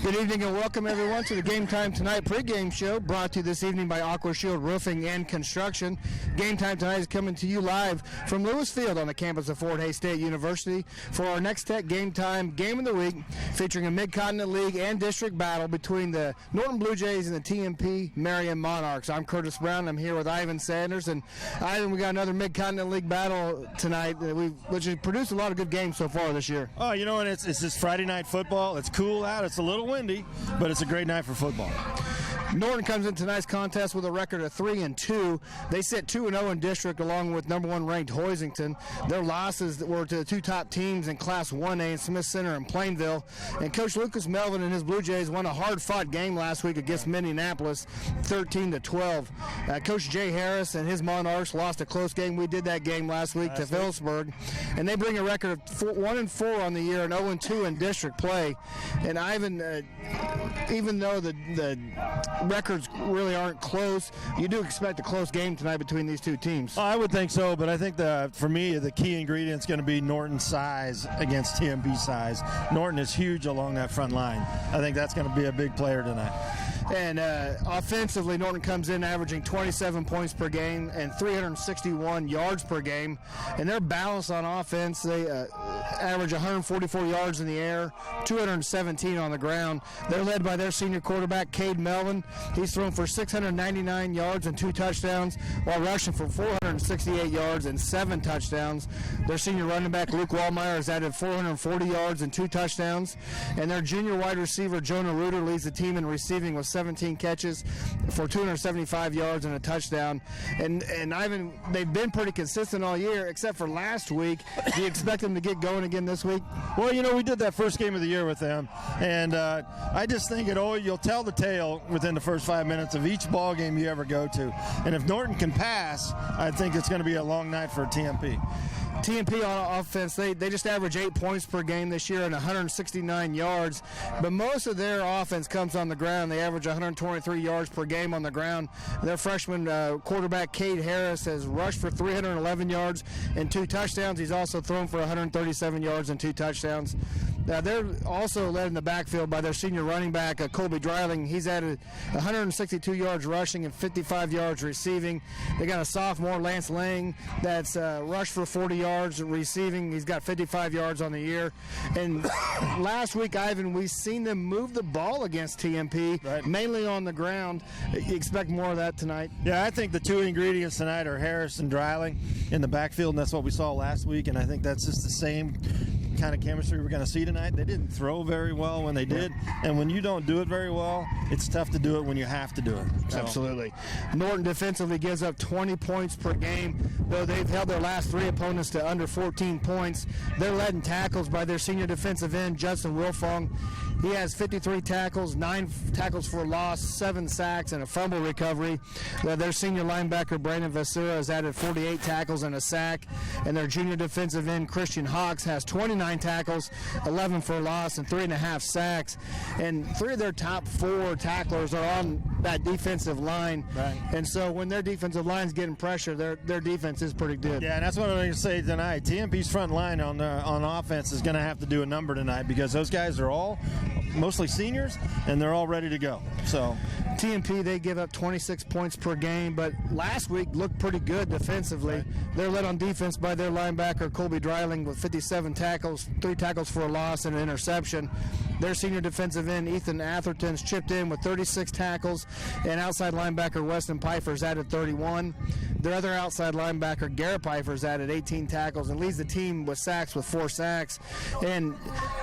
Good evening and welcome everyone to the Game Time Tonight pregame show, brought to you this evening by Aqua Shield Roofing and Construction. Game Time Tonight is coming to you live from Lewis Field on the campus of Fort Hays State University for our Nex-Tech Game Time Game of the Week, featuring a Mid-Continent League and District battle between the Norton Bluejays and the TMP Monarchs. I'm Curtis Brown. I'm here with Ivan Sanders. And Ivan, we got another Mid-Continent League battle tonight, which has produced a lot of good games so far this year. Oh, you know what? It's just Friday night football. It's cool out. It's a little windy, but it's a great night for football. Norton comes into tonight's contest with a record of 3-2. They sit 2-0 in district, along with number one ranked Hoisington. Their losses were to the two top teams in Class 1A in Smith Center and Plainville. And Coach Lucas Melvin and his Blue Jays won a hard-fought game last week against Minneapolis, 13-12. Coach Jay Harris and his Monarchs lost a close game. We did that game last week to Phillipsburg, and they bring a record of 1-4 on the year and 0-2 in district play. And Ivan, even though the records really aren't close, you do expect a close game tonight between these two teams. Oh, I would think so, but I think for me, the key ingredient is going to be Norton's size against TMP size. Norton is huge along that front line. I think that's going to be a big player tonight. And offensively, Norton comes in averaging 27 points per game and 361 yards per game. And they're balanced on offense. They average 144 yards in the air, 217 on the ground. They're led by their senior quarterback, Cade Melvin. He's thrown for 699 yards and 2 touchdowns, while rushing for 468 yards and 7 touchdowns. Their senior running back, Luke Wallmeyer, has added 440 yards and 2 touchdowns. And their junior wide receiver, Jonah Reuter, leads the team in receiving with 17 catches for 275 yards and a touchdown. And Ivan, they've been pretty consistent all year, except for last week. Do you expect them to get going again this week? Well, you know, we did that first game of the year with them, and I just think you'll tell the tale within the first 5 minutes of each ball game you ever go to. And if Norton can pass, I think it's going to be a long night for TMP. TMP on offense, they just average 8 points per game this year and 169 yards, but most of their offense comes on the ground. They average 123 yards per game on the ground. Their freshman quarterback, Cade Harris, has rushed for 311 yards and 2 touchdowns. He's also thrown for 137 yards and 2 touchdowns. They're also led in the backfield by their senior running back, Colby Dreiling. He's added 162 yards rushing and 55 yards receiving. They got a sophomore, Lance Lang, that's rushed for 40 yards receiving. He's got 55 yards on the year. And last week, Ivan, we've seen them move the ball against TMP, right, mainly on the ground. You expect more of that tonight? Yeah, I think the 2 ingredients tonight are Harris and Dreiling in the backfield, and that's what we saw last week, and I think that's just the same kind of chemistry we're going to see tonight. They didn't throw very well when they did, and when you don't do it very well, it's tough to do it when you have to do it. So. Absolutely. Norton defensively gives up 20 points per game, though they've held their last 3 opponents to under 14 points. They're led in tackles by their senior defensive end, Justin Wilfong. He has 53 tackles, 9 tackles for loss, 7 sacks, and a fumble recovery. Their senior linebacker, Brandon Vasura, has added 48 tackles and a sack. And their junior defensive end, Christian Hawks, has 29 tackles, 11 for loss, and 3.5 sacks. And 3 of their top 4 tacklers are on that defensive line. Right. And so when their defensive line's getting pressure, their defense is pretty good. Yeah, and that's what I'm going to say tonight. TMP's front line on offense is going to have to do a number tonight, because those guys are all mostly seniors, and they're all ready to go. So TMP, they give up 26 points per game, but last week looked pretty good defensively. Right. They're led on defense by their linebacker, Colby Dreiling, with 57 tackles, 3 tackles for a loss and an interception. Their senior defensive end, Ethan Atherton's chipped in with 36 tackles, and outside linebacker Weston Pfeiffer's added 31. Their other outside linebacker, Garrett Pfeiffer's added 18 tackles and leads the team with sacks with 4 sacks. And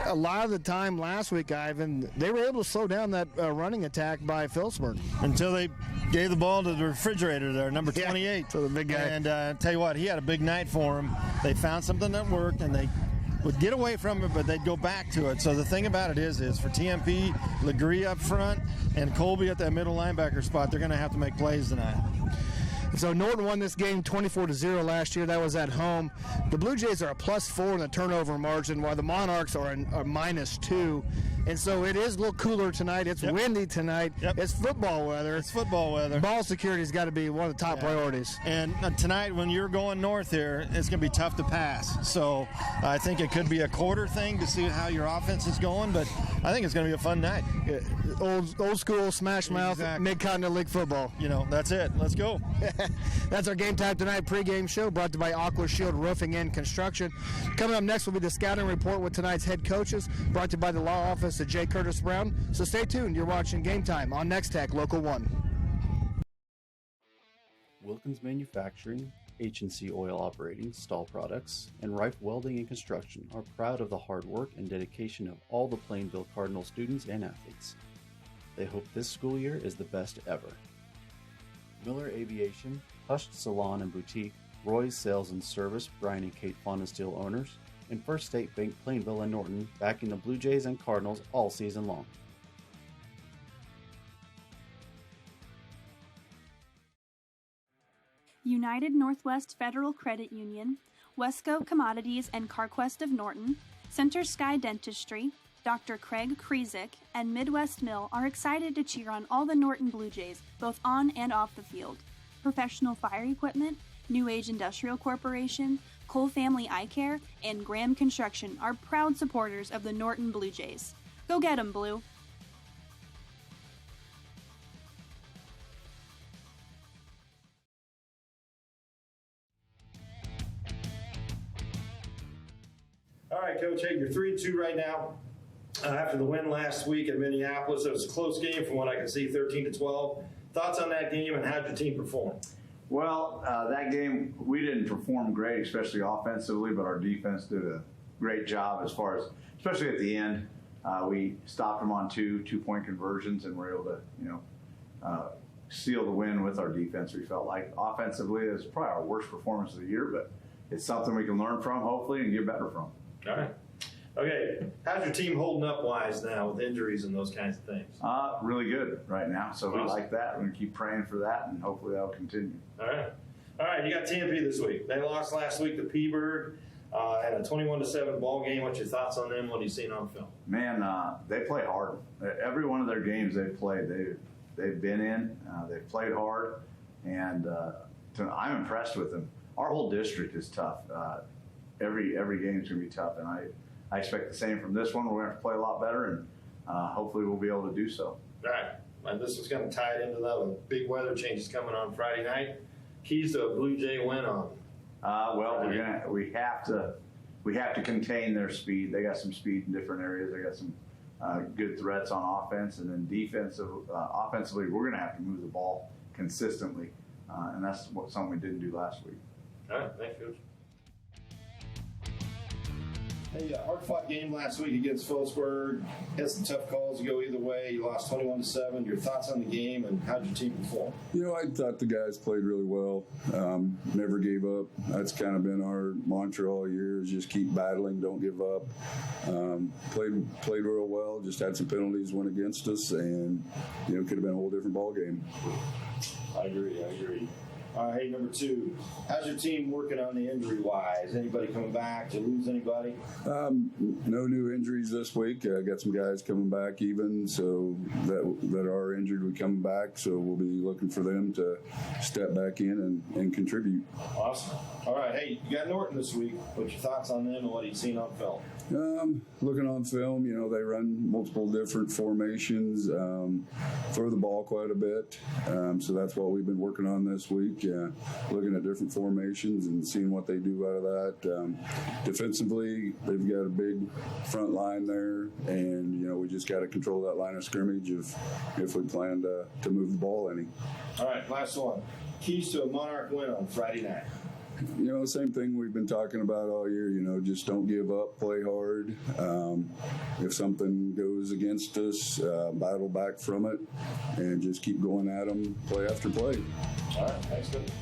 a lot of the time last week, Ivan, they were able to slow down that running attack by Phillipsburg. Until they gave the ball to the refrigerator there, number 28. To the big guy. And tell you what, he had a big night for him. They found something that worked, and they would get away from it, but they'd go back to it. So the thing about it is for TMP, Legree up front, and Colby at that middle linebacker spot, they're going to have to make plays tonight. So Norton won this game 24-0 last year. That was at home. The Blue Jays are a +4 in the turnover margin, while the Monarchs are -2. and so it is a little cooler tonight. It's windy tonight. It's football weather. It's football weather. Ball security's got to be one of the top priorities. And tonight, when you're going north here, it's going to be tough to pass. So I think it could be a quarter thing to see how your offense is going, but I think it's going to be a fun night. Yeah, old school smash mouth, Mid-Continental League football. That's it. Let's go. That's our Game Time Tonight pregame show brought to you by Aqua Shield Roofing and Construction. Coming up next will be the scouting report with tonight's head coaches, brought to you by the law office of J. Curtis Brown. So stay tuned. You're watching Game Time on Nex-Tech Local 1. Wilkins Manufacturing, H&C Oil Operating, Stahl Products, and Rife Welding and Construction are proud of the hard work and dedication of all the Plainville Cardinal students and athletes. They hope this school year is the best ever. Miller Aviation, Hushed Salon and Boutique, Roy's Sales and Service, Brian and Kate Fonda Steel owners, and First State Bank Plainville and Norton backing the Blue Jays and Cardinals all season long. United Northwest Federal Credit Union, Wesco Commodities and CarQuest of Norton, Center Sky Dentistry, Dr. Craig Krizik, and Midwest Mill are excited to cheer on all the Norton Blue Jays, both on and off the field. Professional Fire Equipment, New Age Industrial Corporation, Cole Family Eye Care, and Graham Construction are proud supporters of the Norton Blue Jays. Go get 'em, Blue! All right, Coach. Hey, you're 3-2 right now. After the win last week at Minneapolis, it was a close game from what I can see, 13-12. Thoughts on that game and how'd your team perform? Well, that game, we didn't perform great, especially offensively, but our defense did a great job as far as, especially at the end. We stopped them on two-point conversions and were able to, seal the win with our defense. We felt like offensively it was probably our worst performance of the year, but it's something we can learn from, hopefully, and get better from. All right. Okay, how's your team holding up wise now with injuries and those kinds of things? Really good right now, so we like that. We're going to keep praying for that, and hopefully that'll continue. All right, you got TMP this week. They lost last week to Peaburg, had a 21-7 ball game. What's your thoughts on them? What have you seen on film? Man, they play hard. Every one of their games they've played, they've been in. They've played hard, and I'm impressed with them. Our whole district is tough. Every game is going to be tough, and I expect the same from this one. We're going to have to play a lot better, and hopefully we'll be able to do so. All right. And this was going to tie it into that. Big weather changes coming on Friday night. Keys to a Blue Jay win on. Well, we have to contain their speed. They got some speed in different areas. They got some good threats on offense, and then offensively, we're going to have to move the ball consistently, and that's something we didn't do last week. All right. Thanks, Coach. Hey, hard-fought game last week against Phillipsburg. Had some tough calls to go either way. You lost 21-7. Your thoughts on the game and how'd your team perform? I thought the guys played really well. Never gave up. That's kind of been our mantra all year is just keep battling, don't give up. Played real well. Just had some penalties went against us, and could have been a whole different ball game. I agree. All right, hey, number 2, how's your team working on the injury-wise? Anybody coming back? Did you lose anybody? No new injuries this week. I got some guys coming back even, so that are injured, we come back. So we'll be looking for them to step back in and contribute. Awesome. All right, hey, you got Norton this week. What's your thoughts on them and what have you seen on film? Looking on film, they run multiple different formations, throw the ball quite a bit. So that's what we've been working on this week. Looking at different formations and seeing what they do out of that. Defensively, they've got a big front line there, and we just got to control that line of scrimmage if we plan to move the ball any. All right, last one. Keys to a Monarch win on Friday night. Same thing we've been talking about all year, just don't give up, play hard. If something goes against us, battle back from it, and just keep going at them play after play. All right, thanks, good.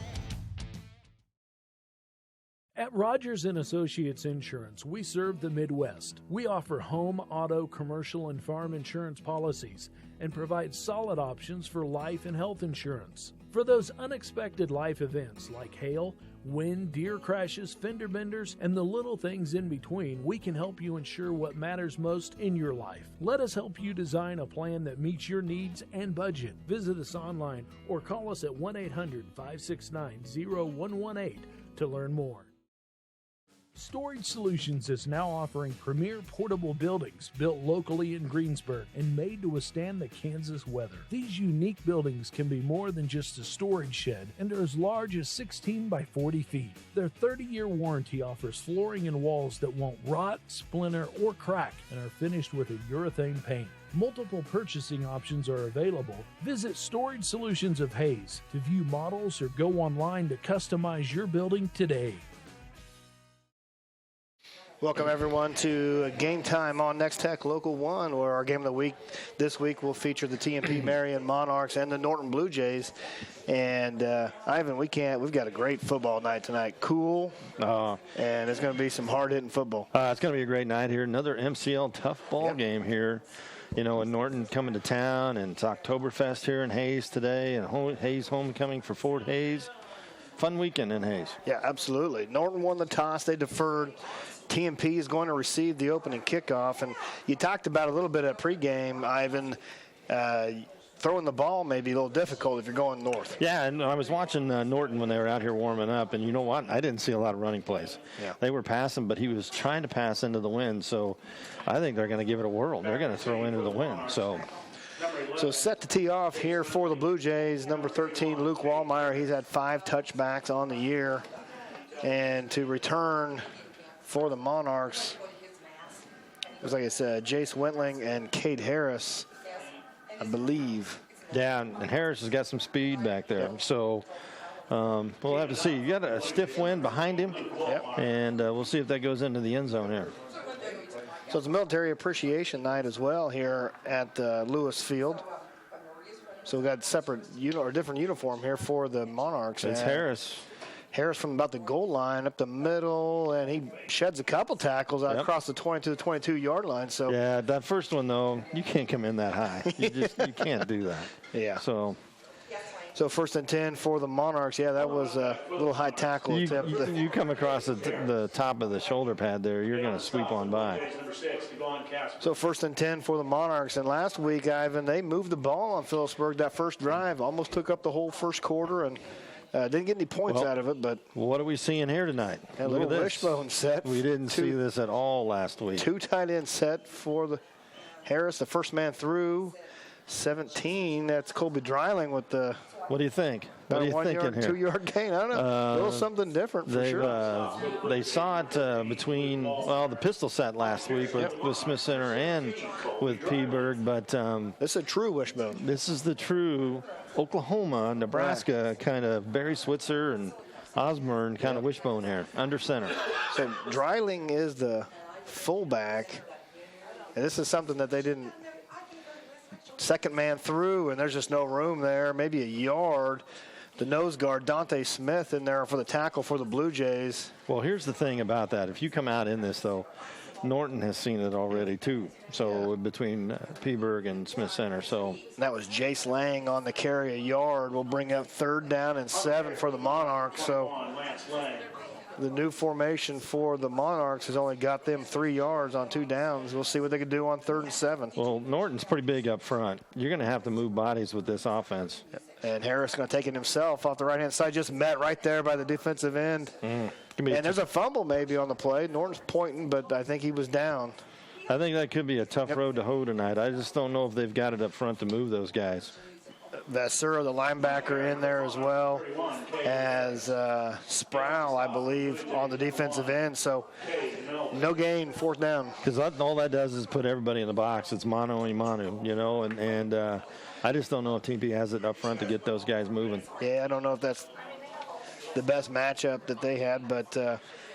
At Rogers & Associates Insurance, we serve the Midwest. We offer home, auto, commercial, and farm insurance policies and provide solid options for life and health insurance. For those unexpected life events like hail, wind, deer crashes, fender benders, and the little things in between, we can help you ensure what matters most in your life. Let us help you design a plan that meets your needs and budget. Visit us online or call us at 1-800-569-0118 to learn more. Storage Solutions is now offering premier portable buildings built locally in Greensburg and made to withstand the Kansas weather. These unique buildings can be more than just a storage shed and are as large as 16 by 40 feet. Their 30-year warranty offers flooring and walls that won't rot, splinter, or crack and are finished with a urethane paint. Multiple purchasing options are available. Visit Storage Solutions of Hayes to view models or go online to customize your building today. Welcome, everyone, to Game Time on Nex-Tech Local 1, where our game of the week this week will feature the TMP Monarchs and the Norton Bluejays. And, Ivan, we've got a great football night tonight. Cool, and it's going to be some hard-hitting football. It's going to be a great night here. Another MCL tough ball game here. You know, and Norton coming to town, and it's Oktoberfest here in Hayes today, and Hayes homecoming for Fort Hayes. Fun weekend in Hayes. Yeah, absolutely. Norton won the toss. They deferred. TMP is going to receive the opening kickoff. And you talked about a little bit at pregame, Ivan. Throwing the ball may be a little difficult if you're going north. Yeah, and I was watching Norton when they were out here warming up, and you know what? I didn't see a lot of running plays. Yeah. They were passing, but he was trying to pass into the wind. So I think they're going to give it a whirl. They're going to throw into the wind. So set to tee off here for the Blue Jays, number 13, Luke Wallmeyer. He's had 5 touchbacks on the year. And to return for the Monarchs, it was like I said, Jace Wentling and Cade Harris, I believe. Yeah, and Harris has got some speed back there. Yep. So we'll have to see. You got a stiff wind behind him, and we'll see if that goes into the end zone here. So it's a military appreciation night as well here at Lewis Field. So we've got different uniform here for the Monarchs. It's Harris. Harris from about the goal line up the middle, and he sheds a couple tackles out across the 20 to the 22-yard line. So yeah, that first one, though, you can't come in that high. You can't do that. Yeah. So 1st and 10 for the Monarchs. Yeah, that was a little high tackle attempt. You come across the top of the shoulder pad there, you're going to sweep on by. So 1st and 10 for the Monarchs. And last week, Ivan, they moved the ball on Phillipsburg that first drive, almost took up the whole first quarter, and didn't get any points out of it. But what are we seeing here tonight? A little wishbone set. We didn't see this at all last week. 2 tight end set for the Harris, the first man through. 17, that's Colby Dreiling with the... What do you think? What are you thinking here? 2-yard gain. I don't know. A little something different for sure. They saw it between, the pistol set last week with Smith Center and with Peeberg, but this is a true wishbone. This is the true Oklahoma, Nebraska kind of Barry Switzer and Osborne kind of wishbone here, under center. So Dreiling is the fullback, and this is something that they didn't. Second man through, and there's just no room there, maybe a yard. The nose guard, Dante Smith, in there for the tackle for the Blue Jays. Well, here's the thing about that. If you come out in this, though, Norton has seen it already, too. So between Peeberg and Smith Center. So that was Jace Lang on the carry, a yard. Will bring up 3rd down and 7 for the Monarchs. So the new formation for the Monarchs has only got them 3 yards on 2 downs. We'll see what they can do on 3rd and 7. Well, Norton's pretty big up front. You're going to have to move bodies with this offense. And Harris going to take it himself off the right-hand side, just met right there by the defensive end. And there's a fumble maybe on the play. Norton's pointing, but I think he was down. I think that could be a tough road to hoe tonight. I just don't know if they've got it up front to move those guys. Vassura, the linebacker, in there as well as Sproul, I believe, on the defensive end. So no gain, 4th down. Because all that does is put everybody in the box. It's mano a mano, you know, and I just don't know if TMP has it up front to get those guys moving. Yeah, I don't know if that's the best matchup that they had, but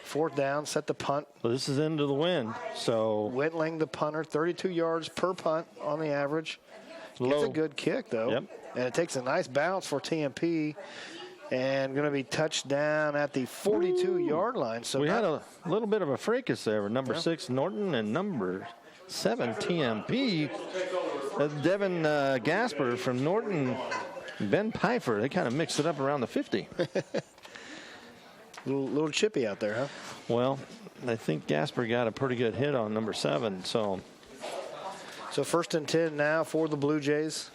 4th down, set the punt. Well, this is into the wind, so. Wentling, the punter, 32 yards per punt on the average. It's a good kick, though. Yep. And it takes a nice bounce for TMP. And going to be touched down at the 42-yard line. So we had a little bit of a fracas there with number 6, Norton, and number 7, TMP. Devin Gasper from Norton, Ben Pfeiffer. They kind of mixed it up around the 50. little chippy out there, huh? Well, I think Gasper got a pretty good hit on number 7. So first and 10 now for the Blue Jays.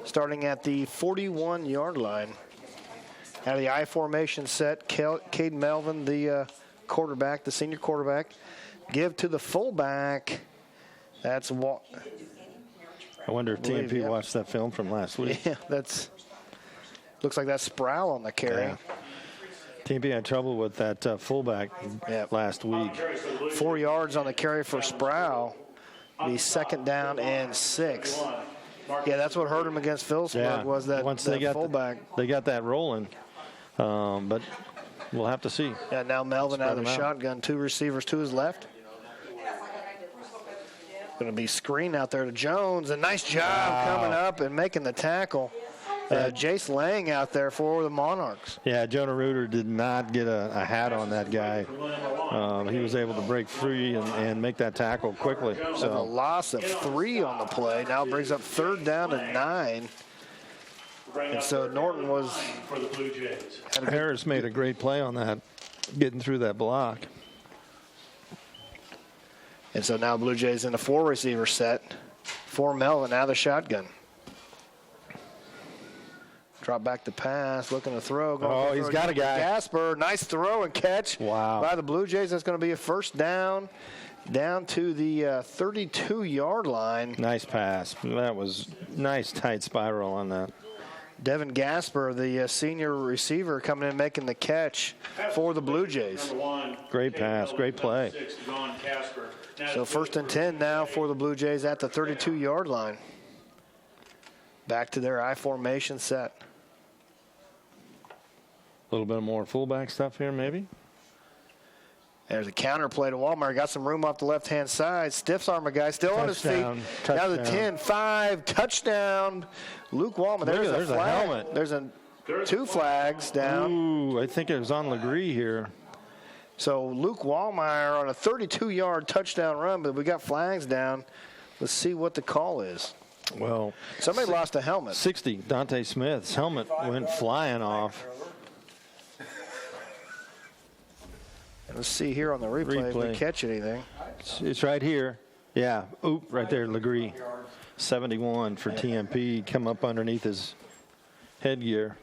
Starting at the 41-yard line. Out of the I formation set, Caden Melvin, the quarterback, the senior quarterback. Give to the fullback. That's what. I wonder if TMP watched that film from last week. Yeah, looks like that's Sproul on the carry. Yeah. TMP had trouble with that fullback last week. 4 yards on the carry for Sproul. The second down and 6. Yeah, that's what hurt him against Phillipsburg was that, once that fullback. They got that rolling, but we'll have to see. Yeah, now Melvin out of the shotgun, 2 receivers to his left. Going to be screen out there to Jones. A nice job coming up and making the tackle. Jace Lang out there for the Monarchs. Yeah, Jonah Reuter did not get a hat on that guy. He was able to break free and make that tackle quickly. So a loss of 3 on the play. Now brings up 3rd down and 9. And so Norton was. For the Blue Jays. Harris made a great play on that, getting through that block. And so now Blue Jays in a 4-receiver set for Melvin out of the shotgun. Drop back to pass, looking to throw. He's got a guy. Gasper, nice throw and catch by the Blue Jays. That's going to be a first down to the 32-yard line. Nice pass. That was nice tight spiral on that. Devin Gasper, the senior receiver, coming in making the catch for the Blue Jays. Great pass, great play. So first and 10 now for the Blue Jays at the 32-yard line. Back to their I formation set. A little bit more fullback stuff here, maybe. There's a counter play to Walmart. Got some room off the left-hand side. Stiffs arm a guy still on his feet. Now the 10-5 touchdown. Luke Walmart. There's a helmet. There's 2 flags down. Ooh, I think it was on Legree here. So Luke Wallmeyer on a 32-yard touchdown run, but we got flags down. Let's see what the call is. Well, somebody lost a helmet. 60, Dante Smith's helmet went flying off. Let's see here on the replay if we catch anything. It's right here. Yeah, oop, right there, Legree. 71 for TMP, come up underneath his headgear.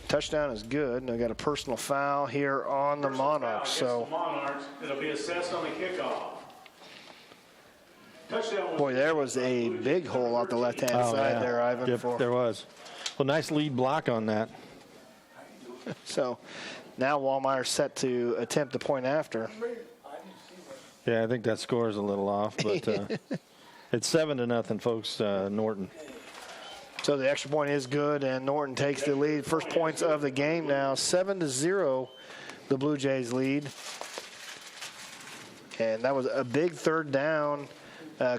Touchdown is good. And they got a personal foul here on the Monarchs. So it'll be assessed on the kickoff. Boy, there was a big hole out the left-hand side there, Ivan. Yep, there was. Well, nice lead block on that. So now Wallmeyer set to attempt the point after. Yeah, I think that score is a little off, but it's 7-0, folks, Norton. So the extra point is good, and Norton takes the lead. First points of the game now, 7-0, the Blue Jays lead. And that was a big 3rd down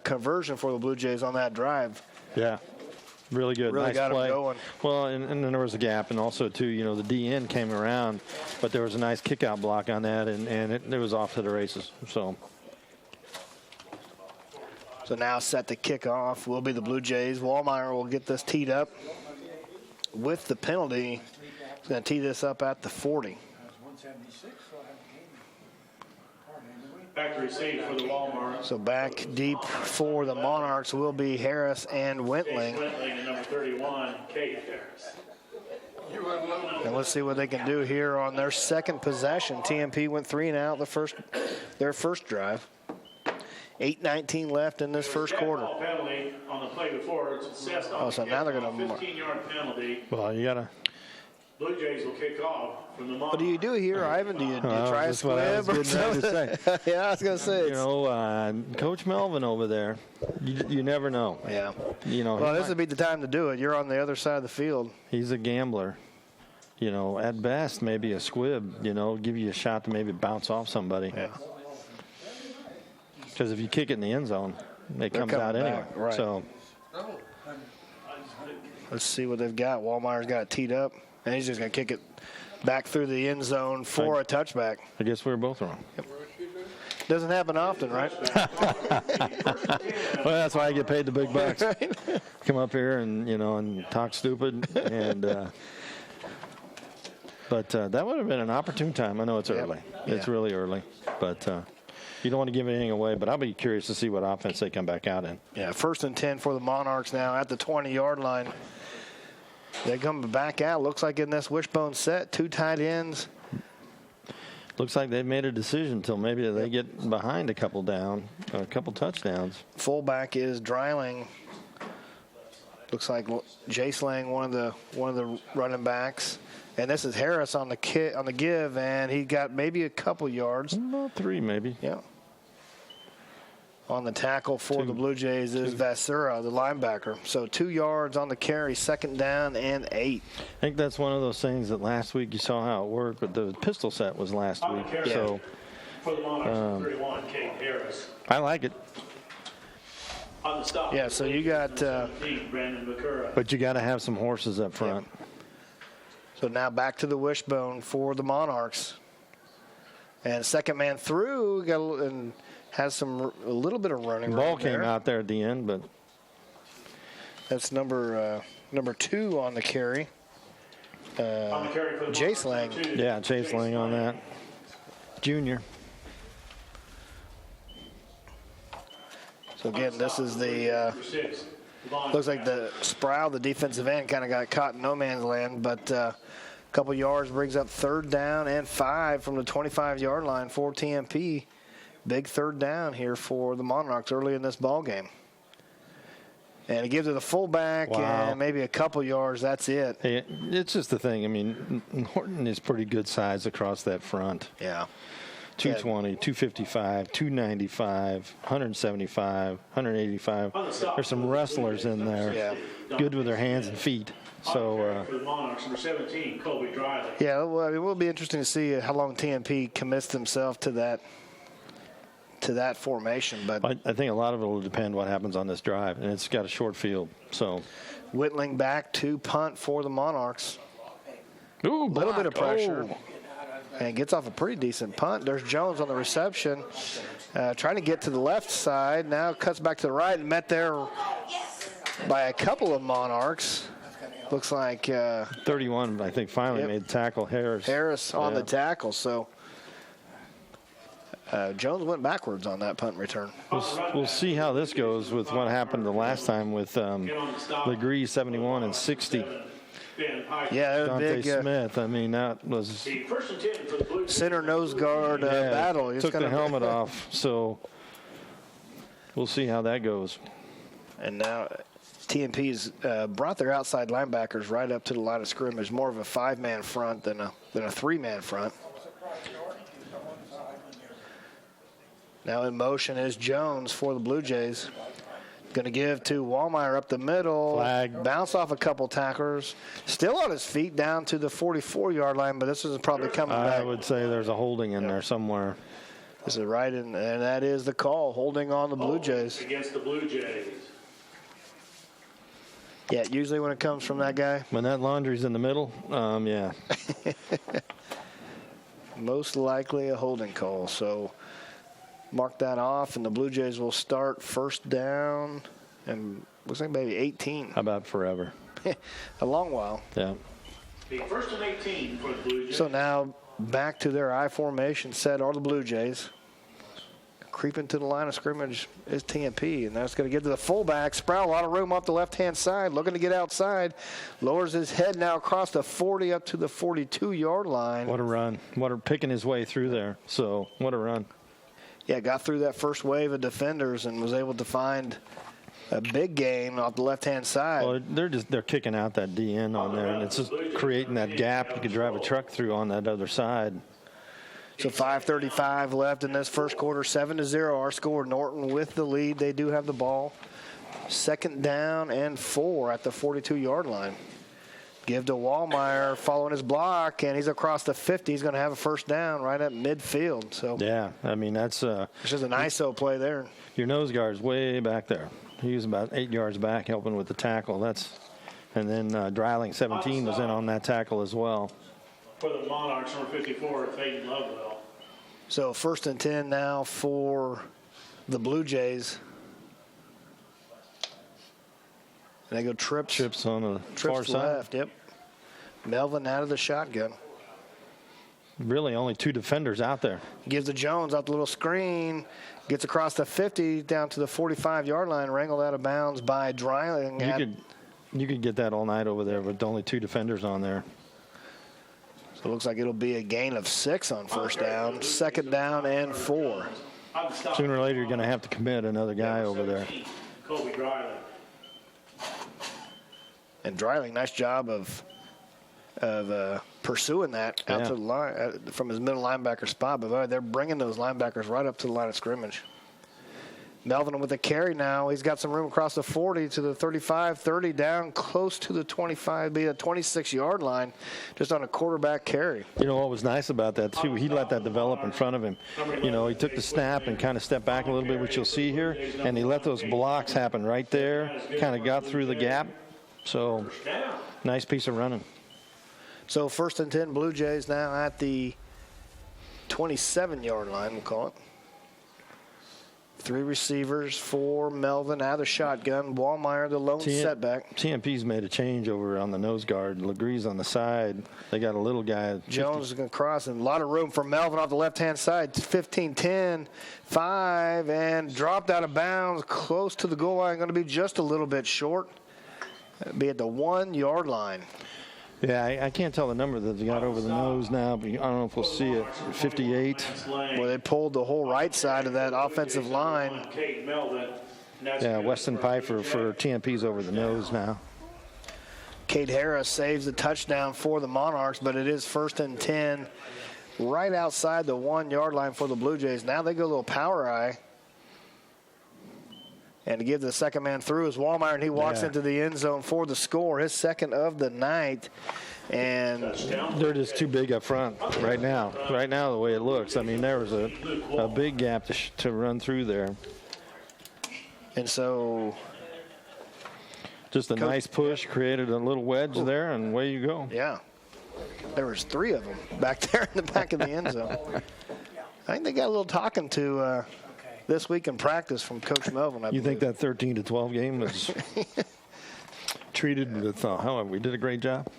conversion for the Blue Jays on that drive. Yeah, really good. Really nice got play. Him going. Well, and then there was a gap, and also, too, the DN came around, but there was a nice kick-out block on that, and it was off to the races. So now set to kick off will be the Blue Jays. Wallmeyer will get this teed up with the penalty. He's going to tee this up at the 40. Back to receive for the Walmart. So back deep for the Monarchs will be Harris and Wentling. Wentling and number 31, Kate Harris. And let's see what they can do here on their second possession. TMP went 3 and out their first drive. 8:19 left in this first quarter. Penalty on the play before. It's assessed on so now they're going to 15-yard penalty. Well, you got to. Blue Jays will kick off from the Monarchs. What do you do here, Ivan? Do you try a squib or something? Yeah, I was going to say. Coach Melvin over there, you never know. Yeah. Well, this would be the time to do it. You're on the other side of the field. He's a gambler. At best, maybe a squib, give you a shot to maybe bounce off somebody. Yeah. Because if you kick it in the end zone, it comes out anyway. Right. So Let's see what they've got. Wallmeyer's got it teed up, and he's just going to kick it back through the end zone for a touchback. I guess we were both wrong. Yep. Doesn't happen often, right? Well, that's why I get paid the big bucks. Come up here and, and talk stupid. And but that would have been an opportune time. I know it's early. It's really early. But you don't want to give anything away. But I'll be curious to see what offense they come back out in. Yeah, 1st and 10 for the Monarchs now at the 20-yard line. They come back out. Looks like in this wishbone set, 2 tight ends. Looks like they've made a decision until maybe they get behind a couple touchdowns. Fullback is Dreiling. Looks like Jay Slang, one of the running backs, and this is Harris on the give, and he got maybe a couple yards. About 3 maybe. Yeah. On the tackle for the Blue Jays is Vasura, the linebacker. So 2 yards on the carry, 2nd down and 8. I think that's one of those things that last week you saw how it worked, but the pistol set was last week. So for the Monarchs, 31, Kate Harris. I like it. On the stop. Yeah, so you got but you got to have some horses up front. Yeah. So now back to the wishbone for the Monarchs. And second man through, and has a little bit of running. The ball came out there at the end, but that's number 2 on the carry. Jay Slang. Yeah, Chase Lang on that. Junior. So again, this is the looks like the Sproul, the defensive end, kind of got caught in no man's land, but a couple yards brings up 3rd down and 5 from the 25-yard line for TMP. Big 3rd down here for the Monarchs early in this ball game. And he gives it a fullback and maybe a couple yards. That's it. Hey, it's just the thing. I mean, Norton is pretty good size across that front. Yeah. 220, 255, 295, 175, 185. There's some wrestlers in there. Yeah. Good with their hands and feet. So, for the Monarchs, number 17, Colby Dreiling. Yeah, well, it will be interesting to see how long TMP commits himself to that formation. But I think a lot of it will depend what happens on this drive, and it's got a short field. So, Whittling back to punt for the Monarchs. Ooh, a little bit of pressure. And gets off a pretty decent punt. There's Jones on the reception. Trying to get to the left side. Now cuts back to the right and met there by a couple of Monarchs. Looks like 31, I think, finally made the tackle. Harris on the tackle. So Jones went backwards on that punt return. We'll see how this goes with what happened the last time with Legree 71 and 60. Yeah, Dante big Smith. I mean, that was center nose guard battle. He took the helmet off, so we'll see how that goes. And now TMP's brought their outside linebackers right up to the line of scrimmage, more of a 5-man front than a 3-man front. Now in motion is Jones for the Blue Jays. Going to give to Wallmeyer up the middle. Flag. Bounce off a couple tacklers. Still on his feet down to the 44-yard line, but this is probably coming back. I would say there's a holding in there somewhere. This is right in, and that is the call, holding on the Blue Jays. Against the Blue Jays. Yeah, usually when it comes from that guy. When that laundry's in the middle, yeah. Most likely a holding call. So mark that off, and the Blue Jays will start 1st down, and looks like maybe 18. How about forever? A long while. Yeah. The 1st and 18 for the Blue Jays. So now back to their I formation set are the Blue Jays. Creeping to the line of scrimmage is TMP, and that's going to get to the fullback. Sproul, a lot of room off the left-hand side, looking to get outside. Lowers his head now across the 40 up to the 42-yard line. What a run. Picking his way through there. So, what a run. Yeah, got through that first wave of defenders and was able to find a big gain off the left-hand side. Well, they're kicking out that DN on there, and it's just creating that gap you could drive a truck through on that other side. So 5:35 left in this first quarter, 7-0. Our score, Norton with the lead. They do have the ball. 2nd down and 4 at the 42-yard line. Give to Wallmeyer following his block, and he's across the 50. He's going to have a 1st down right at midfield. So yeah, I mean, that's it's just an ISO play there. Your nose guard's way back there. He was about 8 yards back helping with the tackle. That's And then Dreiling, 17, was in on that tackle as well. For the Monarchs, number 54, Peyton Lovewell. So 1st and 10 now for the Blue Jays. And they go trips. Trips on the far side. Left, yep. Melvin out of the shotgun. Really only 2 defenders out there. Gives to Jones out the little screen. Gets across the 50 down to the 45-yard line. Wrangled out of bounds by Dreiling. You could get that all night over there with only 2 defenders on there. So it looks like it'll be a gain of 6 on 1st down. 2nd down and 4. Sooner or later, you're going to have to commit another guy over there. Kobe Dreiling. And Dreiling, nice job of pursuing that out to the line from his middle linebacker spot. But they're bringing those linebackers right up to the line of scrimmage. Melvin with a carry now. He's got some room across the 40 to the 35, 30 down close to the 25, be a 26-yard line just on a quarterback carry. You know what was nice about that, too? He let that develop in front of him. You know, he took the snap and kind of stepped back a little bit, which you'll see here, and he let those blocks happen right there, kind of got through the gap. So, nice piece of running. So 1st and 10, Blue Jays now at the 27-yard line, we'll call it. 3 receivers for Melvin out of the shotgun. Wallmeyer, the lone setback. TMP's made a change over on the nose guard. Legree's on the side. They got a little guy. Jones is going to cross, and a lot of room for Melvin off the left-hand side. 15, 10, 5, and dropped out of bounds close to the goal line. Going to be just a little bit short. Be at the 1-yard line. Yeah, I can't tell the number that they got over the nose now, but I don't know if we'll see it. 58. Well, they pulled the whole right side of that offensive line. Yeah, Weston Pfeiffer for TMP's over the nose now. Cade Harris saves the touchdown for the Monarchs, but it is 1st and 10 right outside the 1-yard line for the Blue Jays. Now they go a little power eye. And to give the second man through is Wallmeyer, and he walks into the end zone for the score, his 2nd of the night. And they're just too big up front right now. Right now, the way it looks, I mean, there was a big gap to run through there. And so just a nice push, created a little wedge there, and away you go. Yeah. There was 3 of them back there in the back of the end zone. I think they got a little talking to this week in practice from Coach Melvin. You think that 13-12 game was treated with, we did a great job?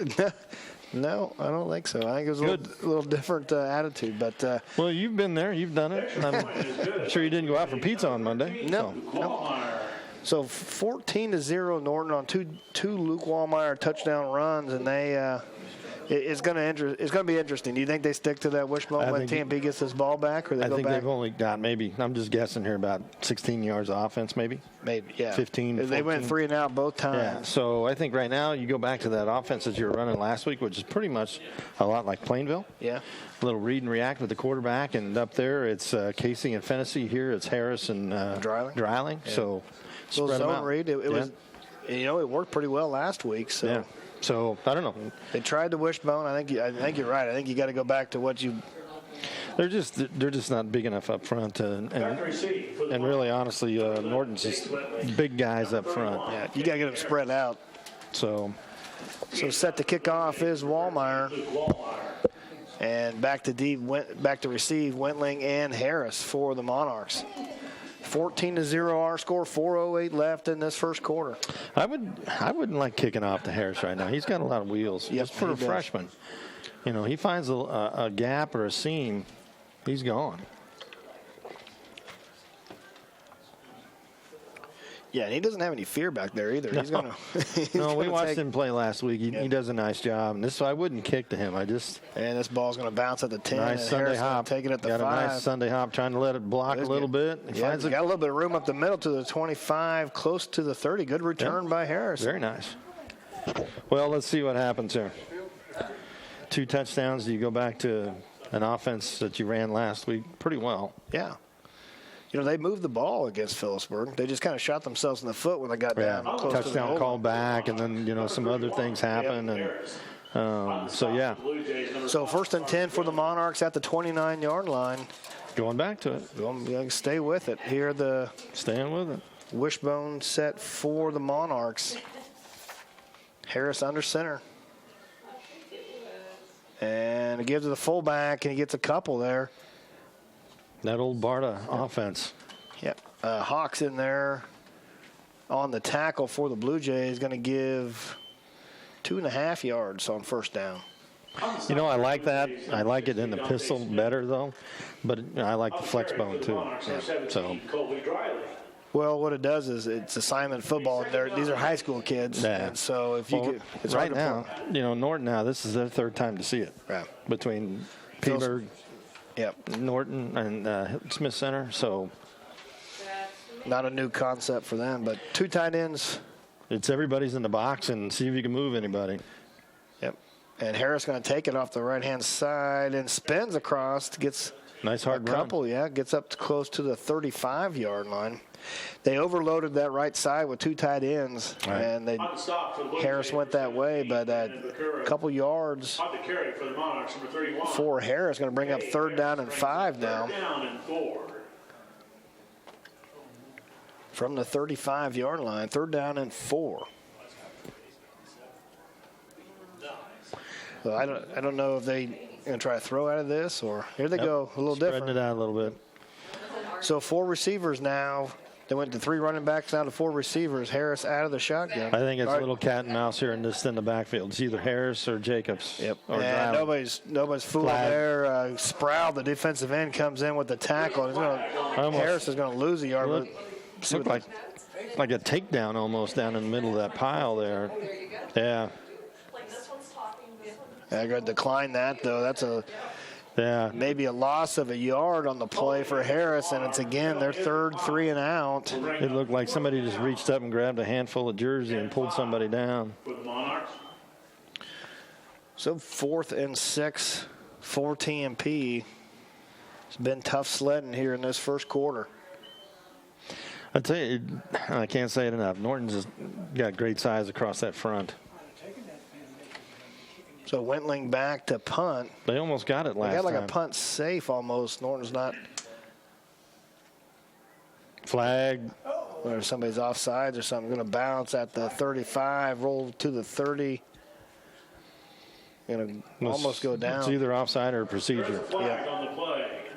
No, I don't think so. I think it was a little different attitude. But well, you've been there. You've done it. I'm sure you didn't go out for pizza on Monday. No. So 14-0 Norton on two Luke Wallmeyer touchdown runs, and they it's going to be interesting. Do you think they stick to that wishbone when TMP gets this ball back, or they go back? I think they've only got maybe, I'm just guessing here, about 16 yards of offense maybe. Maybe, yeah. 15, They 14. went 3 and out both times. Yeah, so I think right now you go back to that offense that you were running last week, which is pretty much a lot like Plainville. Yeah. A little read and react with the quarterback, and up there it's Casey and Fennessy. Here it's Harris and Dreiling. Yeah. So spread them out. Read. It was, it worked pretty well last week. So. Yeah. So I don't know. They tried the wishbone. I think you're right. I think you got to go back to what you. They're just not big enough up front, and really, honestly, Norton's just big guys up front. Yeah, you got to get them spread out. So set to kick off is Wallmeyer, and back to receive Wentling and Harris for the Monarchs. 14-0 our score, 4:08 left in this first quarter. I wouldn't like kicking off to Harris right now. He's got a lot of wheels. Yep, just for a freshman. He finds a gap or a seam, he's gone. Yeah, and he doesn't have any fear back there either. No. We watched him play last week. He does a nice job. And I wouldn't kick to him. And this ball's going to bounce at the 10. Nice Sunday hop. Take it at the 5. Got a nice Sunday hop, trying to let it block a little bit. He got a little bit of room up the middle to the 25, close to the 30. Good return by Harris. Very nice. Well, let's see what happens here. 2 touchdowns. You go back to an offense that you ran last week pretty well. Yeah. They moved the ball against Phillipsburg. They just kind of shot themselves in the foot when they got down close to the touchdown call back, and then, some other things happen. Yep. And So 1st and 10 for the Monarchs at the 29-yard line. Going back to it. Stay with it. Here staying with it. Wishbone set for the Monarchs. Harris under center. And it gives to the fullback, and he gets a couple there. That old Barta offense. Yep. Hawks in there on the tackle for the Blue Jays, going to give 2.5 yards on first down. You know, I like that. I like it in the pistol better, though. But I like the flex bone, too. Yeah. So. Well, what it does is it's assignment football. These are high school kids. Yeah. And so if you it's right now, Norton now, this is their third time to see it. Right. Between Peaburg, yep, Norton, and Smith Center. So. Not a new concept for them, but 2 tight ends. It's everybody's in the box and see if you can move anybody. Yep. And Harris going to take it off the right-hand side and spins across. Gets nice hard couple, run. Yeah. Gets up to close to the 35-yard line. They overloaded that right side with 2 tight ends, and Harris went that way, but a couple yards for Harris. Going to bring up 3rd down and 5 now. From the 35-yard line, 3rd down and 4. So I don't know if they going to try to throw out of this, or here they go, a little different. Spreading it out a little bit. So 4 receivers now. They went to 3 running backs, now to 4 receivers. Harris out of the shotgun. I think it's a little cat and mouse here in the backfield. It's either Harris or Jacobs. Yep. Or and nobody's fooling there. Sproul, the defensive end, comes in with the tackle. Harris is going to lose a yard. Looked like a takedown almost down in the middle of that pile there. Yeah. I got to decline that, though. That's maybe a loss of a yard on the play for Harris, and it's again their 3rd 3 and out. It looked like somebody just reached up and grabbed a handful of jersey and pulled somebody down. So 4th and 6 for TMP. It's been tough sledding here in this first quarter. I tell you, I can't say it enough. Norton's just got great size across that front. So Wentling back to punt. They almost got it last time. They got like a punt safe almost. Norton's not. Flag. Or somebody's offsides or something. Going to bounce at the 35, roll to the 30. Going to almost go down. It's either offside or procedure. Yeah.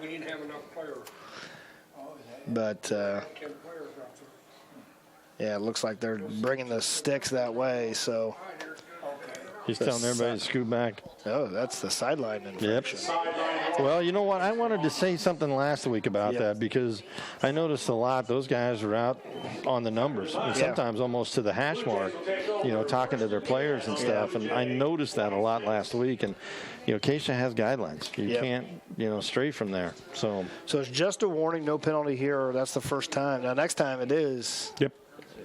We didn't have enough players. But, yeah, it looks like they're bringing the sticks that way, so. He's telling everybody to scoot back. Oh, that's the sideline infraction. Yep. Well, you know what? I wanted to say something last week about that because I noticed a lot. Those guys are out on the numbers and sometimes almost to the hash mark, talking to their players and stuff. And I noticed that a lot last week. And, Keisha has guidelines. You can't, stray from there. So it's just a warning, no penalty here. That's the first time. Now, next time it is. Yep.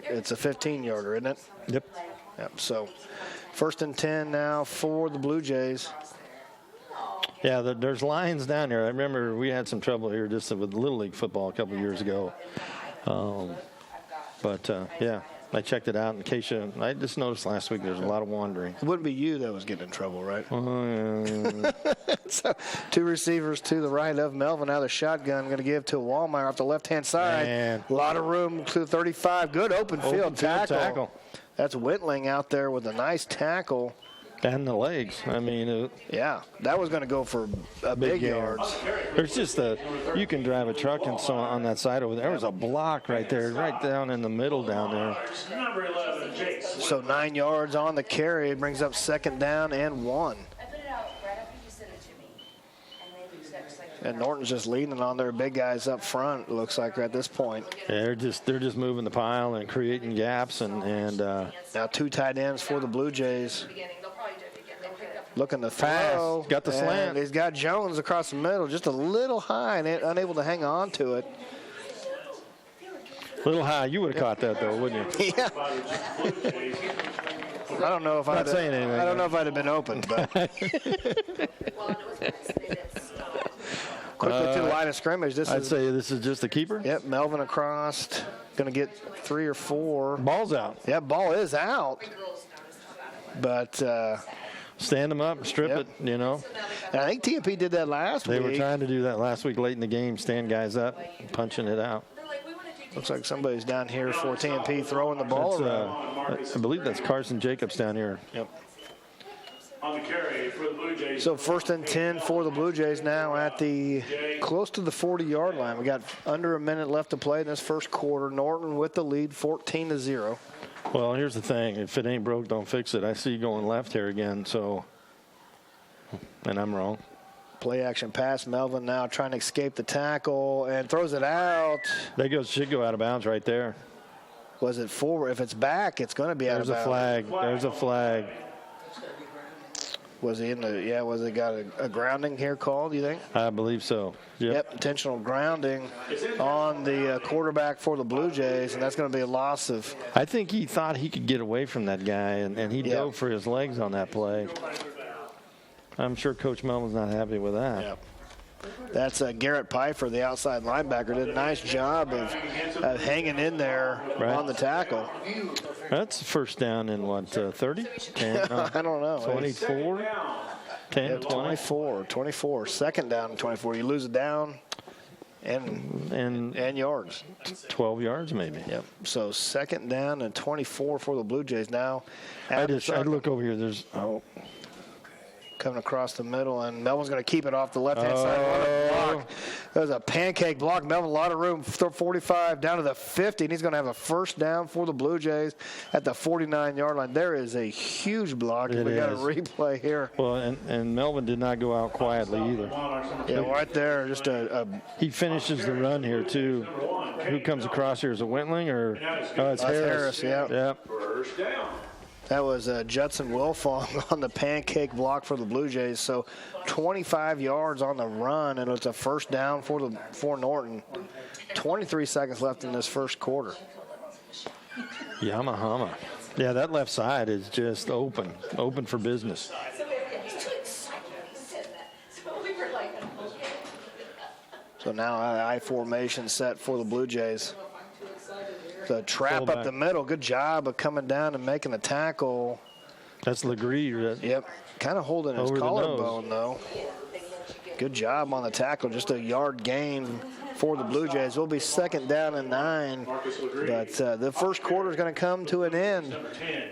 It's a 15-yarder, isn't it? Yep. Yep. So 1st and 10 now for the Blue Jays. Yeah, there's lines down there. I remember we had some trouble here just with Little League football a couple of years ago. I checked it out. In case I just noticed last week there's a lot of wandering. It wouldn't be you that was getting in trouble, right? Yeah. So 2 receivers to the right of Melvin out of the shotgun. Going to give to Wallmeyer off the left-hand side. Man. A lot of room to the 35. Good open field tackle. That's Whitling out there with a nice tackle. And the legs. I mean. That was going to go for big yards. There's just you can drive a truck and so on that side over there. There was a block right there, right down in the middle down there. So 9 yards on the carry. It brings up 2nd down and 1. And Norton's just leaning on their big guys up front, it looks like at this point. Yeah, they're just moving the pile and creating gaps and now 2 tight ends for the Blue Jays. Looking to throw. Got the slant. He's got Jones across the middle, just a little high and unable to hang on to it. A little high. You would have caught that, though, wouldn't you? Yeah. I don't know if I'd have been open, but. Quickly to the line of scrimmage. I'd say this is just a keeper. Yep, Melvin across. Going to get 3 or 4. Ball's out. Yeah, ball is out. But. Stand them up, strip it, And I think TMP did that last week. They were trying to do that last week late in the game, stand guys up, punching it out. They're like, we want to do Looks like somebody's down here for TMP throwing the ball around. I believe that's Carson Jacobs down here. Yep. On the carry for the Blue Jays. So 1st and 10 for the Blue Jays now at the close to the 40-yard line. We got under a minute left to play in this first quarter. Norton with the lead, 14-0. Well, here's the thing. If it ain't broke, don't fix it. I see you going left here again, so, and I'm wrong. Play action pass. Melvin now trying to escape the tackle and throws it out. That should go out of bounds right there. Was it forward? If it's back, it's going to be out of bounds. There's a flag. Was he in the, was it got a grounding here called, you think? I believe so. Yep, intentional grounding on the quarterback for the Blue Jays, and that's going to be a loss of. I think he thought he could get away from that guy, and he dove for his legs on that play. I'm sure Coach Melvin's not happy with that. Yep. That's Garrett Pfeiffer, the outside linebacker, did a nice job of hanging in there on the tackle. That's first down in what, 30? I don't know. 24? 10, 24. 24. Second down and 24. You lose it down and yards. 12 yards maybe. Yep. So second down and 24 for the Blue Jays now. I look over here. There's coming across the middle, and Melvin's going to keep it off the left-hand side. Block. There's a pancake block. Melvin, a lot of room, 45 down to the 50, and he's going to have a first down for the Blue Jays at the 49-yard line. There is a huge block, and we got a replay here. Well, and Melvin did not go out quietly either. Yeah, right there, just he finishes the run here, too. Who comes across here? Is it Wentling or? Oh, it's Harris. Yep. First down. That was Judson Wilfong on the pancake block for the Blue Jays. So 25 yards on the run, and it's a first down for Norton. 23 seconds left in this first quarter. Yamahama. Yeah, that left side is just open for business. So now I formation set for the Blue Jays. The trap up the middle. Good job of coming down and making a tackle. That's Legree. Yep. Kind of holding his collarbone, though. Good job on the tackle. Just a yard gain for the Blue Jays. Will be second down and 9. But the first quarter is going to come to an end.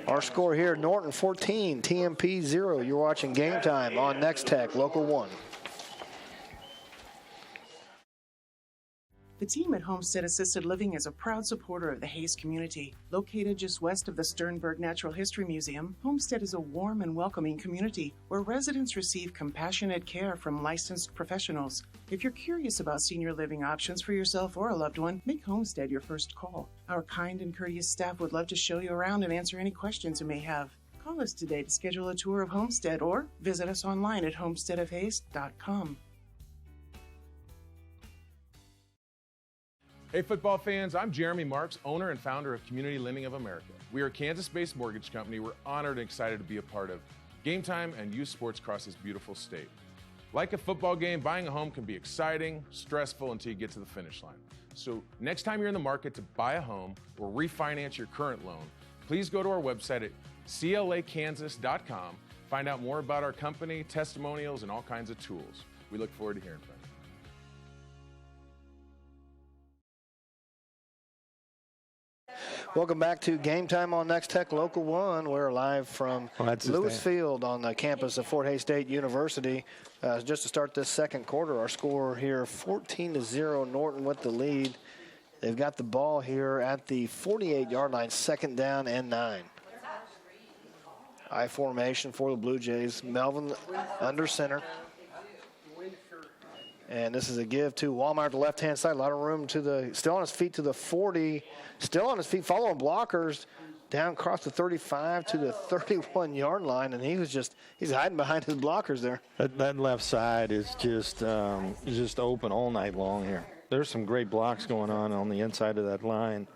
Our score here, Norton 14, TMP 0. You're watching Game Time on Nex-Tech, Local 1. The team at Homestead Assisted Living is a proud supporter of the Hayes community. Located just west of the Sternberg Natural History Museum, Homestead is a warm and welcoming community where residents receive compassionate care from licensed professionals. If you're curious about senior living options for yourself or a loved one, make Homestead your first call. Our kind and courteous staff would love to show you around and answer any questions you may have. Call us today to schedule a tour of Homestead or visit us online at homesteadofhayes.com. Hey football fans, I'm Jeremy Marks, owner and founder of Community Lending of America. We are a Kansas-based mortgage company. We're honored and excited to be a part of Game Time and youth sports across this beautiful state. Like a football game, buying a home can be exciting, stressful until you get to the finish line. So next time you're in the market to buy a home or refinance your current loan, please go to our website at clakansas.com. Find out more about our company, testimonials, and all kinds of tools. We look forward to hearing from you. Welcome back to Game Time on Nex-Tech Local 1. We're live from Lewis Field on the campus of Fort Hays State University. Just to start this second quarter, our score here 14-0, Norton with the lead. They've got the ball here at the 48-yard line, second down and 9. I formation for the Blue Jays. Melvin under center. And this is a give to Walmart to the left-hand side. A lot of room to the, still on his feet to the 40. Still on his feet, following blockers down across the 35 to the 31-yard line. And he's hiding behind his blockers there. That left side is just open all night long here. There's some great blocks going on the inside of that line.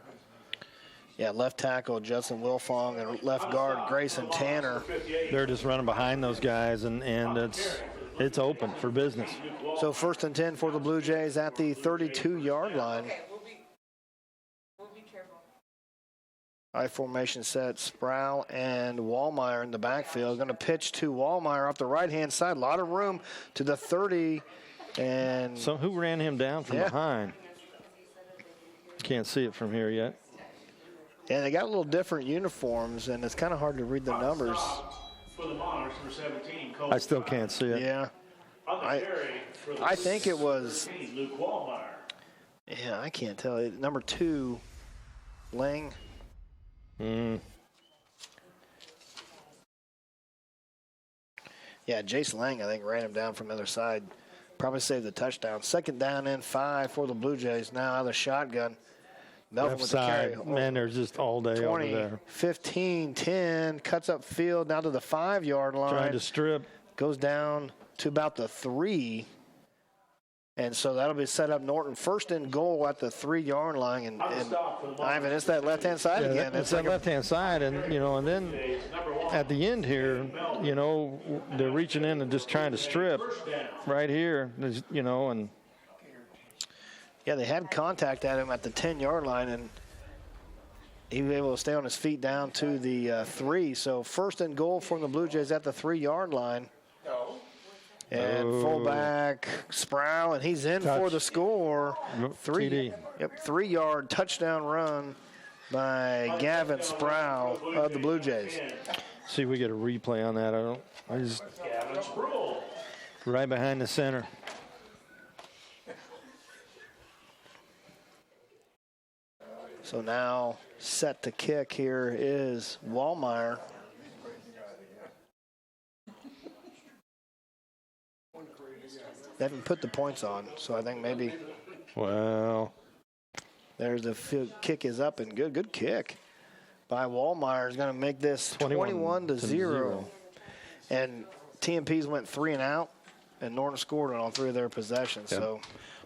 Yeah, left tackle Justin Wilfong and left guard Grayson Tanner. They're just running behind those guys, and it's open for business. So first and 10 for the Blue Jays at the 32-yard line. I formation set, Sproul and Wallmeyer in the backfield. Going to pitch to Wallmeyer off the right-hand side. A lot of room to the 30. And so who ran him down from behind? Can't see it from here yet. Yeah, they got a little different uniforms, and it's kind of hard to read the numbers. For the Monarchs, number 17, I still can't see it. Yeah. I think it was. Luke Wallmeyer. Yeah, I can't tell. Number 2, Lang. Yeah, Jace Lang, I think, ran him down from the other side. Probably saved the touchdown. 2nd down and 5 for the Blue Jays. Now out of the shotgun. Melvin with the carry. Man, there's just all day 20, over there. 15, 10, cuts up field now to the 5-yard line. Trying to strip. Goes down to about the 3. And so that'll be set up Norton 1st and goal at the 3-yard line. And Ivan, it's that left-hand side again. It's that left-hand side. And, and then at the end here, they're reaching in and just trying to strip right here, and. Yeah, they had contact at him at the 10-yard line, and he was able to stay on his feet down to the 3. So 1st and goal from the Blue Jays at the 3-yard line. And fullback Sproul, and he's in for the score. 3-yard touchdown run by Gavin Sproul of the Blue Jays. See if we get a replay on that. I just right behind the center. So now set to kick here is Wallmeyer. They haven't put the points on, so I think maybe. Well. There's the kick is up and good kick by Wallmeyer is going to make this 21-0. And TMP's went 3 and out, and Norton scored on all 3 of their possessions. Yep. So,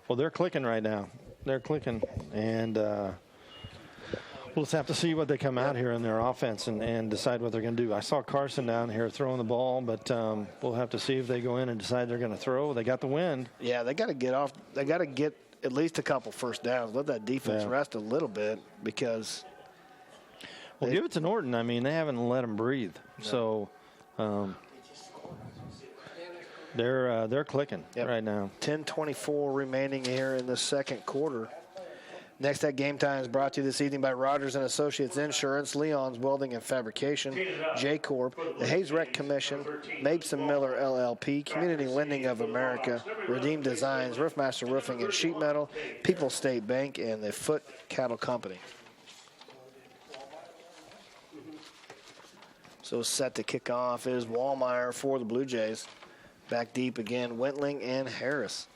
well, they're clicking right now. They're clicking, and we'll just have to see what they come out here in their offense and decide what they're going to do. I saw Carson down here throwing the ball, but we'll have to see if they go in and decide they're going to throw. They got the wind. Yeah, they got to get off. They got to get at least a couple first downs. Let that defense rest a little bit because. Well, give it to Norton. I mean, they haven't let them breathe. No. So they're clicking right now. 10:24 remaining here in the second quarter. Nex-Tech Game Time is brought to you this evening by Rogers & Associates Insurance, Leon's Welding and Fabrication, J-Corp, the Hayes Rec Commission, Mapes & Miller LLP, Community Lending of America, Redeem Designs, Roofmaster Roofing and Sheet Metal, People's State Bank, and the Foot Cattle Company. So set to kick off is Wallmeyer for the Blue Jays. Back deep again, Wentling and Harris.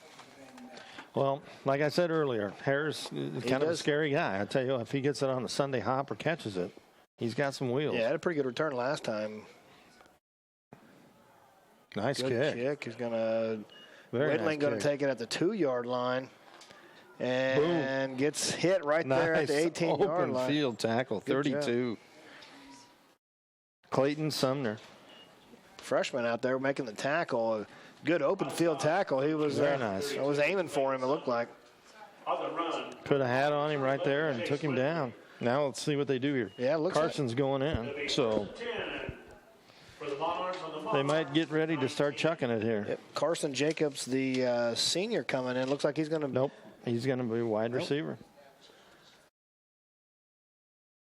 Well, like I said earlier, Harris is kind of a scary guy. I tell you, if he gets it on the Sunday hop or catches it, he's got some wheels. Yeah, had a pretty good return last time. Nice good kick. He's going to – Wentling going to take it at the 2-yard line and gets hit right there at the 18-yard line. Open field tackle, 32. Clayton Sumner. Freshman out there making the tackle. Good open field tackle. He was very nice. I was aiming for him, it looked like. Put a hat on him right there and took him down. Now let's see what they do here. Yeah, it looks Carson's going in, so they might get ready to start chucking it here. Yep. Carson Jacobs, the senior, coming in. Looks like he's going to. Nope, he's going to be wide receiver.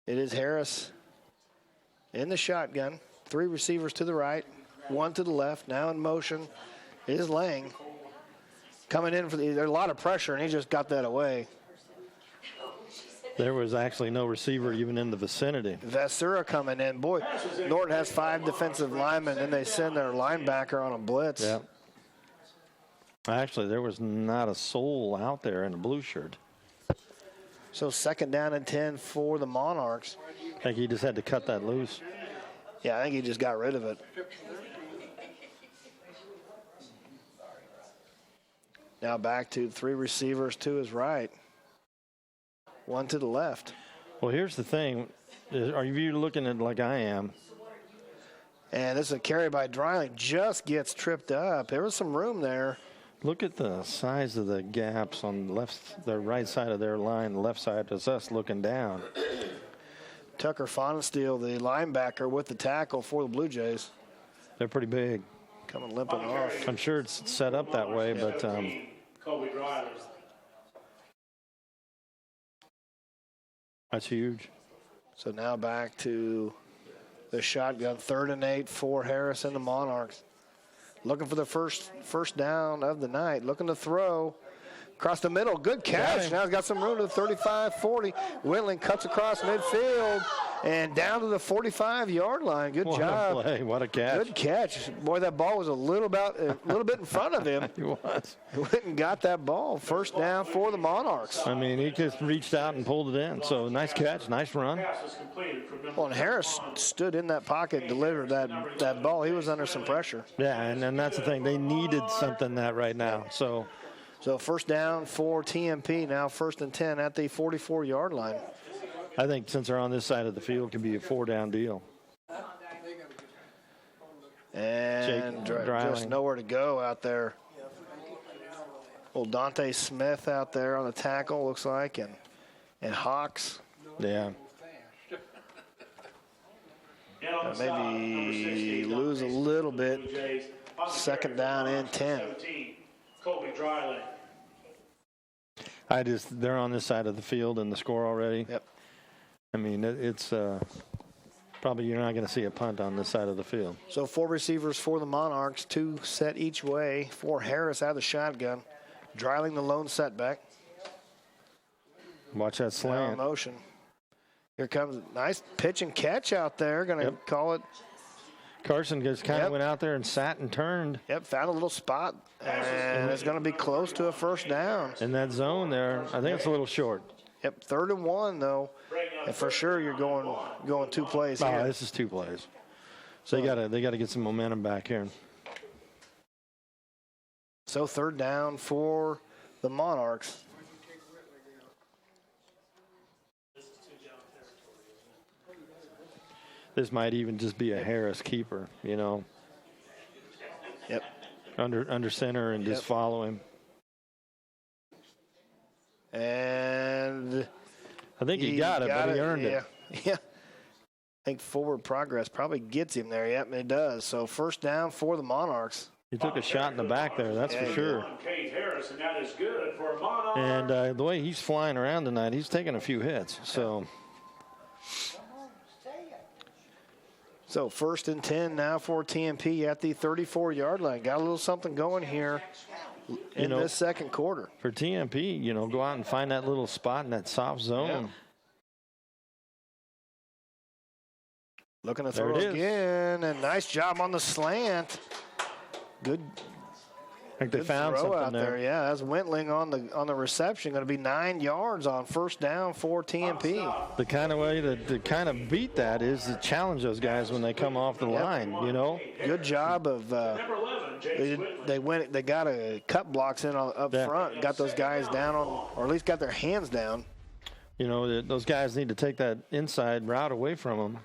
It is Harris in the shotgun. 3 receivers to the right, 1 to the left. Now in motion is Lang. Coming in for there's a lot of pressure, and he just got that away. There was actually no receiver even in the vicinity. Vasura coming in. Boy, Norton has 5 defensive linemen, and they send their linebacker on a blitz. Yeah. Actually, there was not a soul out there in a blue shirt. So 2nd down and 10 for the Monarchs. I think he just had to cut that loose. Yeah, I think he just got rid of it. Now back to 3 receivers to his right. 1 to the left. Well, here's the thing. Are you looking at it like I am? And this is a carry by Dryling. Just gets tripped up. There was some room there. Look at the size of the gaps on the right side of their line. The left side is us looking down. Tucker Fonensteel, the linebacker, with the tackle for the Blue Jays. They're pretty big. Coming limping off. I'm sure it's set up that way, but That's huge. So now back to the shotgun. 3rd and 8 for Harris and the Monarchs. Looking for the first down of the night. Looking to throw. Across the middle, good catch. Now he's got some room to the 35-40. Whitling cuts across midfield and down to the 45-yard line. Good job. What a play. What a catch. Good catch. Boy, that ball was a little bit in front of him. He was. He went and got that ball. First down for the Monarchs. I mean, he just reached out and pulled it in. So nice catch, nice run. Well, and Harris stood in that pocket and delivered that ball. He was under some pressure. Yeah, and that's the thing. They needed something that right now. So first down for TMP, now 1st and 10 at the 44-yard line. I think since they're on this side of the field, it can be a 4-down deal. And just nowhere to go out there. Old Dante Smith out there on the tackle, looks like, and Hawks. Yeah. Maybe lose a little bit. 2nd down and 10. They're on this side of the field in the score already. Yep. I mean, it's probably you're not going to see a punt on this side of the field. So 4 receivers for the Monarchs, 2 set each way for Harris out of the shotgun. Dreiling the lone setback. Watch that slant. Now in motion. Here comes a nice pitch and catch out there. Going to call it. Carson just kind of went out there and sat and turned. Yep, found a little spot, and it's going to be close to a first down. In that zone there, I think it's a little short. Yep, 3rd and 1, though, and for sure you're going 2 plays here. This is 2 plays. So they got to get some momentum back here. So 3rd down for the Monarchs. This might even just be a Harris keeper, you know. Yep. Under center and just follow him. And I think he got it, but he earned it. Yeah. I think forward progress probably gets him there. Yep, it does. So 1st down for the Monarchs. He took a shot in the back there, that's for sure. And the way he's flying around tonight, he's taking a few hits. So 1st and 10 now for TMP at the 34-yard line. Got a little something going here in this 2nd quarter. For TMP, go out and find that little spot in that soft zone. Yeah. Looking to throw again, and nice job on the slant. Good. I think they found something out there. Yeah, that's Wentling on the reception. Going to be 9 yards on 1st down for TMP. The kind of way to kind of beat that is to challenge those guys when they come off the line. Good job of. They got a cut blocks in up front. Got those guys down or at least got their hands down. Those guys need to take that inside route away from them.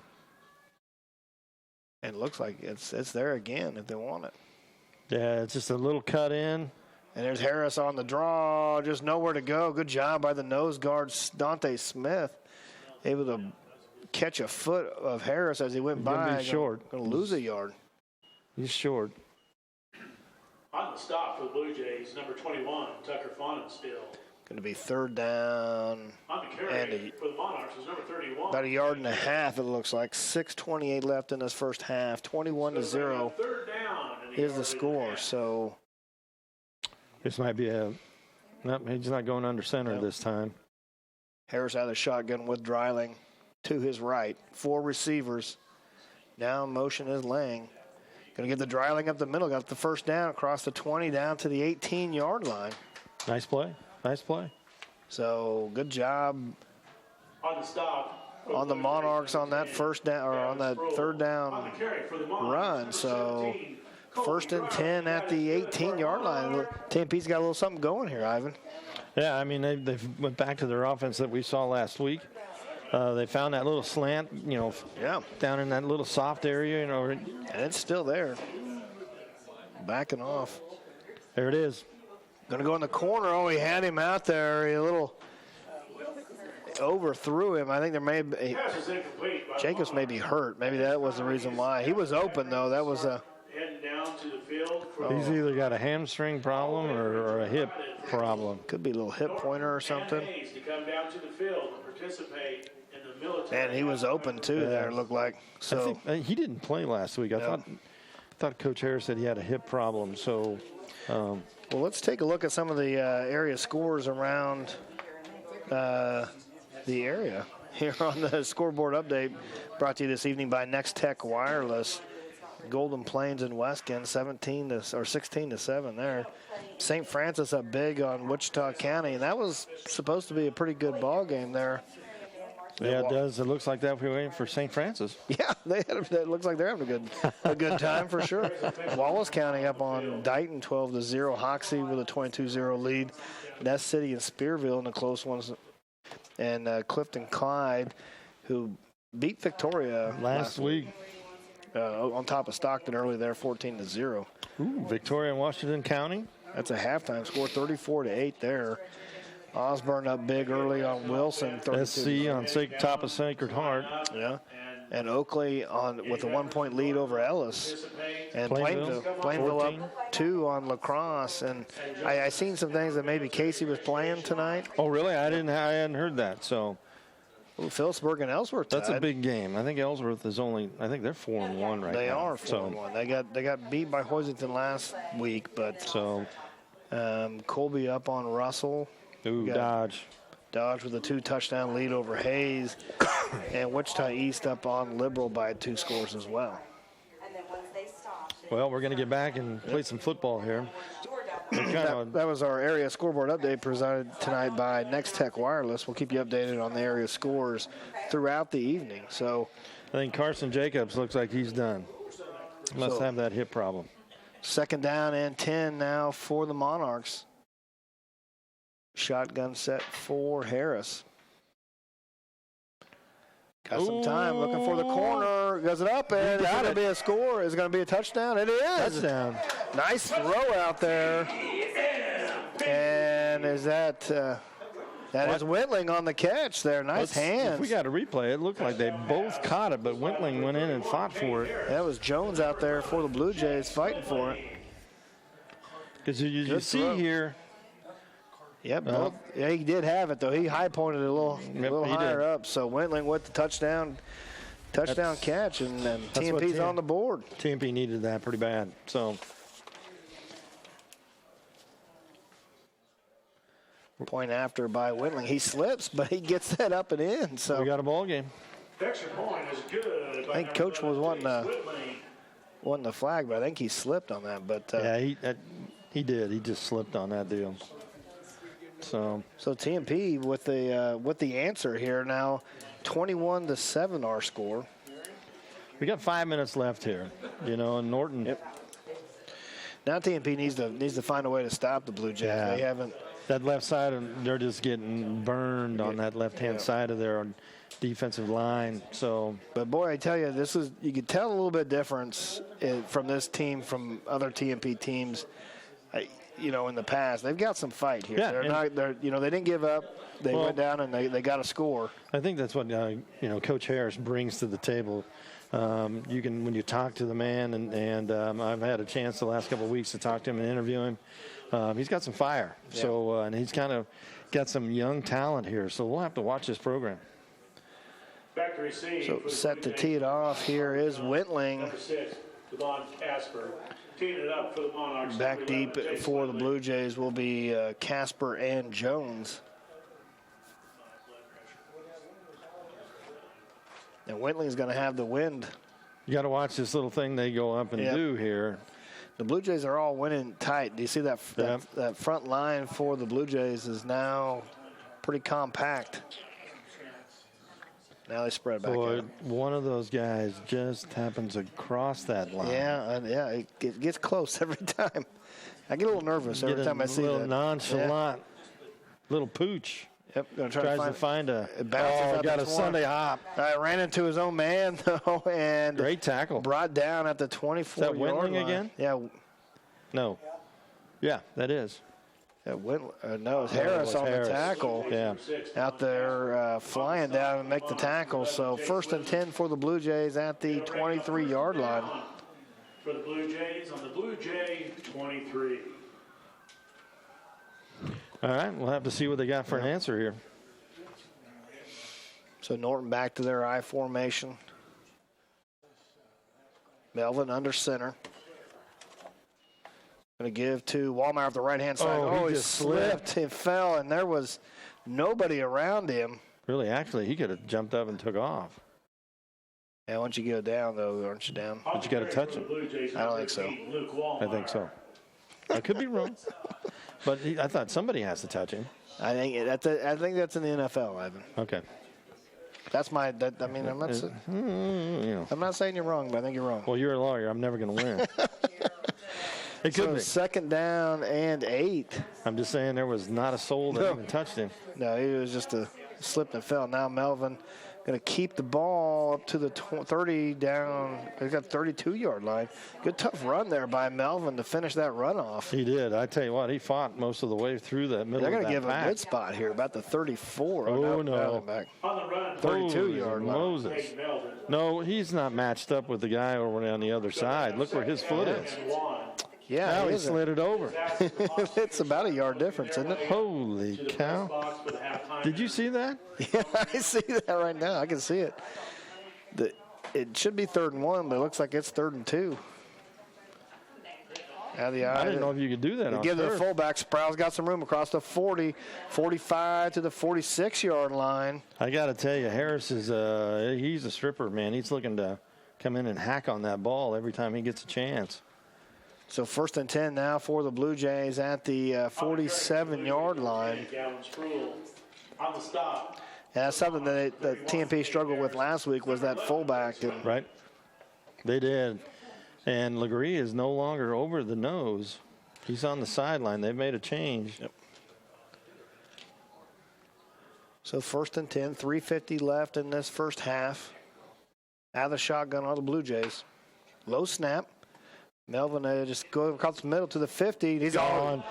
And it looks like it's there again if they want it. Yeah, it's just a little cut in. And there's Harris on the draw, just nowhere to go. Good job by the nose guard, Dante Smith, able to catch a foot of Harris as he went by. He's short. Going to lose a yard. He's short. On the stop for the Blue Jays, number 21, Tucker Fonnon still. Going to be 3rd down. On the carry for the Monarchs is number 31. About a yard and a half, it looks like. 6:28 left in this first half. 21-0 is the score. So this might be he's not going under center this time. Harris out of the shotgun with Dreiling to his right. 4 receivers. Now motion is Lang. Going to get the Dreiling up the middle. Got the first down across the 20 down to the 18-yard line. Nice play. Nice play. So good job on the stop on the Monarchs on that first down or on that 3rd down run. So 1st and 10 at the 18-yard line. TMP's got a little something going here, Ivan. Yeah, I mean they went back to their offense that we saw last week. They found that little slant, down in that little soft area, and it's still there. Backing off. There it is. Going to go in the corner. Oh, he had him out there. He a little overthrew him. I think there may be Jacobs may be hurt. Maybe that was the reason why. He was open, though. That was a to the field for He's either got a hamstring problem or a hip problem. Could be a little hip pointer or something. Hayes to come down to the field and participate in the military. And he was open too there, it looked like. So He didn't play last week. I thought Coach Harris said he had a hip problem. So, well, let's take a look at some of the area scores around the area here on the scoreboard update, brought to you this evening by Nex-Tech Wireless. Golden Plains and Westkin 16-7 there. St. Francis up big on Wichita County, and that was supposed to be a pretty good ball game there. Yeah, it does. It looks like that we're waiting for St. Francis. Yeah, it looks like they're having a good time for sure. Wallace County up on Dighton 12-0. Hoxie with a 22-0 lead. Ness City and Spearville in the close ones. And Clifton Clyde, who beat Victoria last week. On top of Stockton early there, 14-0. Ooh, Victoria and Washington County. That's a halftime score, 34-8 there. Osborne up big early on Wilson. SC on top of Sacred Heart. Yeah. And Oakley with a 1-point lead over Ellis. And Plainville up 2 on La Crosse. And I seen some things that maybe Casey was playing tonight. Oh, really? I hadn't heard that. So Phillipsburg and Ellsworth tied. That's a big game. I think Ellsworth is I think they're 4-1 right now. They are 4-1. They got beat by Hoisington last week, but Colby up on Russell. Ooh, Dodge with a 2-touchdown lead over Hayes. And Wichita East up on Liberal by 2 scores as well. Well, we're going to get back and play some football here. That was our area scoreboard update presented tonight by Nex-Tech Wireless. We'll keep you updated on the area scores throughout the evening. So I think Carson Jacobs looks like he's done. Must have that hip problem. 2nd down and 10 now for the Monarchs. Shotgun set for Harris. Got some time looking for the corner. Goes it up, and it's going to be a score. Is it going to be a touchdown? It is. Touchdown. Nice throw out there. And is that is Whitling on the catch there. Nice hands. If we got a replay, it looked like they both caught it, but Whitling went in and fought for it. That was Jones out there for the Blue Jays fighting for it. Because you see here. Yep, he did have it, though. He high-pointed it a little higher up. So Whitling with the touchdown catch, and TMP's on the board. TMP needed that pretty bad. So point after by Whitling. He slips, but he gets that up and in. So we got a ball game. Extra point is good. I think Coach was wanting the flag, but I think he slipped on that. But he did. He just slipped on that deal. So TMP with the answer here now, 21-7 our score. We got 5 minutes left here, and Norton. Yep. Now TMP needs to find a way to stop the Blue Jays. Yeah. They haven't. That left side, they're just getting burned on that left-hand side of their defensive line. So, but boy, I tell you, you could tell a little bit difference from this team from other TMP teams. In the past, they've got some fight here. Yeah, they didn't give up. They went down and they got a score. I think that's what Coach Harris brings to the table. When you talk to the man, and I've had a chance the last couple of weeks to talk to him and interview him. He's got some fire. Yeah. So and he's kind of got some young talent here. So we'll have to watch this program. Back to receive. So set to tee it off here is Whitling. Number 6, Devon Casper. Teeing it up for the Monarchs. Back deep for the Blue Jays will be Casper and Jones. And Whitling's going to have the wind. You got to watch this little thing they go up and do here. The Blue Jays are all winning tight. Do you see that front line for the Blue Jays is now pretty compact. Now they spread back out. One of those guys just happens to cross that line. Yeah, it gets close every time. I get a little nervous every time I see that. A little nonchalant, little pooch. Yep, gonna tries to find a. Got a Sunday hop. Ran into his own man though, and great tackle. Brought down at the 24-yard line. Is that Whitling again? Yeah. No. Yeah, that is. No, it's Harris on the tackle. Yeah. Out there flying down and make the tackle. So 1st and 10 for the Blue Jays at the 23-yard line. for the Blue Jays on the Blue Jay 23. All right, we'll have to see what they got for an answer here. So Norton back to their I formation. Melvin under center. Going to give to Wallmeyer off the right-hand side. Oh, he just slipped and fell, and there was nobody around him. Really, actually, he could have jumped up and took off. Yeah, once you go down, though, aren't you down? But you got to touch him. I don't think so. I think so. I could be wrong. But I thought somebody has to touch him. I think that's in the NFL, Ivan. Okay. That's my. I mean, I'm not. I'm not saying you're wrong, but I think you're wrong. Well, you're a lawyer. I'm never going to win. It could be. Second down and 8. I'm just saying there was not a soul that even touched him. No, he was just a slip and fell. Now Melvin going to keep the ball up to the 30 down. He's got 32-yard line. Good tough run there by Melvin to finish that run off. He did. I tell you what, he fought most of the way through that middle of that They're going to give pack. him a good spot here, about the 34. Oh, no. Back. On the run, 32-yard line. Moses. No, he's not matched up with the guy over on the other side. Look where his foot is. Yeah, now he slid it over. It's about a yard difference, isn't it? Holy cow. Did you see that? Yeah, I see that right now. I can see it. It should be 3rd and 1, but it looks like it's 3rd and 2. I didn't know if you could do that on give third. the fullback. Sproul's got some room across the 40, 45 to the 46-yard line. I got to tell you, Harris is he's a stripper, man. He's looking to come in and hack on that ball every time he gets a chance. So 1st and 10 now for the Blue Jays at the 47-yard line. On the stop. Yeah, that's something that TMP struggled with last week was that fullback. Right. They did. And Legree is no longer over the nose. He's on the sideline. They've made a change. Yep. So 1st and 10, 3:50 left in this first half. Out of the shotgun on the Blue Jays. Low snap. Melvin just going across the middle to the 50. He's on.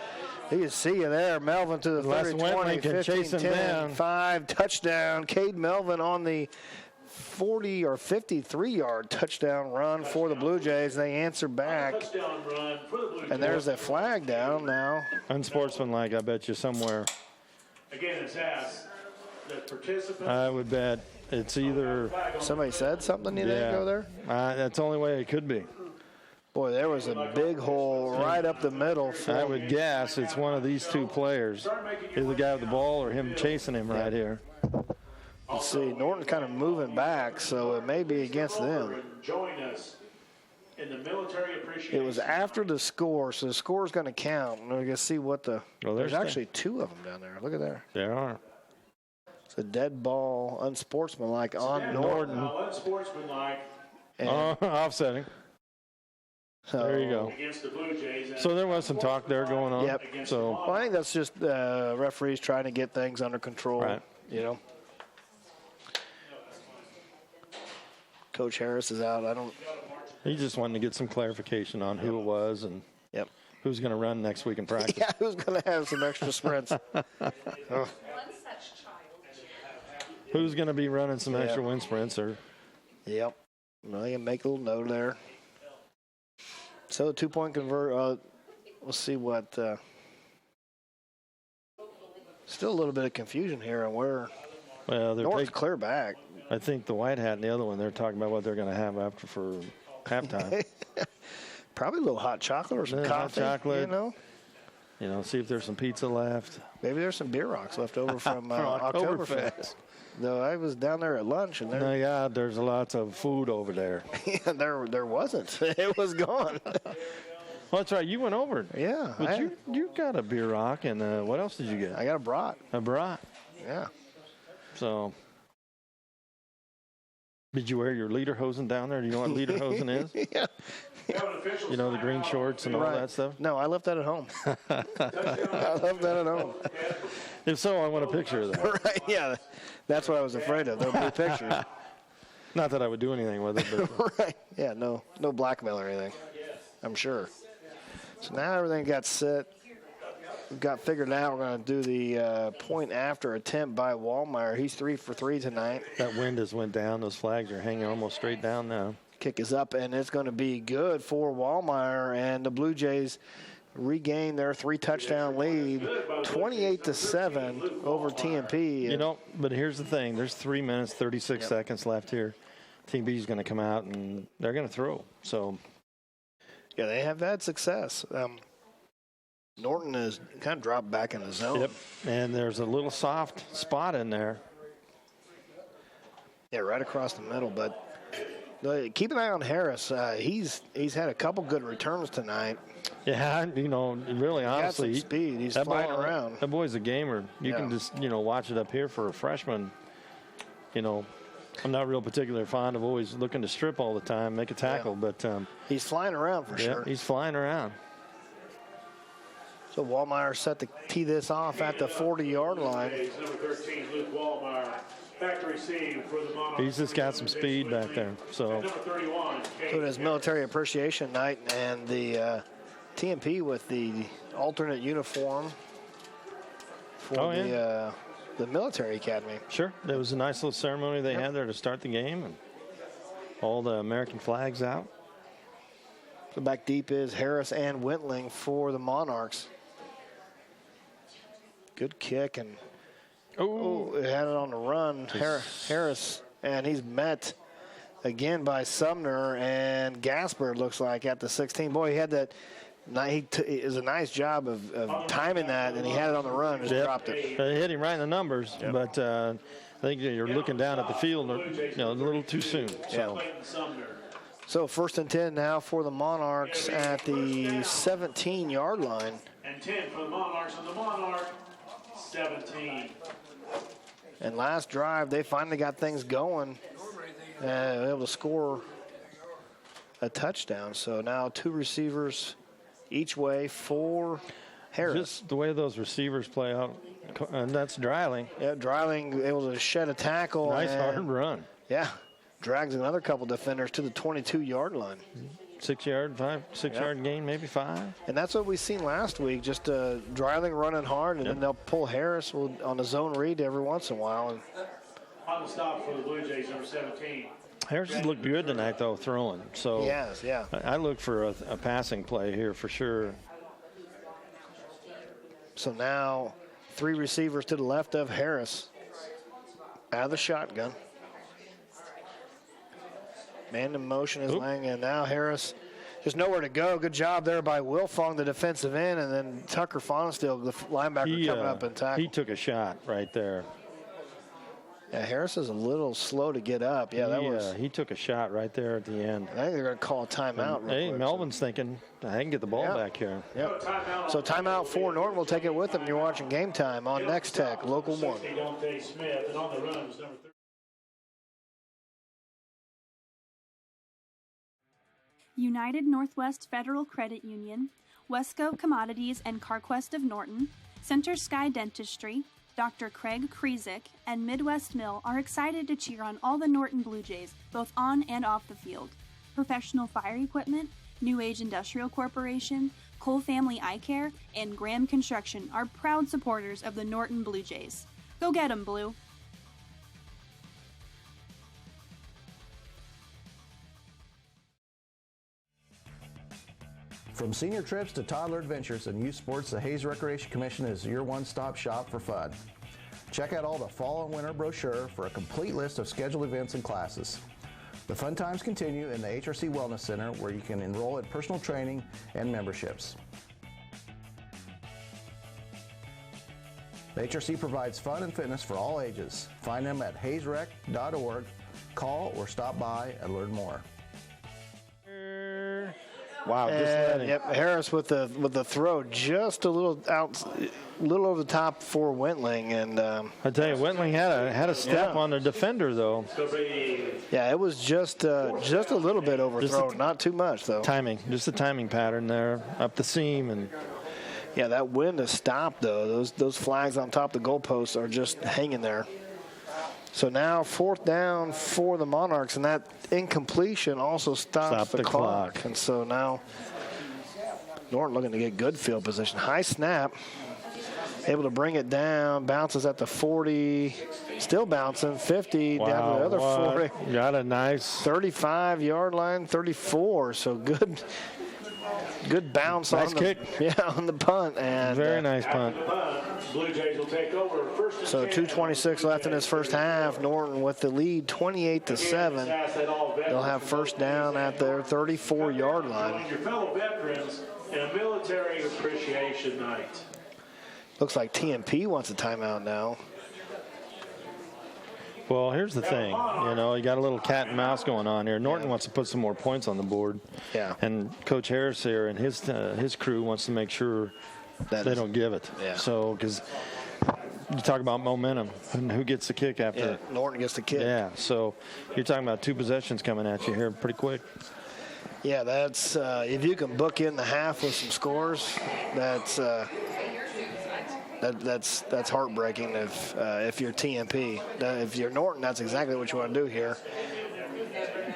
You can see you there. Melvin to the 30, 20, 15, 10, 5, touchdown. Cade Melvin on the 40 or 53-yard touchdown run for the Blue Jays. They answer back. And there's a flag down now. Unsportsmanlike, I bet you, somewhere. Again, it's asked that participants. I would bet it's either. Somebody said something you didn't go there? That's the only way it could be. Boy, there was a big hole right up the middle. I would guess it's one of these two players. Either the guy with the ball or him chasing him right here. Let's see, Norton kind of moving back, so it may be against them. Join us in the military appreciation. It was after the score, so the score is going to count. We're going to see what the. Well, there's actually 2 of them down there. Look at there. There are. It's a dead ball, unsportsmanlike on Norton. Unsportsmanlike. Offsetting. So, there you go. Against the Blue Jays. So there was some talk there going on. Yep. So well, I think that's just referees trying to get things under control. Right. You know. Coach Harris is out. He just wanted to get some clarification on who it was and who's going to run next week in practice. Yeah, who's going to have some extra sprints. Who's going to be running some extra wind sprints? Yep. Well, you can make a little note there. So 2-point convert. We'll see what. Still a little bit of confusion here on where. Well, they're North's clear back. I think the white hat and the other one, they're talking about what they're going to have after for halftime. Probably a little hot chocolate or some coffee. Hot chocolate. You know, see if there's some pizza left. Maybe there's some beer rocks left over from Oktoberfest. No, I was down there at lunch, and no, yeah, there's lots of food over there. Yeah, there wasn't. It was gone. Well, that's right. You went over. Yeah. But you got a beer rock, and what else did you get? I got a brat. A brat. Yeah. So, did you wear your lederhosen down there? Do you know what lederhosen is? Yeah. You know, the green shorts and all that stuff? No, I left that at home. I left that at home. If so, I want a picture of that. Right, yeah. That's what I was afraid of. There'll be pictures. Not that I would do anything with it. But right. Yeah, no blackmail or anything, I'm sure. So now everything got set. We've got figured out. We're going to do the point after attempt by Wallmeyer. He's 3 for 3 tonight. That wind has went down. Those flags are hanging almost straight down now. Kick is up, and it's going to be good for Wallmeyer, and the Blue Jays regain their 3-touchdown lead, 28-7 over TMP. You know, but here's the thing. There's 3 minutes, 36 seconds left here. Team B is going to come out, and they're going to throw. So, yeah, they have had success. Norton has kind of dropped back in the zone. Yep, and there's a little soft spot in there. Yeah, right across the middle, but keep an eye on Harris. He's had a couple good returns tonight. Yeah, you know, really, honestly, got some speed. He's flying around. That boy's a gamer. You can just, you know, watch it up here for a freshman. You know, I'm not real particularly fond of always looking to strip all the time, make a tackle, but he's flying around for sure. He's flying around. So Wallmeyer set to tee this off at the 40-yard line. Number 13, Luke Wallmeyer. He's just got some speed back there. So it is Military Appreciation Night, and the TMP with the alternate uniform for the military academy. Sure. There was a nice little ceremony they had there to start the game, and all the American flags out. So back deep is Harris and Wentling for the Monarchs. Good kick, and had it on the run. Harris, and he's met again by Sumner and Gasper, looks like, at the 16. Boy, he had that. It was a nice job of timing that, and he had it on the run and just dropped it. It hit him right in the numbers, but I think you're looking down at the field, you know, a little too soon. So 1st and 10 now for the Monarchs at the 17-yard line. And 10 for the Monarchs on the Monarch, 17. And last drive, they finally got things going and able to score a touchdown. So now 2 receivers each way for Harris. Just the way those receivers play out, and that's Dreiling. Yeah, Dreiling able to shed a tackle. Nice hard run. Yeah, drags another couple defenders to the 22-yard line. 6 yard gain, maybe 5. And that's what we seen last week, just Dreiling running hard, and then they'll pull Harris on the zone read every once in a while. And on the stop for the Blue Jays, number 17. Harris has looked good tonight, though, throwing. So yes, yeah. I look for a passing play here for sure. So now 3 receivers to the left of Harris. Out of the shotgun. Man in motion is Lang, and now Harris just nowhere to go. Good job there by Wilfong, the defensive end, and then Tucker Fonestill, the linebacker, coming up and tackle. He took a shot right there. Yeah, Harris is a little slow to get up. Yeah, he took a shot right there at the end. I think they're going to call a timeout. Hey, Melvin's thinking, I can get the ball back here. Yep. So timeout for Norton. We'll take it with them. You're watching Game Time on Nex-Tech, Local 1. Smith, and on the run was number 30. United Northwest Federal Credit Union, Wesco Commodities and CarQuest of Norton, Center Sky Dentistry, Dr. Craig Krizik, and Midwest Mill are excited to cheer on all the Norton Bluejays, both on and off the field. Professional Fire Equipment, New Age Industrial Corporation, Cole Family Eye Care, and Graham Construction are proud supporters of the Norton Bluejays. Go get 'em, Blue! From senior trips to toddler adventures and youth sports, the Hayes Recreation Commission is your one-stop shop for fun. Check out all the fall and winter brochure for a complete list of scheduled events and classes. The fun times continue in the HRC Wellness Center, where you can enroll in personal training and memberships. The HRC provides fun and fitness for all ages. Find them at hayesrec.org. Call or stop by and learn more. Wow, just Harris with the throw just a little over the top for Wentling, and I tell you, Wentling had a step on the defender though. Yeah, it was just a little bit overthrown, not too much though. Just a timing pattern there up the seam, and yeah, that wind has stopped though. Those flags on top of the goalposts are just hanging there. So now 4th down for the Monarchs, and that incompletion also stops the clock. And so now Norton looking to get good field position. High snap. able to bring it down, bounces at the 40, still bouncing, 50, down to the other 40. Got a nice 35-yard line, 34, so good bounce nice on the kick. Yeah, on the punt. And very nice punt. Blue Jays will take over. So 2:26 left in this first half. Norton with the lead, 28-7. They'll have first down at their 34-yard line. Your fellow veterans in a military appreciation night. Looks like TMP wants a timeout now. Well, here's the thing. You know, you got a little cat and mouse going on here. Norton wants to put some more points on the board. Yeah. And Coach Harris here and his crew wants to make sure that they don't give it. Yeah. So, because you talk about momentum and who gets the kick after. Yeah, Norton gets the kick. Yeah. So you're talking about 2 possessions coming at you here pretty quick. Yeah, that's if you can book in the half with some scores, that's heartbreaking if you're TMP. If you're Norton, that's exactly what you want to do here.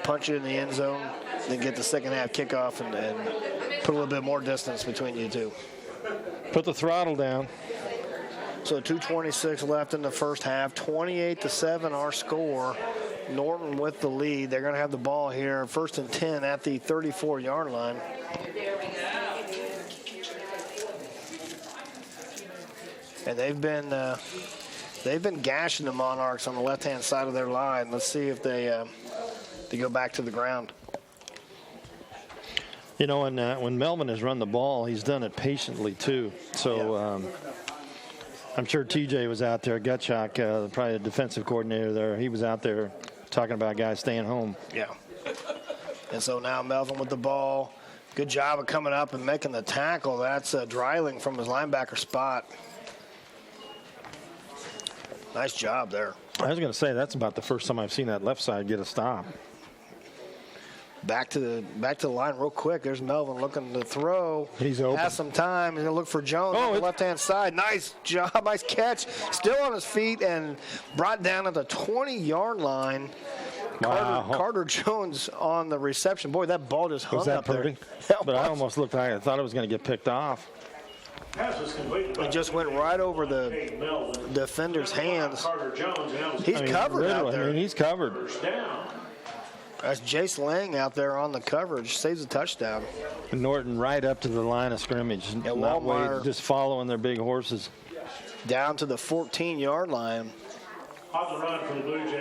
Punch it in the end zone, then get the second half kickoff and put a little bit more distance between you two. Put the throttle down. So 2:26 left in the first half, 28-7 our score. Norton with the lead. They're going to have the ball here, 1st and 10 at the 34-yard line. And they've been gashing the Monarchs on the left-hand side of their line. Let's see if they go back to the ground. You know, when Melvin has run the ball, he's done it patiently too. So I'm sure TJ was out there, Gutschak, probably the defensive coordinator there. He was out there talking about guys staying home. Yeah. And so now Melvin with the ball. Good job of coming up and making the tackle. That's Dreiling from his linebacker spot. Nice job there. I was going to say that's about the first time I've seen that left side get a stop. Back to the line real quick. There's Melvin looking to throw. He's open. Has some time. He's going to look for Jones on the left-hand side. Nice job. Nice catch. Still on his feet and brought down at the 20-yard line. Wow. Carter Jones on the reception. Boy, that ball just hung up there. Was that Purdy? But I almost looked like I thought it was going to get picked off. It just went right over the defender's hands. He's covered out there. I mean, he's covered. That's Jace Lang out there on the coverage. Saves a touchdown. Norton right up to the line of scrimmage. Yeah, not Walmart waiting, just following their big horses. Down to the 14-yard line.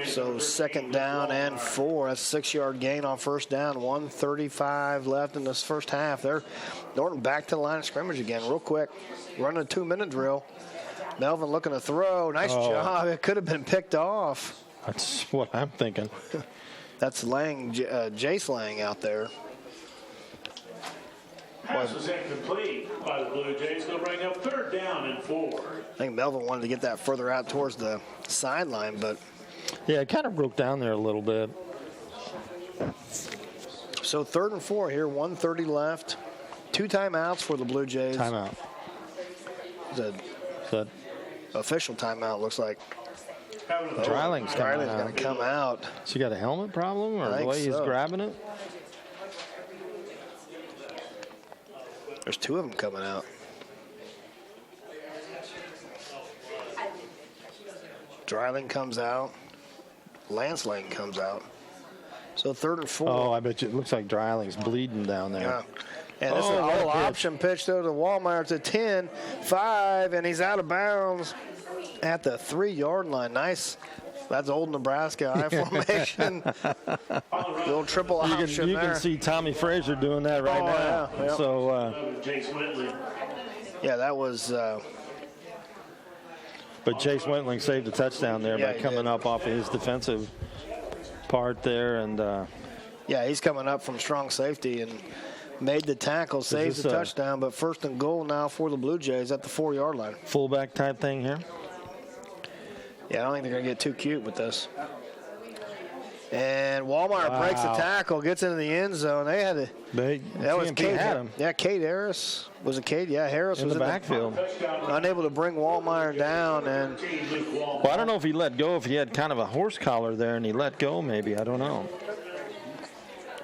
So 2nd down and 4. That's a 6-yard gain on first down. 1:35 left in this first half. Norton back to the line of scrimmage again real quick. Running a 2-minute drill. Melvin looking to throw. Nice job. It could have been picked off. That's what I'm thinking. That's Lang, Jace Lang out there. Pass was incomplete by the Blue Jays. They'll bring up 3rd down and 4. I think Melvin wanted to get that further out towards the sideline, but yeah, it kind of broke down there a little bit. So 3rd and 4 here, 1:30 left. 2 timeouts for the Blue Jays. Timeout. The official timeout looks like. Dreiling's going to come out. So he got a helmet problem or the way he's grabbing it? There's 2 of them coming out. Dreiling comes out. Lance Lang comes out. So 3rd and 4. Oh, I bet you it looks like Dreiling's bleeding down there. Yeah. And this is a little option pitch to Walmart. It's a 10-5, and he's out of bounds at the 3-yard line. Nice. That's old Nebraska I formation. Little triple option you can see Tommy Frazier doing that right now. Yeah. Yep. So, yeah, that was. But Chase Wentling saved a touchdown there by coming up off of his defensive part there, and yeah, he's coming up from strong safety and made the tackle, saves the touchdown. But 1st and goal now for the Blue Jays at the 4-yard line. Fullback type thing here. Yeah, I don't think they're going to get too cute with this. And Walmart breaks the tackle, gets into the end zone. They had to. That was Cade. Yeah, Cade Harris. Was it Cade? Yeah, Harris in was the backfield. Unable to bring Walmart down. And well, I don't know if he let go, if he had kind of a horse collar there and he let go maybe. I don't know.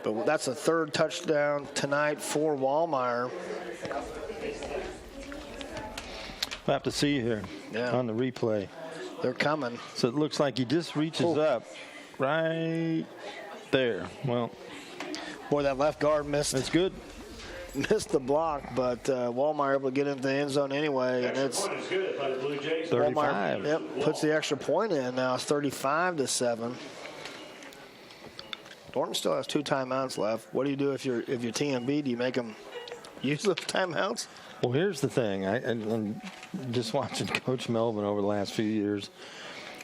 But that's the 3rd touchdown tonight for Walmart. We'll have to see here on the replay. They're coming. So it looks like he just reaches up right there. Well, boy, that left guard missed. That's good. Missed the block, but Walmart able to get into the end zone anyway, and it's 35. Walmart, yep, puts the extra point in now. It's 35-7. Norton still has 2 timeouts left. What do you do if you're TMB? Do you make them use those timeouts? Well, here's the thing. I'm just watching Coach Melvin over the last few years.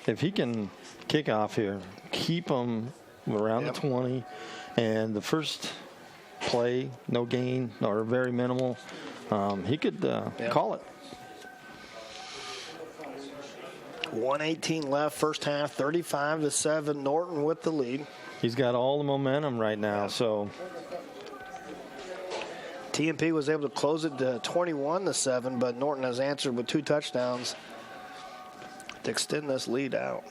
If he can kick off here, keep them around the 20, and the first play, no gain or very minimal, he could call it. 1:18 left, first half, 35-7. Norton with the lead. He's got all the momentum right now, so TMP was able to close it to 21-7, but Norton has answered with 2 touchdowns to extend this lead out.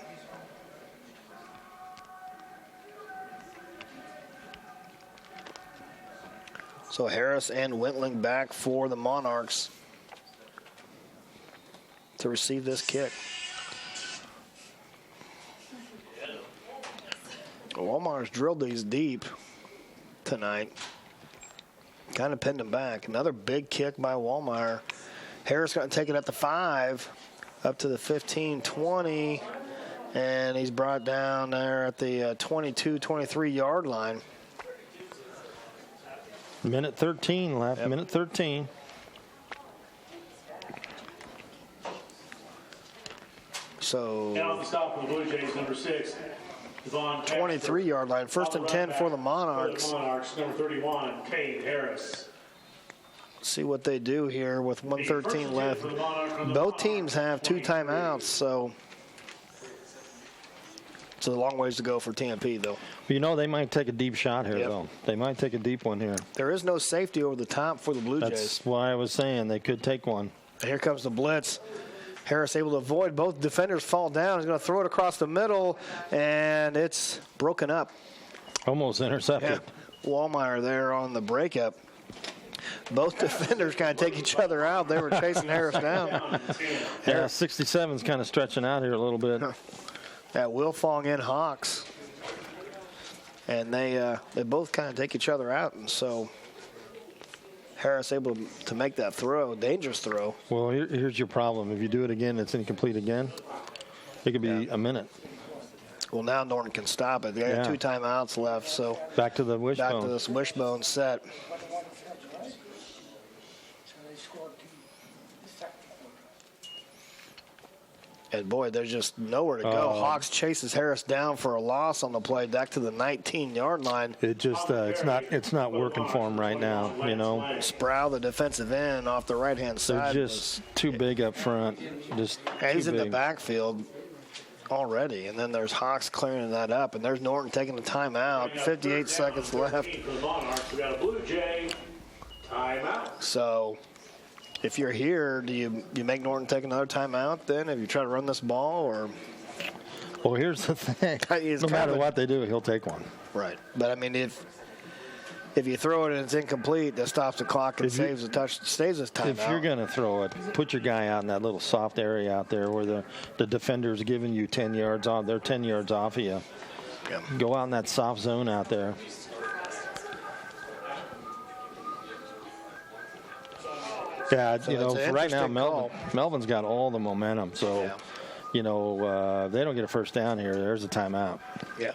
So Harris and Wentling back for the Monarchs to receive this kick. Walmart's drilled these deep tonight. Kind of pinned him back. Another big kick by Walmart. Harris going to take it at the 5, up to the 15, 20, and he's brought down there at the 22, 23-yard line. Minute 13 left. Yep. Minute 13. So now the stop for the Blue Jays, number 6. 23-yard line. First and 10 for the Monarchs. Monarchs, number 31, Cade Harris. See what they do here with 1:13 left. Both teams have 2 timeouts, so it's a long ways to go for TMP, though. You know, they might take a deep shot here, though. They might take a deep one here. There is no safety over the top for the Blue Jays. That's why I was saying they could take one. And here comes the blitz. Harris able to avoid. Both defenders fall down. He's going to throw it across the middle, and it's broken up. Almost intercepted. Yeah. Wallmeyer there on the breakup. Both defenders kind of take each other out. They were chasing Harris down. Yeah, 67's kind of stretching out here a little bit. That Wilfong and Hawks. And they both kind of take each other out, and so Harris able to make that throw, dangerous throw. Well, here's your problem. If you do it again, it's incomplete again. It could be a minute. Well, now Norton can stop it. They have 2 timeouts left, so back to the wishbone. Back to this wishbone set. And boy, there's just nowhere to go. Hawks chases Harris down for a loss on the play, back to the 19-yard line. It just it's not working for him right now. You know, Sproul, the defensive end, off the right-hand side. They're just too big up front. Just he's in the backfield already, and then there's Hawks clearing that up, and there's Norton taking the timeout. 58 seconds left. We got a Blue Jay timeout. So if you're here, do you make Norton take another timeout then if you try to run this ball? Or? Well, here's the thing. No matter what they do, he'll take one. Right. But, I mean, if you throw it and it's incomplete, that stops the clock and stays his timeout. If you're going to throw it, put your guy out in that little soft area out there where the defender's giving you 10 yards off. They're 10 yards off of you. Yep. Go out in that soft zone out there. Yeah, so right now Melvin's got all the momentum. So, they don't get a first down here. There's a timeout. Yeah.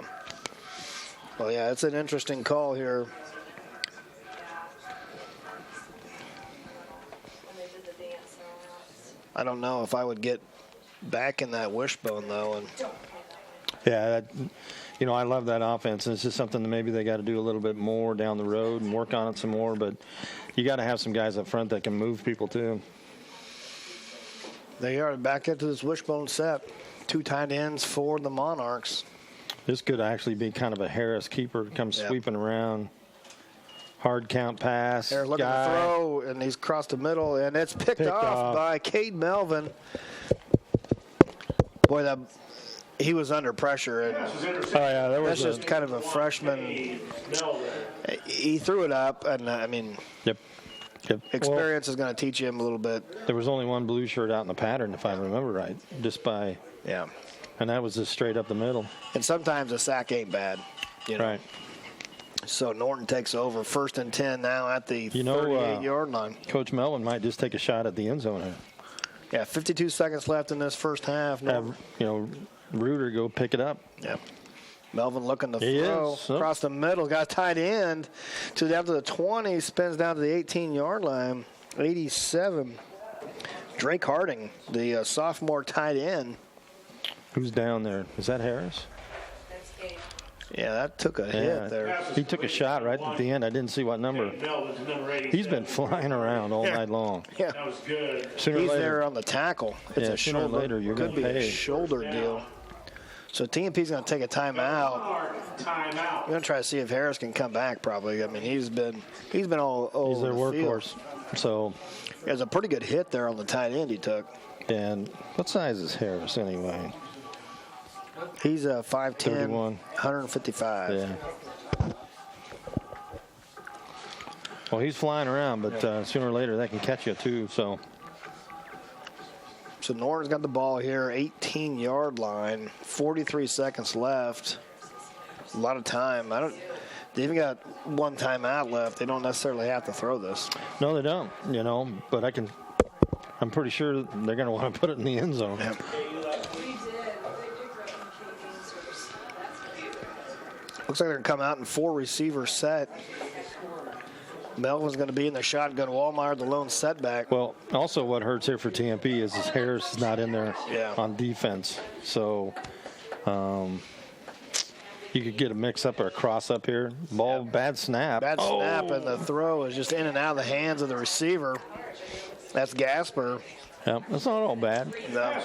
Well, yeah, it's an interesting call here. I don't know if I would get back in that wishbone, though. Yeah, I love that offense. And it's just something that maybe they got to do a little bit more down the road and work on it some more. But you got to have some guys up front that can move people too. They are back into this wishbone set. 2 tight ends for the Monarchs. This could actually be kind of a Harris keeper. Comes sweeping around. Hard count pass. Harris looking to throw, and he's crossed the middle, and it's picked off by Cade Melvin. Boy, he was under pressure. And that's just kind of a freshman. He threw it up, and Yep. Experience is going to teach him a little bit. There was only one blue shirt out in the pattern, if I remember right, just by. Yeah. And that was just straight up the middle. And sometimes a sack ain't bad. Right. So Norton takes over 1st and 10 now at the 38-yard line. Coach Melvin might just take a shot at the end zone here. Yeah, 52 seconds left in this first half. Have, Reuter go pick it up. Yeah. Melvin looking to throw across the middle. Got tight end down to the 20. Spins down to the 18-yard line. 87. Drake Harding, the sophomore tight end. Who's down there? Is that Harris? Yeah, that took a hit there. He took a shot right at the end. I didn't see what number. He's been flying around all night long. Yeah. That was good. He's there on the tackle. It's a sooner or shoulder. later you're Could going to be pay. a shoulder deal. So TMP's going to take a timeout. We're going to try to see if Harris can come back. Probably. I mean, he's been all over. He's their workhorse. So it was a pretty good hit there on the tight end he took. And what size is Harris anyway? He's 5'10", 31. 155. Yeah. Well, he's flying around, but sooner or later that can catch you too. So Norton's got the ball here, 18-yard line, 43 seconds left. A lot of time. They even got one timeout left. They don't necessarily have to throw this. No, they don't. But I'm pretty sure they're going to want to put it in the end zone. Yeah. Looks like they're going to come out in 4-receiver set. Melvin's going to be in the shotgun. Wallmeyer, the lone setback. Well, also what hurts here for TMP is Harris is not in there on defense. So you could get a mix-up or a cross-up here. Ball, bad snap. Bad snap, and the throw is just in and out of the hands of the receiver. That's Gasper. Yep, that's not all bad. No.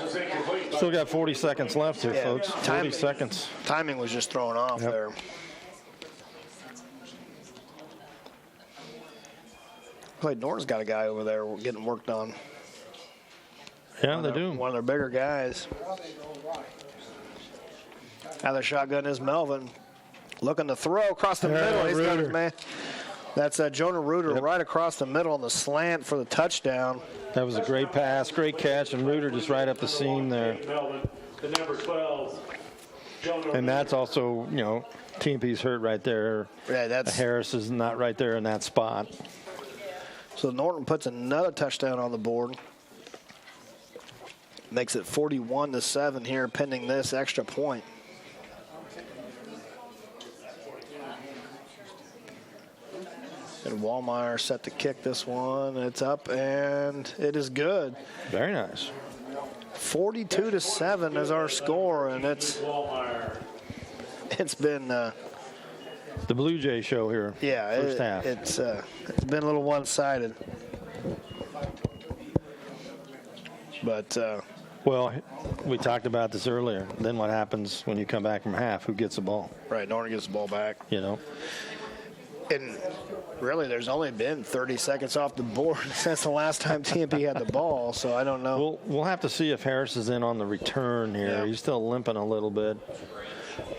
Still got 40 seconds left here, folks. 40 seconds. Timing was just thrown off there. Like Norton's got a guy over there getting worked on. Yeah, they do. One of their bigger guys. Now the shotgun is Melvin. Looking to throw across the middle. He's got his man. That's Jonah Reuter right across the middle on the slant for the touchdown. That was a great pass, great catch, and Reuter just right up the seam there. Melvin, the number 12. And that's also, TMP's hurt right there. Yeah, Harris is not right there in that spot. So Norton puts another touchdown on the board. Makes it 41-7 here, pending this extra point. And Wallmeyer set to kick this one. It's up, and it is good. Very nice. 42-7 is our score, and it's been the Blue Jay show here. Yeah, first half. It's been a little one-sided. But well, we talked about this earlier. Then what happens when you come back from half? Who gets the ball? Right, Norton gets the ball back. And really, there's only been 30 seconds off the board since the last time TMP had the ball, so I don't know. We'll have to see if Harris is in on the return here. Yeah. He's still limping a little bit.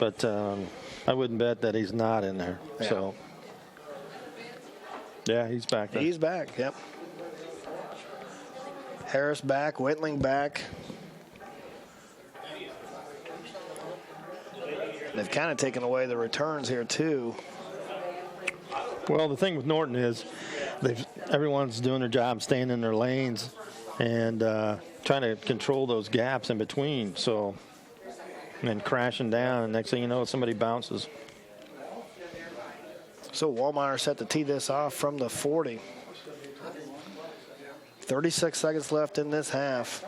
But I wouldn't bet that he's not in there. Yeah. So, yeah, he's back there. He's back, yep. Harris back, Whitling back. They've kind of taken away the returns here, too. Well, the thing with Norton is everyone's doing their job, staying in their lanes, and trying to control those gaps in between. So, and then crashing down, and next thing you know, somebody bounces. So Wallmeyer set to tee this off from the 40. 36 seconds left in this half.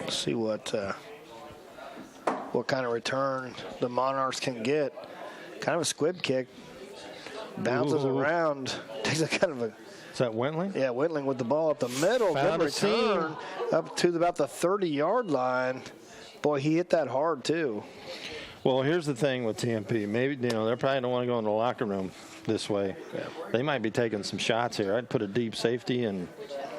Let's see what kind of return the Monarchs can get. Kind of a squib kick. Bounces around. Takes a kind of a... Is that Wentling? Yeah, Wentling with the ball up the middle. Found good return. Up to about the 30-yard line. Boy, he hit that hard, too. Well, here's the thing with TMP. Maybe, they probably don't want to go in the locker room this way. Yeah. They might be taking some shots here. I'd put a deep safety and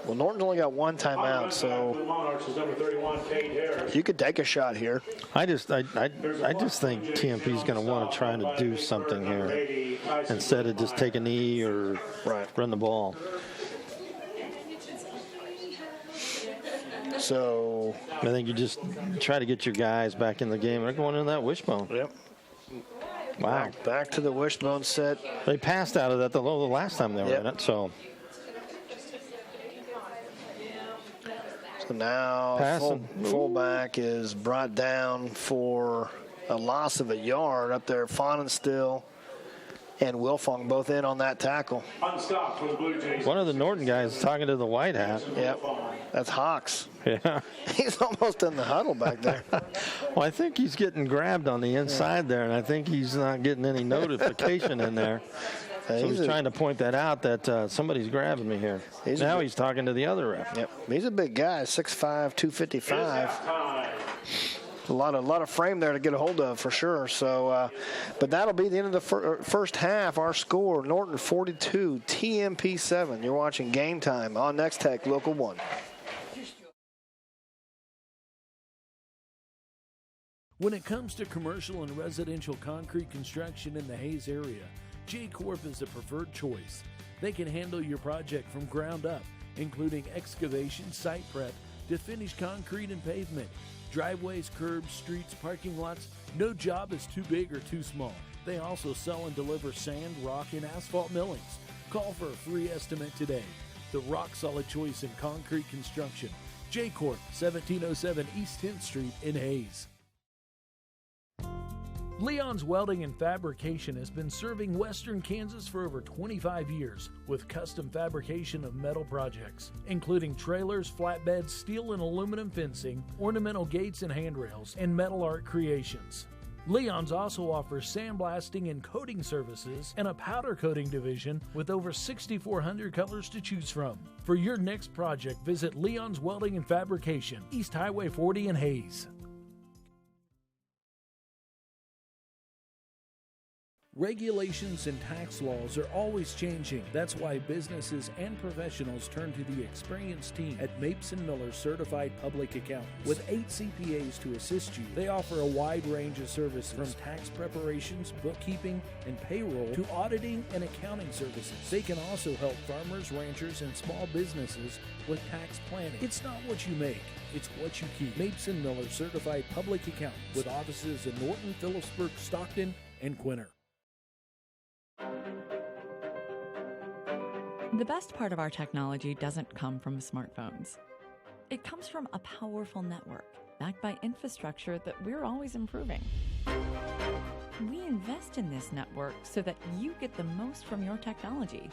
Well, Norton's only got one timeout, so The Monarchs is number 31, Cade Harris. you could take a shot here. I just think TMP is going to want to try to do something here instead of just take a knee or run the ball. So I think you just try to get your guys back in the game. They're going in that wishbone. Yep. Wow. Back to the wishbone set. They passed out of that the last time they were in it, so. So now fullback is brought down for a loss of a yard up there. Fahnenstill and Wilfong both in on that tackle. Unstopped for the Blue Jays. One of the Norton guys talking to the white hat. Yep, that's Hawks. Yeah. He's almost in the huddle back there. Well, I think he's getting grabbed on the inside there, and I think he's not getting any notification in there. So he's trying to point that out that somebody's grabbing me here. Now he's talking to the other ref. Yep, he's a big guy, 6'5", 255. A lot of frame there to get a hold of for sure. So, but that'll be the end of the first half. Our score: Norton 42, TMP 7. You're watching Game Time on Nex-Tech Local 1. When it comes to commercial and residential concrete construction in the Hayes area, J-Corp is the preferred choice. They can handle your project from ground up, including excavation, site prep, to finished concrete and pavement, driveways, curbs, streets, parking lots. No job is too big or too small. They also sell and deliver sand, rock, and asphalt millings. Call for a free estimate today. The rock-solid choice in concrete construction. J-Corp, 1707 East 10th Street in Hayes. Leon's Welding and Fabrication has been serving Western Kansas for over 25 years with custom fabrication of metal projects, including trailers, flatbeds, steel and aluminum fencing, ornamental gates and handrails, and metal art creations. Leon's also offers sandblasting and coating services and a powder coating division with over 6,400 colors to choose from. For your next project, visit Leon's Welding and Fabrication, East Highway 40 in Hayes. Regulations and tax laws are always changing. That's why businesses and professionals turn to the experienced team at Mapes & Miller Certified Public Accountants. With 8 CPAs to assist you, they offer a wide range of services from tax preparations, bookkeeping, and payroll to auditing and accounting services. They can also help farmers, ranchers, and small businesses with tax planning. It's not what you make, it's what you keep. Mapes & Miller Certified Public Accountants with offices in Norton, Phillipsburg, Stockton, and Quinter. The best part of our technology doesn't come from smartphones. It comes from a powerful network backed by infrastructure that we're always improving. We invest in this network so that you get the most from your technology.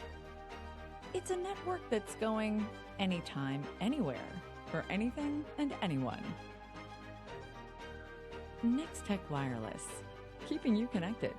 It's a network that's going anytime, anywhere, for anything and anyone. Nex-Tech Wireless, keeping you connected.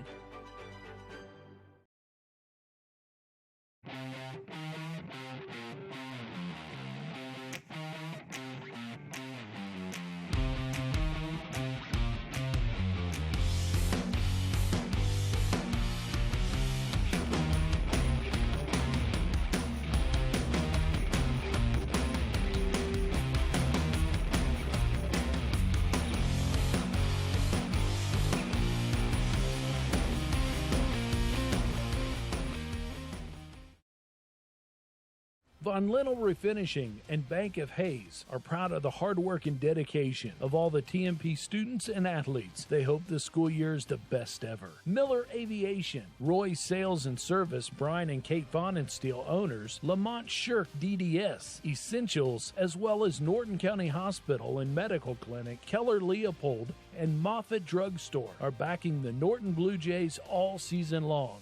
Von Lennel Refinishing and Bank of Hayes are proud of the hard work and dedication of all the TMP students and athletes. They hope this school year is the best ever. Miller Aviation, Roy Sales and Service, Brian and Kate Fahnenstill owners, Lamont Shirk DDS, Essentials, as well as Norton County Hospital and Medical Clinic, Keller Leopold, and Moffitt Drug Store are backing the Norton Bluejays all season long.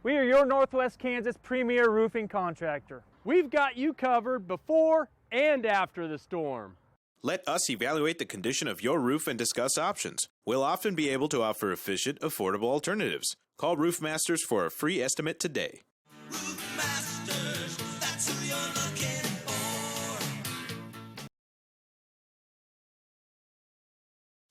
We are your Northwest Kansas premier roofing contractor. We've got you covered before and after the storm. Let us evaluate the condition of your roof and discuss options. We'll often be able to offer efficient, affordable alternatives. Call Roof Masters for a free estimate today.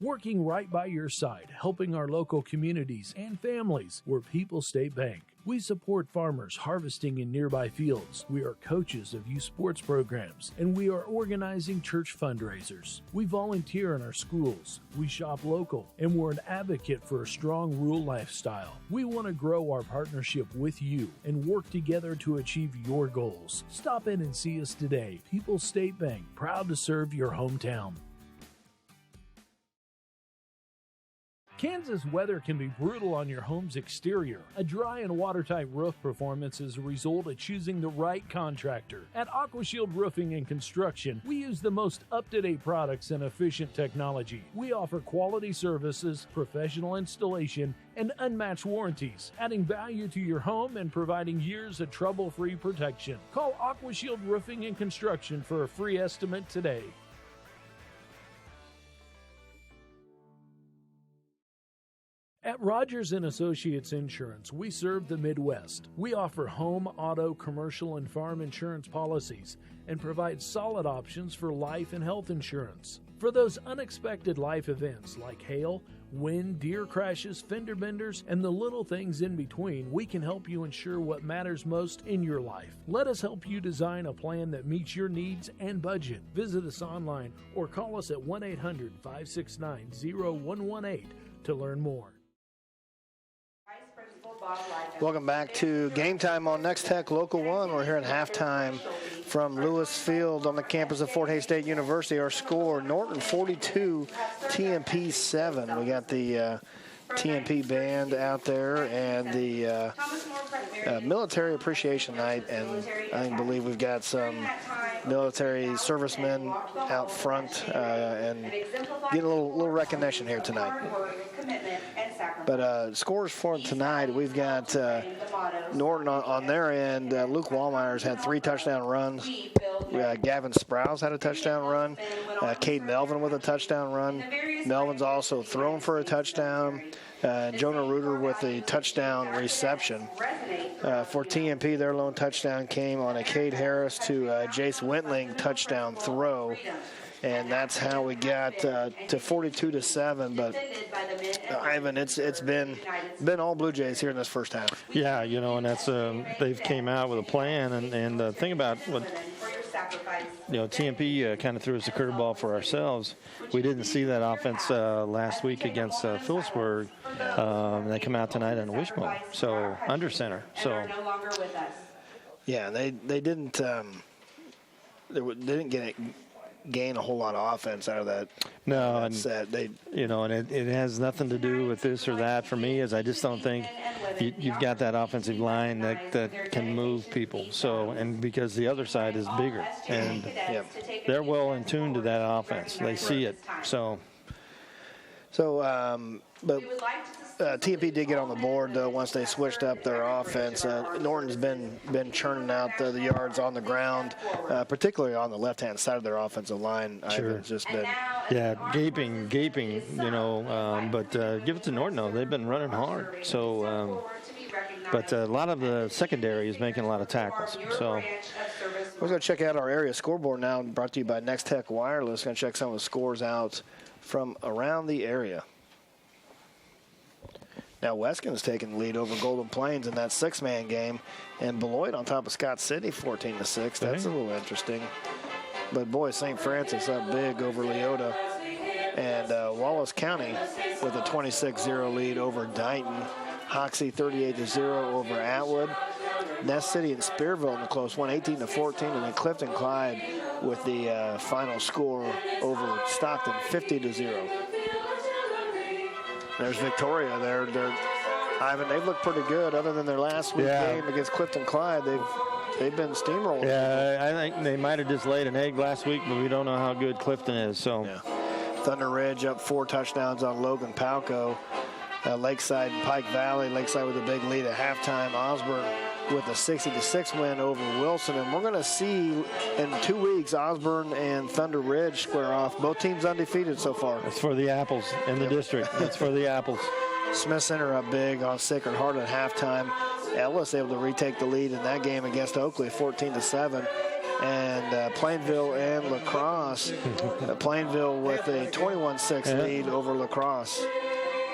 working right by your side, helping our local communities and families. We're People State Bank. We support farmers harvesting in nearby fields. We are coaches of youth sports programs, and we are organizing church fundraisers. We volunteer in our schools. We shop local, and we're an advocate for a strong rural lifestyle. We want to grow our partnership with you and work together to achieve your goals. Stop in and see us today. People State Bank, proud to serve your hometown. Kansas weather can be brutal on your home's exterior. A dry and watertight roof performance is a result of choosing the right contractor. At AquaShield Roofing and Construction, we use the most up-to-date products and efficient technology. We offer quality services, professional installation, and unmatched warranties, adding value to your home and providing years of trouble-free protection. Call AquaShield Roofing and Construction for a free estimate today. At Rogers & Associates Insurance, we serve the Midwest. We offer home, auto, commercial, and farm insurance policies and provide solid options for life and health insurance. For those unexpected life events like hail, wind, deer crashes, fender benders, and the little things in between, we can help you ensure what matters most in your life. Let us help you design a plan that meets your needs and budget. Visit us online or call us at 1-800-569-0118 to learn more. Welcome back to Game Time on Nex-Tech Local 1. We're here at halftime from Lewis Field on the campus of Fort Hays State University. Our score, Norton 42, TMP 7. We got the TMP band out there and the military appreciation night, and I believe we've got some military servicemen out front and getting a little recognition here tonight. But scores for tonight, we've got Norton on their end. Luke Wallmeyer's had 3 touchdown runs. Gavin Sprouse had a touchdown run. Cade Melvin with a touchdown run. Melvin's also thrown for a touchdown. Jonah Reuter with a touchdown reception. For TMP, their lone touchdown came on a Cade Harris to Jace Wentling touchdown throw. And that's how we got to 42-7. But Ivan, it's been all Blue Jays here in this first half. Yeah, and that's they've came out with a plan, and the thing about what TMP kind of threw us a curveball for ourselves. We didn't see that offense last week against Phillipsburg. They come out tonight on a wishbone, so under center. So yeah, they didn't gain a whole lot of offense out of that. No, that and set. and it has nothing to do with this or that for me, as I just don't think you've got that offensive line that can move people. So, and because the other side is bigger, and they're well in tune to that offense. They see it. But TMP did get on the board, though, once they switched up their offense. Norton's been churning out the yards on the ground, particularly on the left-hand side of their offensive line. Sure. It's just been... Yeah, gaping, but give it to Norton, though. They've been running hard. So, but a lot of the secondary is making a lot of tackles. So we're going to check out our area scoreboard now, brought to you by Nex-Tech Wireless. Going to check some of the scores out from around the area. Now Wescon's taking the lead over Golden Plains in that 6-man game, and Beloit on top of Scott City 14-6. That's a little interesting. But boy, St. Francis up big over Leota, and Wallace County with a 26-0 lead over Dighton. Hoxie 38-0 over Atwood. Ness City and Spearville in the close one, 18-14, and then Clifton Clyde with the final score over Stockton, 50-0. There's Victoria there. Ivan, they've looked pretty good other than their last week game against Clifton Clyde. They've been steamrolling. Yeah, I think they might have just laid an egg last week, but we don't know how good Clifton is. So Thunder Ridge up 4 touchdowns on Logan Palco. Lakeside and Pike Valley. Lakeside with a big lead at halftime. Osborne with a 60-6 win over Wilson. And we're going to see in 2 weeks Osborne and Thunder Ridge square off. Both teams undefeated so far. It's for the Apples in the district. It's for the Apples. Smith Center up big on Sacred Heart at halftime. Ellis able to retake the lead in that game against Oakley, 14-7. and Plainville and La Crosse. Plainville with a 21-6 lead over La Crosse.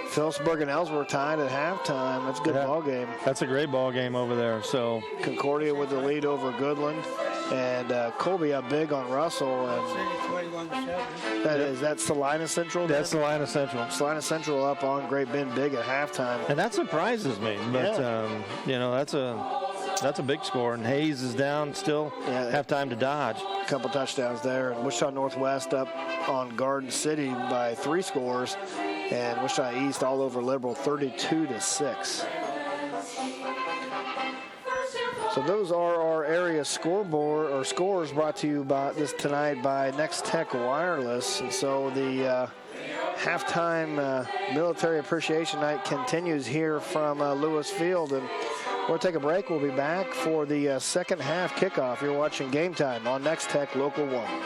Phillipsburg and Ellsworth tied at halftime. That's a good ball game. That's a great ball game over there. So Concordia with the lead over Goodland, and Colby up big on Russell. And that's Salina Central. That's Salina Central. Salina Central up on Great Bend big at halftime. And that surprises me. But that's a big score. And Hayes is down still. Have time to dodge. A couple touchdowns there. And Wichita Northwest up on Garden City by 3 scores. And Wichita East all over Liberal 32-6. So those are our area scoreboard or scores brought to you by tonight by Nex-Tech Wireless. And so the halftime military appreciation night continues here from Lewis Field. And we'll take a break. We'll be back for the second half kickoff. You're watching Game Time on Nex-Tech Local 1.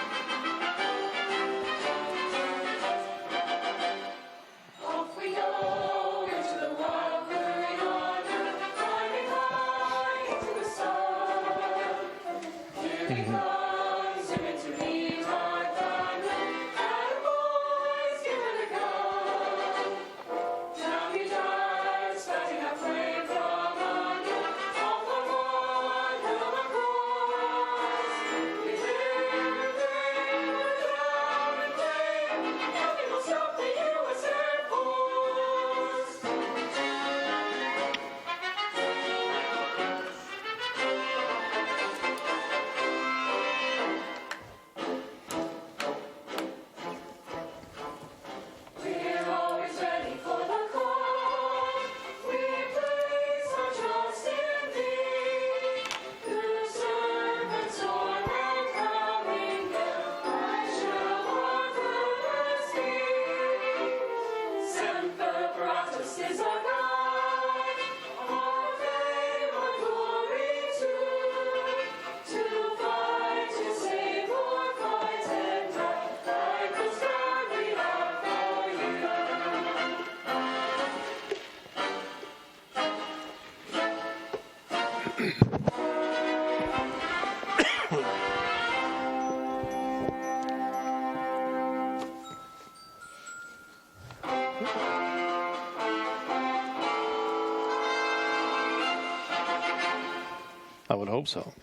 I would hope so.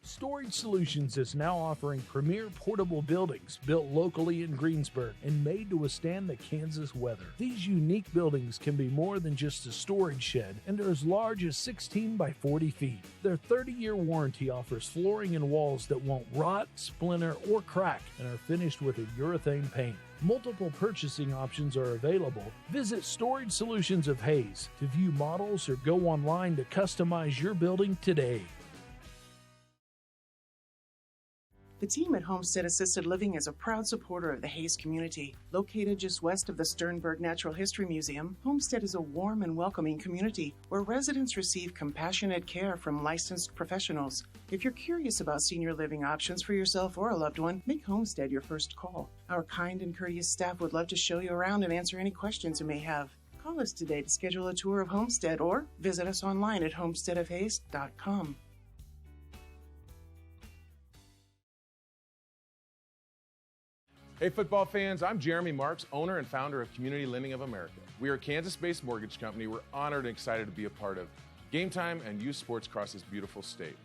Storage Solutions is now offering premier portable buildings built locally in Greensburg and made to withstand the Kansas weather. These unique buildings can be more than just a storage shed and are as large as 16 by 40 feet. Their 30-year warranty offers flooring and walls that won't rot, splinter, or crack and are finished with a urethane paint. Multiple purchasing options are available. Visit Storage Solutions of Hayes to view models or go online to customize your building today. The team at Homestead Assisted Living is a proud supporter of the Hayes community. Located just west of the Sternberg Natural History Museum, Homestead is a warm and welcoming community where residents receive compassionate care from licensed professionals. If you're curious about senior living options for yourself or a loved one, make Homestead your first call. Our kind and courteous staff would love to show you around and answer any questions you may have. Call us today to schedule a tour of Homestead or visit us online at homesteadofhayes.com. Hey football fans, I'm Jeremy Marks, owner and founder of Community Lending of America. We are a Kansas-based mortgage company. We're honored and excited to be a part of Game Time and youth sports across this beautiful state.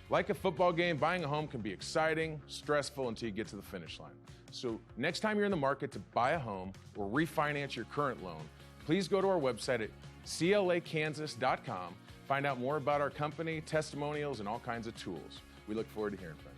Like a football game, buying a home can be exciting, stressful until you get to the finish line. So next time you're in the market to buy a home or refinance your current loan, please go to our website at clakansas.com, find out more about our company, testimonials, and all kinds of tools. We look forward to hearing from you.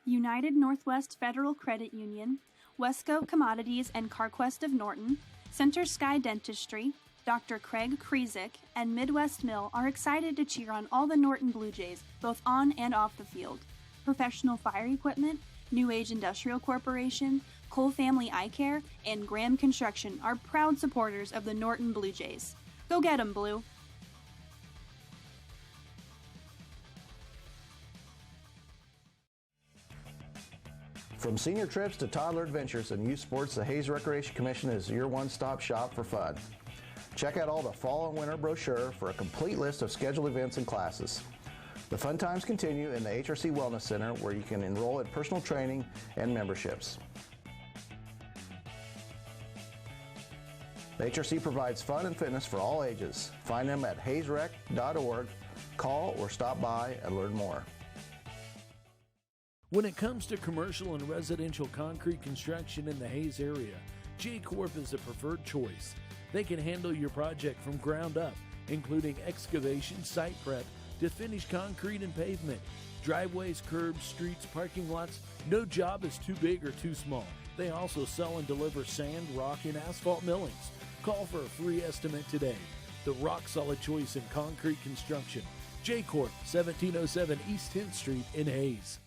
United Northwest Federal Credit Union, Wesco Commodities and CarQuest of Norton, Center Sky Dentistry, Dr. Craig Krizik, and Midwest Mill are excited to cheer on all the Norton Bluejays, both on and off the field. Professional Fire Equipment, New Age Industrial Corporation, Cole Family Eye Care, and Graham Construction are proud supporters of the Norton Bluejays. Go get 'em, Blue! From senior trips to toddler adventures and youth sports, the Hayes Recreation Commission is your one-stop shop for fun. Check out all the fall and winter brochure for a complete list of scheduled events and classes. The fun times continue in the HRC Wellness Center, where you can enroll in personal training and memberships. The HRC provides fun and fitness for all ages. Find them at hayesrec.org. Call or stop by and learn more. When it comes to commercial and residential concrete construction in the Hayes area, J-Corp is the preferred choice. They can handle your project from ground up, including excavation, site prep, to finish concrete and pavement, driveways, curbs, streets, parking lots. No job is too big or too small. They also sell and deliver sand, rock, and asphalt millings. Call for a free estimate today. The rock-solid choice in concrete construction. J-Corp, 1707 East 10th Street in Hayes.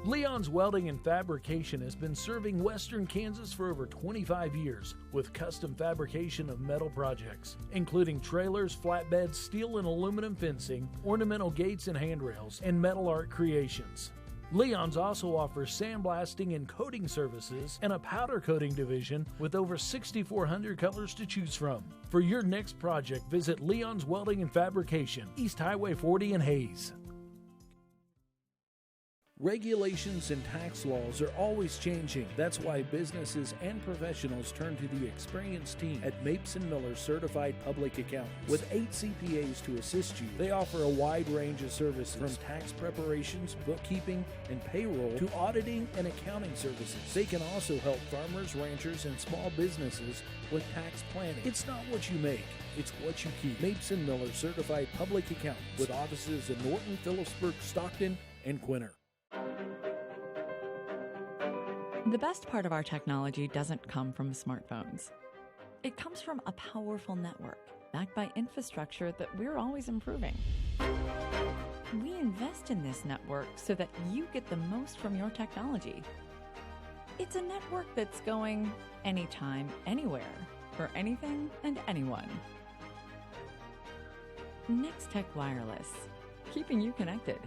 Leon's Welding and Fabrication has been serving Western Kansas for over 25 years with custom fabrication of metal projects, including trailers, flatbeds, steel and aluminum fencing, ornamental gates and handrails, and metal art creations. Leon's also offers sandblasting and coating services and a powder coating division with over 6,400 colors to choose from. For your next project, visit Leon's Welding and Fabrication, East Highway 40 in Hayes. Regulations and tax laws are always changing. That's why businesses and professionals turn to the experienced team at Mapes & Miller Certified Public Accountants. With 8 CPAs to assist you, they offer a wide range of services from tax preparations, bookkeeping, and payroll to auditing and accounting services. They can also help farmers, ranchers, and small businesses with tax planning. It's not what you make, it's what you keep. Mapes & Miller Certified Public Accountants with offices in Norton, Phillipsburg, Stockton, and Quinter. The best part of our technology doesn't come from smartphones. It comes from a powerful network backed by infrastructure that we're always improving. We invest in this network so that you get the most from your technology. It's a network that's going anytime, anywhere, for anything and anyone. Nex-Tech Wireless, keeping you connected.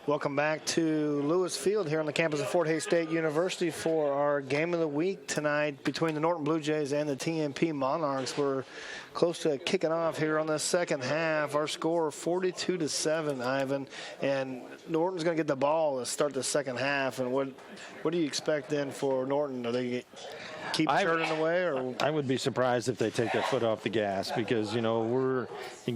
Welcome back to Lewis Field here on the campus of Fort Hays State University for our game of the week tonight between the Norton Bluejays and the TMP Monarchs. We're close to kicking off here on the second half. Our score 42-7, Ivan, and Norton's going to get the ball to start the second half. And what do you expect then for Norton? Are they keep churning away? Or I would be surprised if they take their foot off the gas because, you know, we're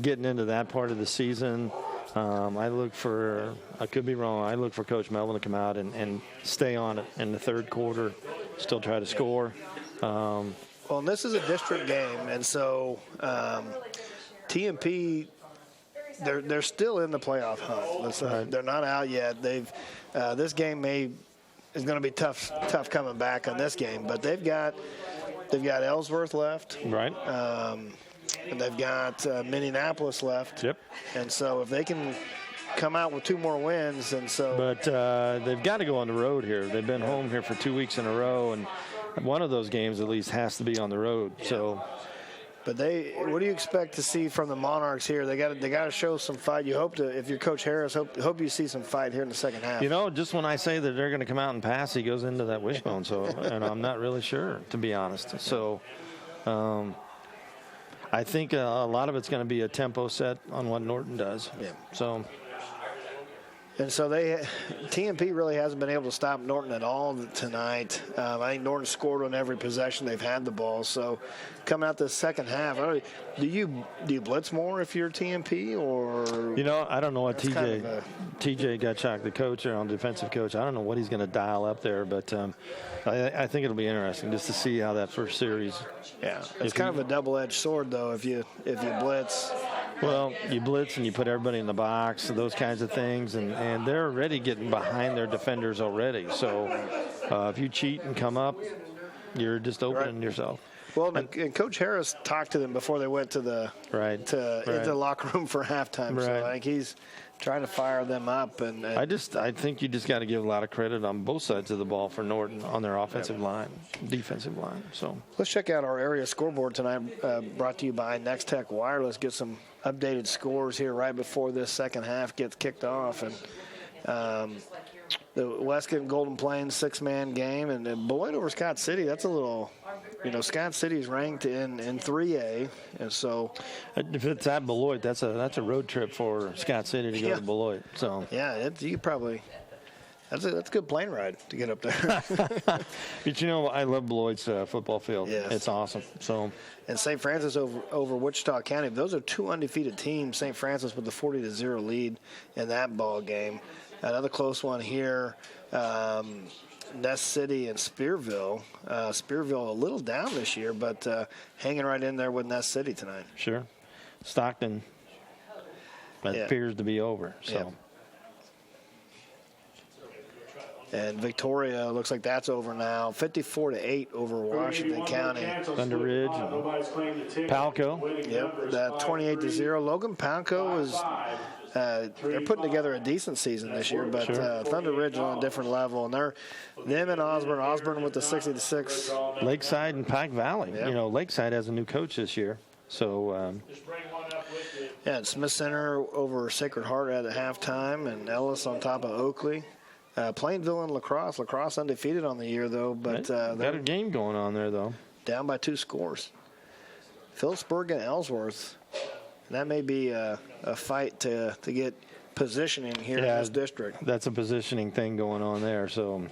getting into that part of the season. I could be wrong, I look for Coach Melvin to come out and stay on it in the third quarter, still try to score. Well, and this is a district game, and so TMP, they're still in the playoff hunt. They're not out yet. This game is going to be tough coming back on this game, but they've got Ellsworth left. Right. And they've got Minneapolis left. Yep. And so if they can come out with 2 more wins, and so. But they've got to go on the road here. They've been home here for 2 weeks in a row, and one of those games at least has to be on the road. Yeah. So. But what do you expect to see from the Monarchs here? They got to show some fight. You hope to, if you're Coach Harris, hope you see some fight here in the second half. You know, just when I say that they're going to come out and pass, he goes into that wishbone. So, and I'm not really sure, to be honest. So. I think a lot of it's going to be a tempo set on what Norton does. Yeah. So. And so TMP really hasn't been able to stop Norton at all tonight. I think Norton scored on every possession they've had the ball. So coming out the second half, do you blitz more if you're TMP or? You know, I don't know what TJ Gutschak, the coach or defensive coach, I don't know what he's going to dial up there, but I think it'll be interesting just to see how that first series. Yeah, it's kind of a double-edged sword though. If you blitz, Well, you blitz and you put everybody in the box, those kinds of things, and they're already getting behind their defenders already. So if you cheat and come up, you're just opening yourself. Well, and Coach Harris talked to them before they went to the into the locker room for halftime. Right. So I think he's trying to fire them up. And I think you just got to give a lot of credit on both sides of the ball for Norton on their offensive line, defensive line. So let's check out our area scoreboard tonight, brought to you by Nex-Tech Wireless. Get some updated scores here right before this second half gets kicked off. And the Westgate Golden Plains 6-man game, and Beloit over Scott City. That's a little, Scott City's ranked in 3A, and so if it's at Beloit, that's a road trip for Scott City to go to Beloit. So you probably. That's a good plane ride to get up there. But I love Beloit's football field. Yes. It's awesome. So, and St. Francis over Wichita County. Those are two undefeated teams. St. Francis with the 40-0 lead in that ball game. Another close one here. Ness City and Spearville. Spearville a little down this year, but hanging right in there with Ness City tonight. Sure. Stockton appears to be over. So. Yeah. And Victoria looks like that's over now. 54-8 over Washington County. Thunder Ridge and Palco. Yep, that 28-0. Logan Palco is they're putting together a decent season this year, but Thunder Ridge on a different level. And them and Osborne with the 60-6. Lakeside and Pike Valley. Yep. Lakeside has a new coach this year. So and Smith Center over Sacred Heart at halftime, and Ellis on top of Oakley. Plainville and Lacrosse. Lacrosse undefeated on the year, though. But got a game going on there, though. Down by 2 scores. Phillipsburg and Ellsworth. That may be a fight to get positioning here in this district. That's a positioning thing going on there. So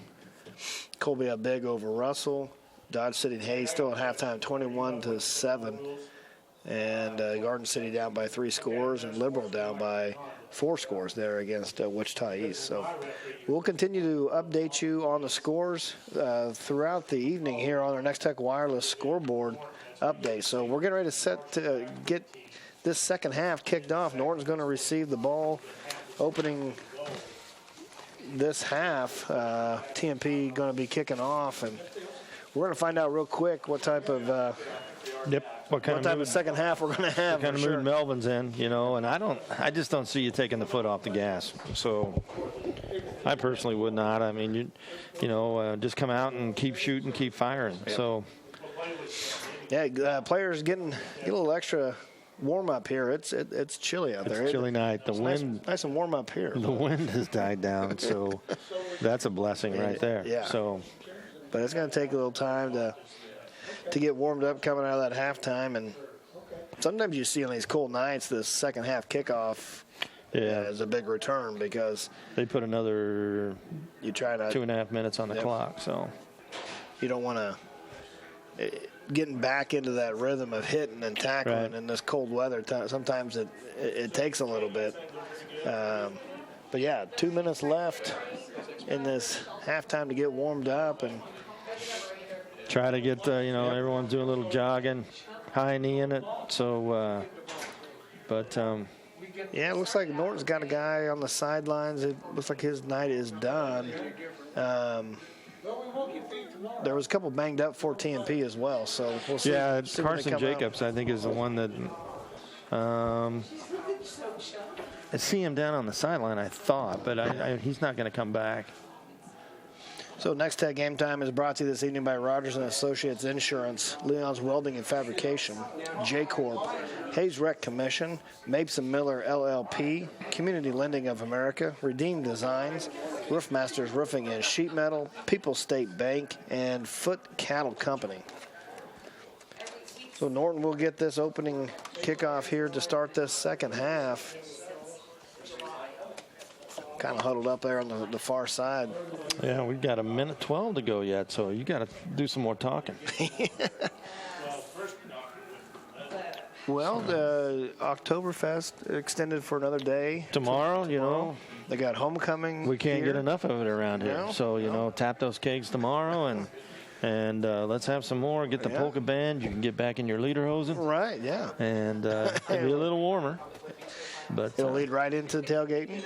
Colby up big over Russell. Dodge City and Hayes still at halftime, 21-7. And Garden City down by 3 scores, and Liberal down by 4 scores there against Wichita East. So we'll continue to update you on the scores throughout the evening here on our Nex-Tech Wireless scoreboard update. So we're getting ready to get this second half kicked off. Norton's going to receive the ball opening this half. TMP going to be kicking off, and we're going to find out real quick what type of what type of second half we're going to have. What kind of mood Melvin's in, and I just don't see you taking the foot off the gas. So I personally would not. I mean, just come out and keep shooting, keep firing. Yep. So players get a little extra warm up here. It's chilly out there. It's a chilly night. The wind nice and warm up here. The wind has died down, so that's a blessing right there. Yeah. So, but it's going to take a little time to get warmed up coming out of that halftime, and sometimes you see on these cold nights this second half kickoff is a big return because they put another 2.5 minutes on the clock. So you don't want to getting back into that rhythm of hitting and tackling in this cold weather. Sometimes it takes a little bit. But 2 minutes left in this halftime to get warmed up and try to get, everyone's doing a little jogging, high knee in it. So, it looks like Norton's got a guy on the sidelines. It looks like his night is done. There was a couple banged up for TMP as well, so we'll see. Yeah, Carson Jacobs, I think, is the one that I see him down on the sideline, I thought, but he's not going to come back. So Nex-Tech Game Time is brought to you this evening by Rogers & Associates Insurance, Leon's Welding and Fabrication, J-Corp, Hayes Rec Commission, Mapes & Miller LLP, Community Lending of America, Redeem Designs, Roofmasters Roofing and Sheet Metal, People's State Bank, and Foot Cattle Company. So Norton will get this opening kickoff here to start this second half. Kind of huddled up there on the far side. Yeah, we've got 1:12 to go yet, so you got to do some more talking. Well, the Oktoberfest extended for another day. Tomorrow, They got homecoming. We can't get enough of it around here. So, tap those kegs tomorrow and And let's have some more. Get the polka band. You can get back in your lederhosen. Right, yeah. And it'll be a little warmer. But it'll lead right into tailgating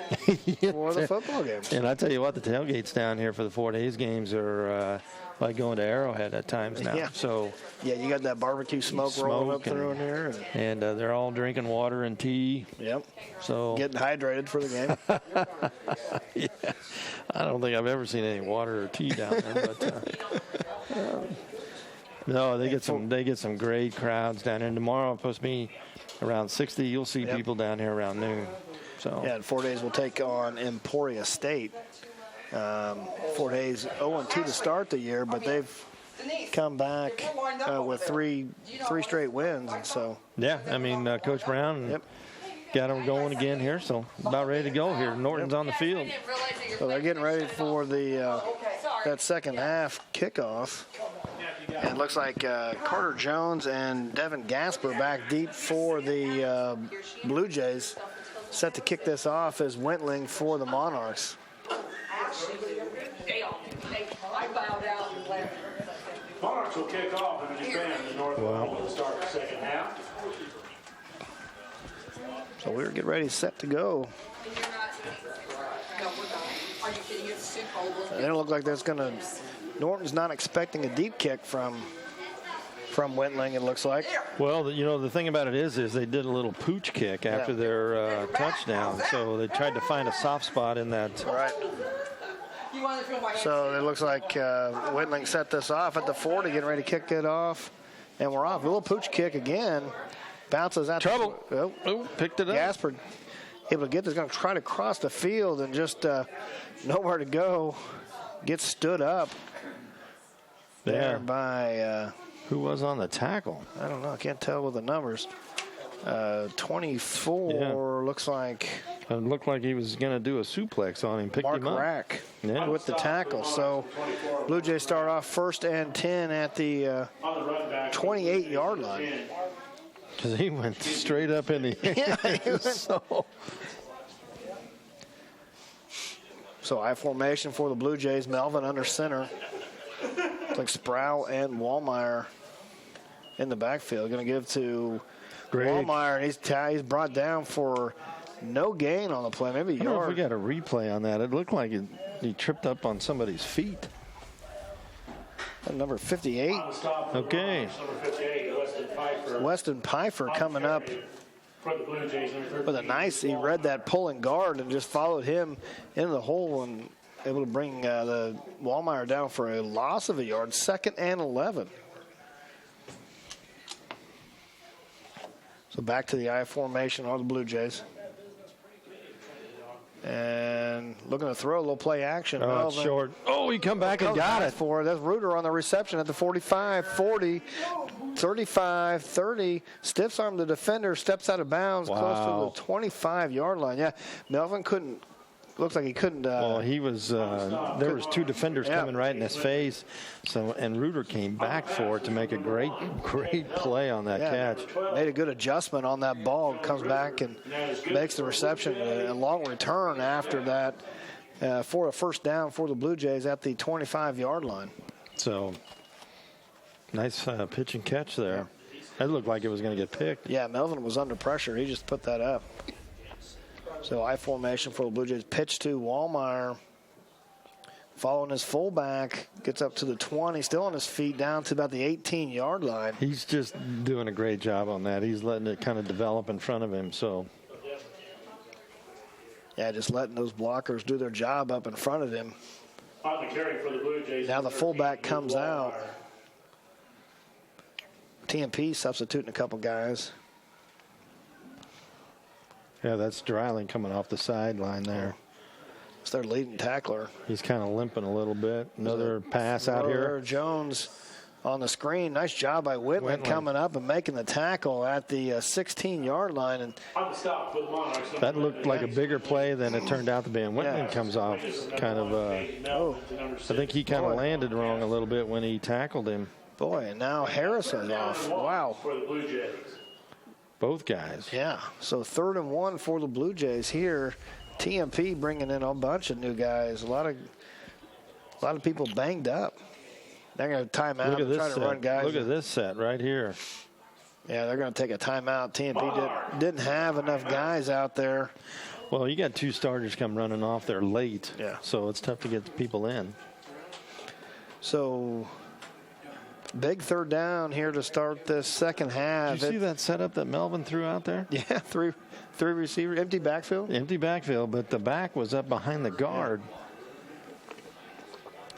for the football game. And I tell you what, the tailgates down here for the 4 days games are like going to Arrowhead at times now. Yeah. So yeah, you got that barbecue smoke rolling up through in here. And they're all drinking water and tea. Yep. So getting hydrated for the game. Yeah. I don't think I've ever seen any water or tea down there, but no, they get some great crowds down there. And tomorrow it's supposed to be around 60. You'll see people down here around noon. So yeah, in 4 days we'll take on Emporia State. 4 days 0-2 to start the year, but they've come back with three straight wins, and so yeah, I mean Coach Brown got them going again here, so about ready to go here. Norton's on the field, so they're getting ready for the that second half kickoff. And it looks like Carter Jones and Devin Gasper back deep for the Blue Jays, set to kick this off as Wentling for the Monarchs. Monarchs will kick off and defend the North will start the second half. So we're getting ready, set to go. It don't look like that's going to. Norton's not expecting a deep kick from Wentling, it looks like. Well, the thing about it is they did a little pooch kick after their touchdown, so they tried to find a soft spot in that. Right. So it looks like Wentling set this off at the 40, getting ready to kick it off, and we're off. A little pooch kick again. Bounces out. Trouble. Picked it up. Gasper able to get this. Going to try to cross the field and just nowhere to go. Gets stood up there by. Who was on the tackle? I don't know. I can't tell with the numbers. 24 looks like. It looked like he was going to do a suplex on him. Picked Mark him up. Rack with the tackle. So Blue Jays start off 1st and 10 at the 28-yard line. Because he went straight up in the air. So I formation for the Blue Jays. Melvin under center. It's like Sproul and Wallmeyer in the backfield. Going to give to Wallmeyer, and he's brought down for no gain on the play. Maybe a yard. I don't know if we got a replay on that. It looked like he tripped up on somebody's feet. Number 58. Okay. Weston Pfeiffer coming up with a nice, he read that pulling guard and just followed him into the hole and able to bring the Wallmeyer down for a loss of a yard. 2nd and 11. So back to the I formation on the Blue Jays. And looking to throw a little play action. Oh, it's short. Oh, he come back and got it. That's Reuter on the reception at the 45, 40, 35, 30. Stiffs arm the defender, steps out of bounds close to the 25-yard line. Yeah, Melvin couldn't. Looks like he couldn't. Well, he was. There was 2 defenders coming right in his face, and Reuter came back for it to make a great play on that catch. Made a good adjustment on that ball. Comes back and makes the reception. A long return after that for a first down for the Blue Jays at the 25-yard line. So nice pitch and catch there. It looked like it was going to get picked. Yeah, Melvin was under pressure. He just put that up. So I formation for the Blue Jays. Pitch to Wallmeyer. Following his fullback. Gets up to the 20. Still on his feet down to about the 18-yard line. He's just doing a great job on that. He's letting it kind of develop in front of him. So, yeah, just letting those blockers do their job up in front of him. Now the fullback comes out. TMP substituting a couple guys. Yeah, that's Dreiling coming off the sideline there. It's their leading tackler. He's kind of limping a little bit. Another pass out here. Jones on the screen. Nice job by Whitman coming up and making the tackle at the 16-yard line. And that looked like a bigger play than it turned out to be. And Whitman comes off kind of, I think he kind of landed wrong a little bit when he tackled him. Boy, and now Harrison's off. Wow. Both guys. Yeah, so 3rd and 1 for the Blue Jays here. TMP bringing in a bunch of new guys. A lot of people banged up. They're going to time out and try to run guys. Look at this set right here. Yeah, they're going to take a timeout. TMP didn't have enough guys out there. Well, you got 2 starters come running off there late. Yeah. So it's tough to get the people in. So big third down here to start this second half. Did you see that setup that Melvin threw out there? Yeah, three receivers, empty backfield. Empty backfield, but the back was up behind the guard.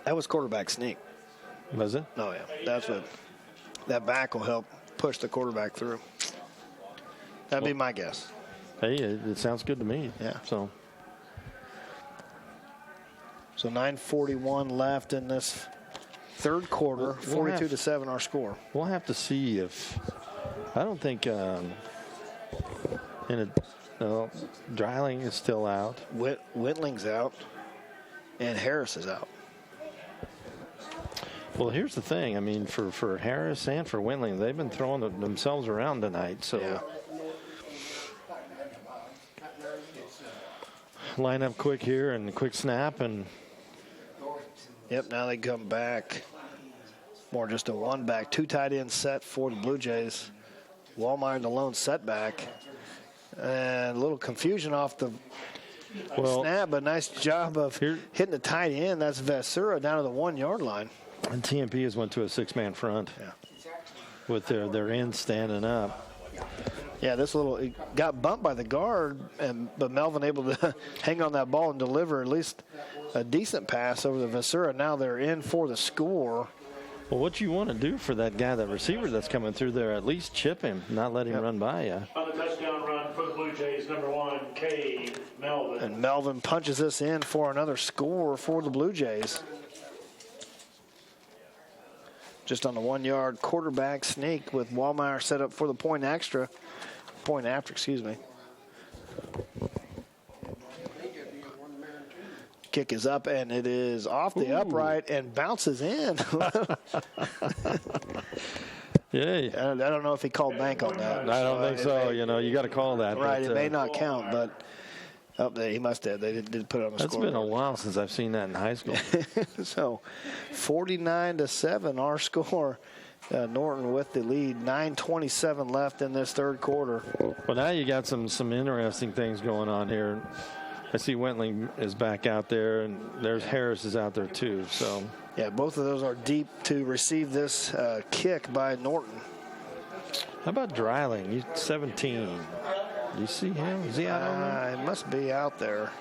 That was quarterback sneak. Was it? Oh, yeah. That's what that back will help push the quarterback through. That'd be my guess. Hey, it sounds good to me. Yeah. So 9:41 left in this third quarter. 42-7 our score. We'll have to see if I don't think Dreiling is still out. Whitling's out, and Harris is out. Well, here's the thing. I mean, for Harris and for Whitling, they've been throwing themselves around tonight. So line up quick here and quick snap and. Yep, now they come back. More just a one back, 2 tight end set for the Blue Jays. Wallmeyer the lone setback. And a little confusion off the snap, but nice job of hitting the tight end. That's Vesura down to the 1 yard line. And TMP has went to a 6-man front with their end standing up. Yeah, it got bumped by the guard, but Melvin able to hang on that ball and deliver at least a decent pass over the Vesura. Now they're in for the score. Well, what you want to do for that guy, that receiver that's coming through there, at least chip him, not let him run by you. On the touchdown run for the Blue Jays, number 1, Cade Melvin. And Melvin punches this in for another score for the Blue Jays. Just on the 1 yard quarterback sneak with Wallmeyer set up for the point after, excuse me. Kick is up, and it is off the upright and bounces in. Yay. I don't know if he called bank on that. I don't think so. You got to call that. Right, it may not count, but he must have. They did put it on the scoreboard. That's been a while since I've seen that in high school. So 49-7 our score. Norton with the lead. 9:27 left in this third quarter. Well, now you got some interesting things going on here. I see Wentling is back out there, and there's Harris is out there too. So yeah, both of those are deep to receive this kick by Norton. How about Dreiling? He's 17. Do you see him? Is he out on there? He must be out there.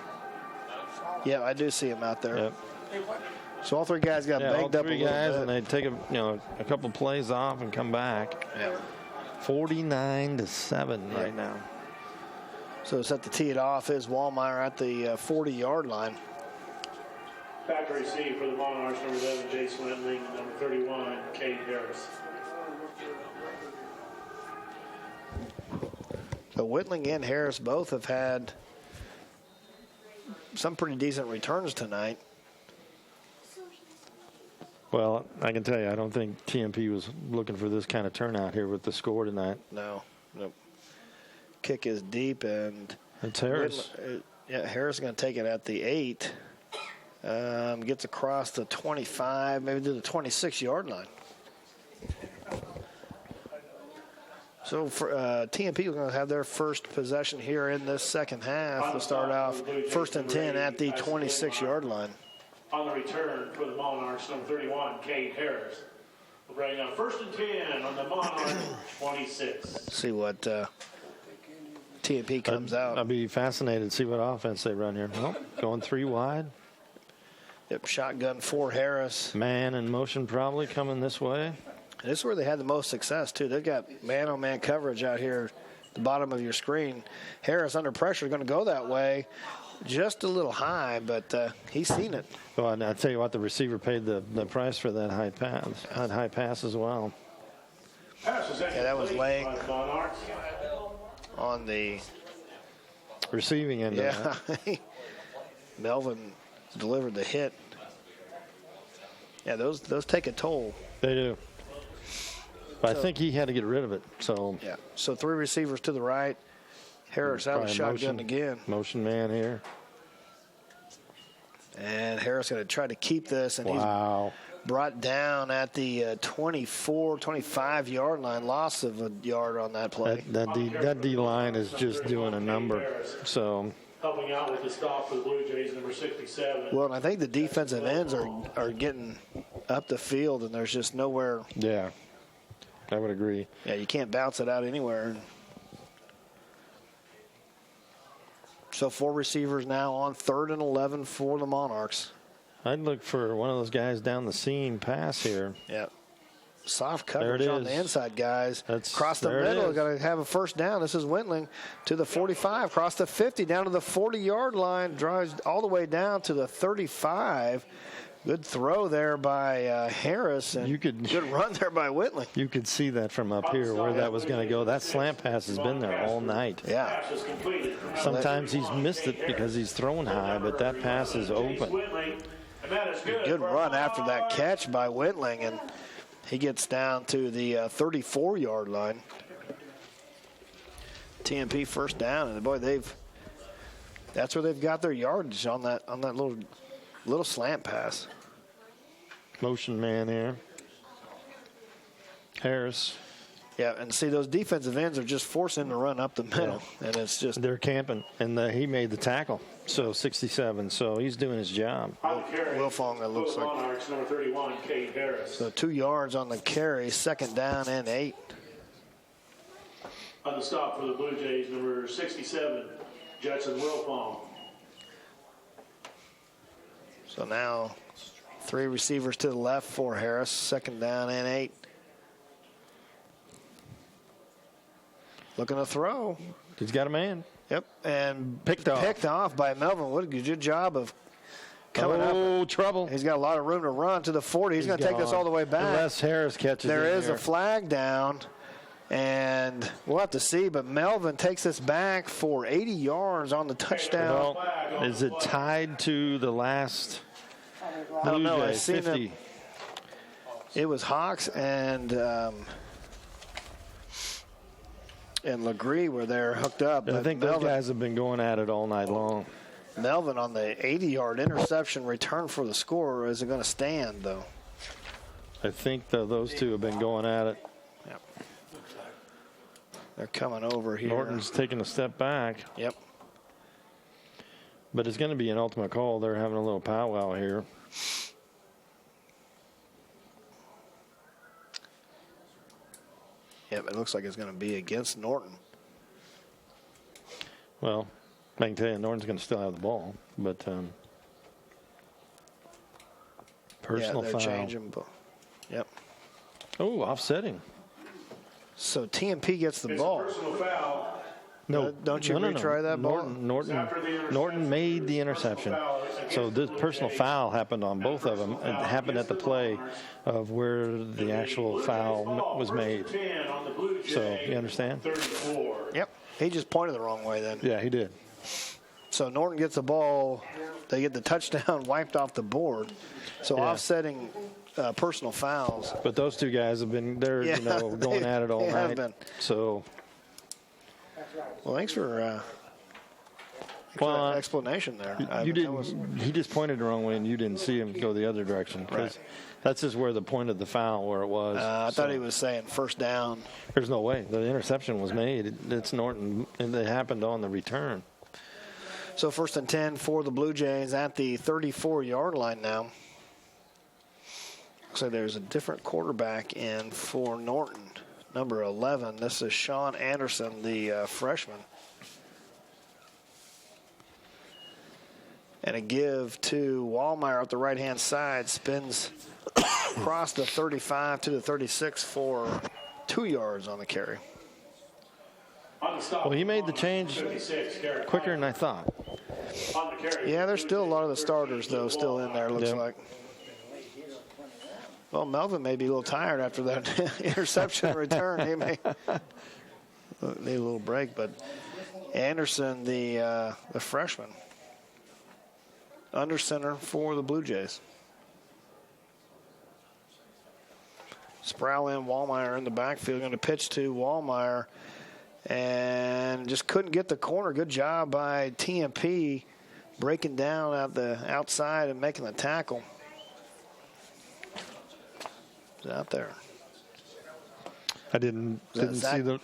Yeah, I do see him out there. Yep. So all 3 guys got banged up a little bit. And they take a couple plays off and come back. Yeah. 49-7 right now. So set to tee it off is Wallmeyer at the 40-yard line. Back to receive for the Monarchs, number 11, Jace Wendling, number 31, Cade Harris. So Whitling and Harris both have had some pretty decent returns tonight. Well, I can tell you, I don't think TMP was looking for this kind of turnout here with the score tonight. No. Nope. Kick is deep, and it's Harris. Harris is going to take it at the 8. Gets across the 25, maybe to the 26-yard line. So for TMP, we're going to have their first possession here in this second half. We'll start off 1st and 10 at the 26-yard line. On the return for the Monarchs, number 31, Cade Harris. We'll bring up 1st and 10 on the Monarch 26. See what TMP comes out. I'd be fascinated to see what offense they run here. Well, going 3 wide. Yep, shotgun for Harris. Man in motion probably coming this way. And this is where they had the most success, too. They've got man-on-man coverage out here at the bottom of your screen. Harris under pressure is going to go that way. Just a little high, but he's seen it. Well, and I'll tell you what, the receiver paid the price for that high pass as well. Yeah, that was Lang on the receiving end. Yeah, Melvin delivered the hit. Yeah, those take a toll. They do. But I think he had to get rid of it. So yeah. So 3 receivers to the right. Harris out of shotgun again. Motion man here. And Harris going to try to keep this. And brought down at the 24, 25-yard line. Loss of a yard on that play. That D line is just doing a number. So helping out with the stop for the Blue Jays, number 67. Well, and I think the defensive ends are getting up the field, and there's just nowhere. Yeah, I would agree. Yeah, you can't bounce it out anywhere. So 4 receivers now on 3rd and 11 for the Monarchs. I'd look for one of those guys down the seam pass here. Yeah. Soft coverage on the inside, guys. Across the middle, got to have a first down. This is Wentling to the 45, across the 50, down to the 40-yard line, drives all the way down to the 35. Good throw there by Harris, and good run there by Wentling. You could see that from up here where that was going to go. That slant pass has been there all night. Yeah. Sometimes he's missed it because he's throwing high, but that pass is open. Good run after that catch by Wentling, and he gets down to the 34-yard line. TMP first down, and boy, that's where they've got their yardage on that little slant pass. Motion man here. Harris. Yeah, and see, those defensive ends are just forcing to run up the middle, and it's just they're camping, and he made the tackle. So 67, so he's doing his job. Wilfong, it looks like. Monarchs, number 31, Kate Harris. So 2 yards on the carry, 2nd down and 8. On the stop for the Blue Jays, number 67, Judson Wilfong. So now 3 receivers to the left for Harris, 2nd down and 8. Looking to throw. He's got a man. Yep, and picked off by Melvin. What a good job of coming up. Oh, trouble. He's got a lot of room to run to the 40. He's going to take this all the way back. Unless Harris catches it. There is a flag down, and we'll have to see, but Melvin takes this back for 80 yards on the touchdown. Well, is it tied to the last I don't know. I Jays, seen 50? It was Hawks and Legree were there hooked up. I think those guys have been going at it all night long. Melvin on the 80-yard interception return for the score isn't going to stand, though. I think those two have been going at it. Yep. They're coming over here. Norton's taking a step back. Yep. But it's going to be an ultimate call. They're having a little powwow here. Yep, it looks like it's going to be against Norton. Well, I can tell you Norton's going to still have the ball, but personal they're foul. Changing. Yep. Oh, offsetting. So TMP gets the ball. Personal foul. No, don't you retry that ball? Norton made the interception. So this personal foul happened on both of them. It happened at the play of where the actual foul was made. So you understand? Yep. He just pointed the wrong way then. Yeah, he did. So Norton gets the ball. They get the touchdown wiped off the board. So offsetting personal fouls. But those two guys have been going at it all night. So. Well, thanks for that explanation there. He just pointed the wrong way, and you didn't see him go the other direction. Right. That's just where the point of the foul, where it was. I thought he was saying first down. There's no way. The interception was made. It's Norton, and it happened on the return. So 1st and 10 for the Blue Jays at the 34-yard line now. So there's a different quarterback in for Norton. Number 11, this is Sean Anderson, the freshman. And a give to Wallmeyer at the right-hand side. Spins across the 35 to the 36 for 2 yards on the carry. Well, he made the change quicker than I thought. Yeah, there's still a lot of the starters, though, still in there, looks like. Well, Melvin may be a little tired after that interception return. He may need a little break, but Anderson, the freshman, under center for the Blue Jays. Sproul and Wallmeyer in the backfield, going to pitch to Wallmeyer, and just couldn't get the corner. Good job by TMP breaking down at the outside and making the tackle. Is out there? I didn't see the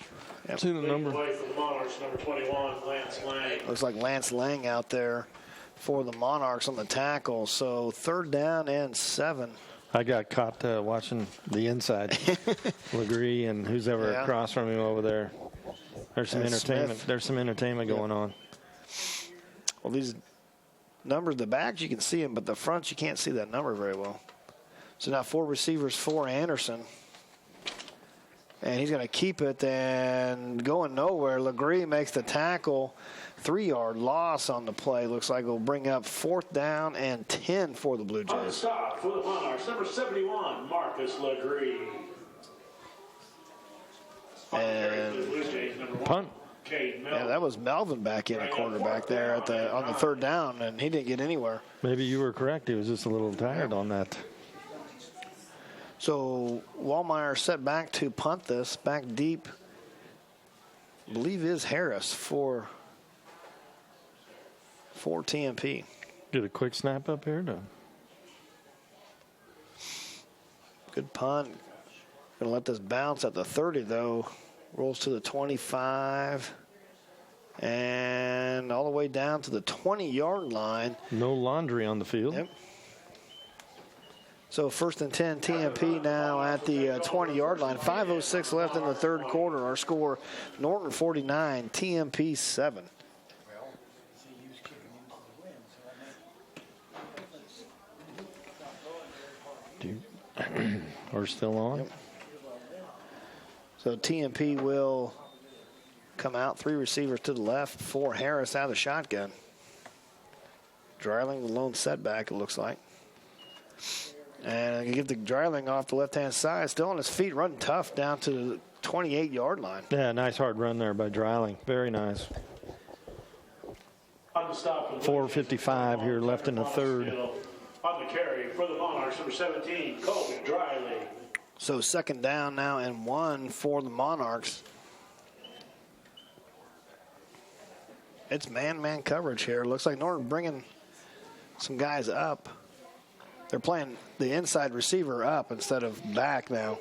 number. Play for the Monarchs, number 21, Lance Lang. Looks like Lance Lang out there for the Monarchs on the tackle. So 3rd down and 7. I got caught watching the inside. Legree and who's ever across from him over there. There's some entertainment. Smith. There's some entertainment going on. Well, these numbers, the backs you can see them, but the fronts you can't see that number very well. So now 4 receivers for Anderson. And he's going to keep it and going nowhere. Legree makes the tackle. 3-yard loss on the play. Looks like it'll bring up 4th down and 10 for the Blue On the Jays. stop for the Monarchs, number 71, Marcus Legree. And The Blue Jays, number 1. Punt. Yeah, that was Melvin back in, a quarterback there on the 3rd down, and he didn't get anywhere. Maybe you were correct. He was just a little tired on that. So Wallmeyer set back to punt this, back deep. I believe is Harris for TMP. Get a quick snap up here. Good punt. Going to let this bounce at the 30, though. Rolls to the 25. And all the way down to the 20-yard line. No laundry on the field. Yep. So 1st and 10, TMP now at the 20-yard line. 5:06 left in the 3rd quarter. Our score, Norton 49, TMP 7. We're still on. Yep. So TMP will come out. 3 receivers to the left. 4 Harris out of the shotgun. Dreiling the lone setback, it looks like. And you get the Dreiling off the left-hand side. Still on his feet, running tough down to the 28-yard line. Yeah, nice hard run there by Dreiling. Very nice. 4:55 here left in the 3rd. On the carry for the Monarchs, number 17, Colby Dreiling. So 2nd down now and 1 for the Monarchs. It's man-man coverage here. Looks like Norton bringing some guys up. They're playing the inside receiver up instead of back now.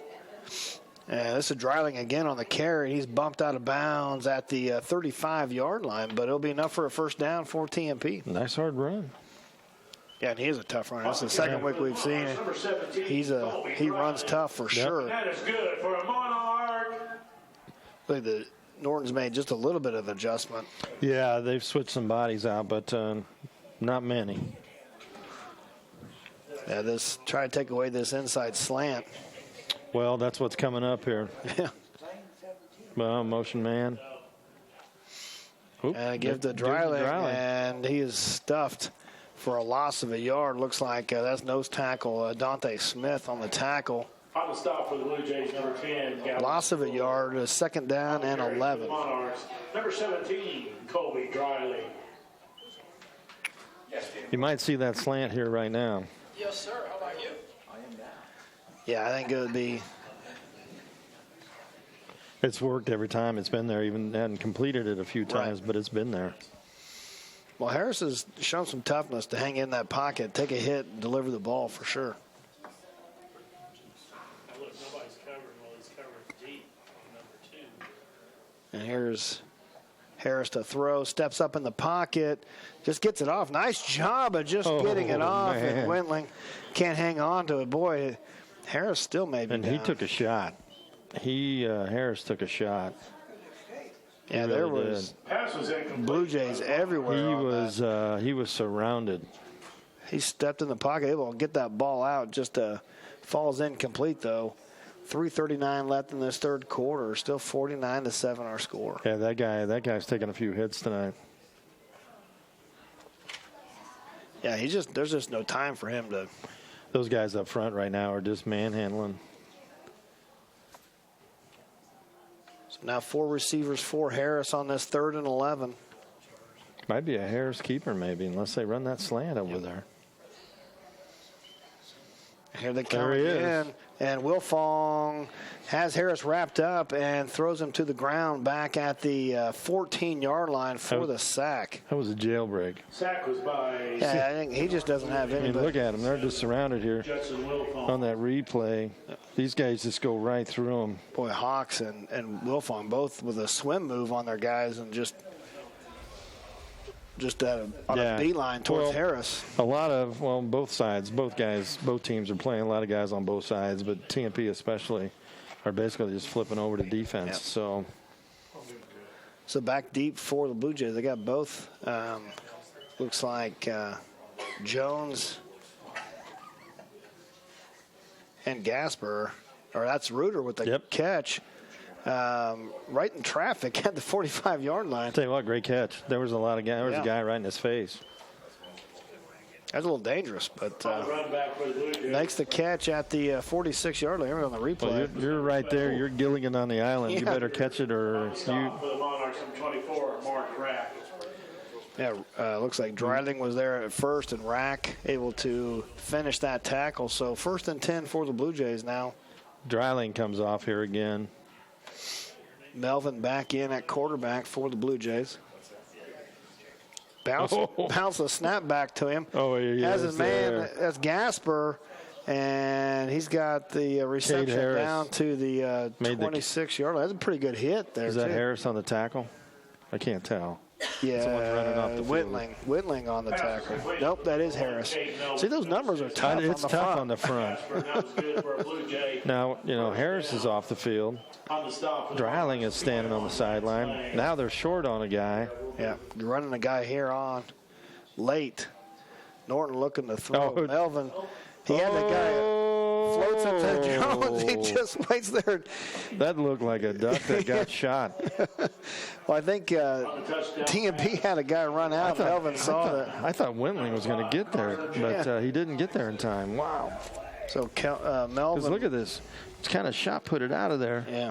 And this is Dreiling again on the carry. He's bumped out of bounds at the 35-yard line, but it'll be enough for a 1st down for TMP. Nice hard run. Yeah, and he is a tough runner. That's the 2nd week we've seen it. He runs tough for sure. That is good for a Monarch. Look, Norton's made just a little bit of adjustment. Yeah, they've switched some bodies out, but not many. Yeah, try to take away this inside slant. Well, that's what's coming up here. Yeah. Well, motion man. Oop, and give to Dreiling, and he is stuffed for a loss of a yard. Looks like that's nose tackle Dante Smith on the tackle. On the stop for the Blue Jays, number 10. Loss of a yard, 2nd down and 11. Monarchs, number 17, Colby Dreiling. You might see that slant here right now. Yes, sir. How about you? Yeah, I think it would be. It's worked every time it's been there. Even hadn't completed it a few times, but it's been there. Well, Harris has shown some toughness to hang in that pocket, take a hit, and deliver the ball for sure. Look, nobody's covered while he's covered deep on number 2. And here's Harris to throw, steps up in the pocket, just gets it off. Nice job of just getting it off. Man. And Wentling can't hang on to it. Boy, Harris still may be And down. he took a shot. Harris took a shot. Yeah, there was Blue Jays everywhere. He was surrounded. He stepped in the pocket, able to get that ball out. Just falls incomplete though. 3:39 left in this 3rd quarter. Still 49-7 our score. Yeah, that guy's taking a few hits tonight. Yeah, there's just no time for him to. Those guys up front right now are just manhandling. So now 4 receivers for Harris on this 3rd and 11. Might be a Harris keeper maybe, unless they run that slant over there. Here they come there he again. is. And Wilfong has Harris wrapped up and throws him to the ground back at the 14-yard line for the sack. That was a jailbreak. Sack was by... Yeah, I think he just doesn't have anybody. I mean, look at them. They're just surrounded here on that replay. These guys just go right through them. Boy, Hawks and Wilfong both with a swim move on their guys and just on a beeline towards Harris. A lot of, both sides, both teams are playing a lot of guys on both sides, but TMP especially are basically just flipping over to defense. Yep. So back deep for the Blue Jays. They got both. Looks like Jones and Gasper, or that's Reuter with the catch. Right in traffic at the 45-yard line. I'll tell you what, great catch. There was a lot of guys. There was a guy right in his face. That's a little dangerous, but makes the catch at the 46-yard line on the replay. Well, you're right there. You're Gilligan on the island. You better catch it or you. For the Monarchs, 24, Mark Rack. Yeah, looks like Dreiling was there at first, and Rack able to finish that tackle. So 1st and 10 for the Blue Jays now. Dreiling comes off here again. Melvin back in at quarterback for the Blue Jays. Bounce the snap back to him. Oh, yeah. As his man, that's Gasper, and he's got the reception down to the 26-yard line. That's a pretty good hit there. Is that Harris on the tackle? I can't tell. Yeah, someone's running off the Whitling on the tackle. Nope, that is Harris. See, those numbers are tough. It's tough on the front. Now, Harris is off the field. Dreiling is standing on the sideline. Now they're short on a guy. Yeah, running a guy here on late. Norton looking to throw. Melvin, he had the guy floats up to Jones. He just waits there. That looked like a duck that got shot. Well, I think TMP had a guy run out. Melvin saw that. I thought Windling was going to get there, but he didn't get there in time. Wow. So Melvin. Look at this. It's kind of shot put it out of there. Yeah.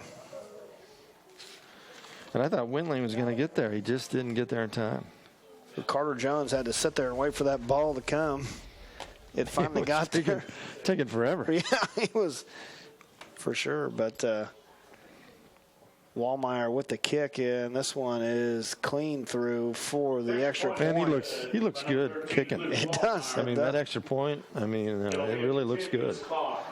And I thought Windling was going to get there. He just didn't get there in time. So Carter Jones had to sit there and wait for that ball to come. It finally got there. Taking forever. Yeah, he was for sure. But Wallmeyer with the kick, and this one is clean through for the extra point. And he looks good kicking. It does. That extra point, it really looks good.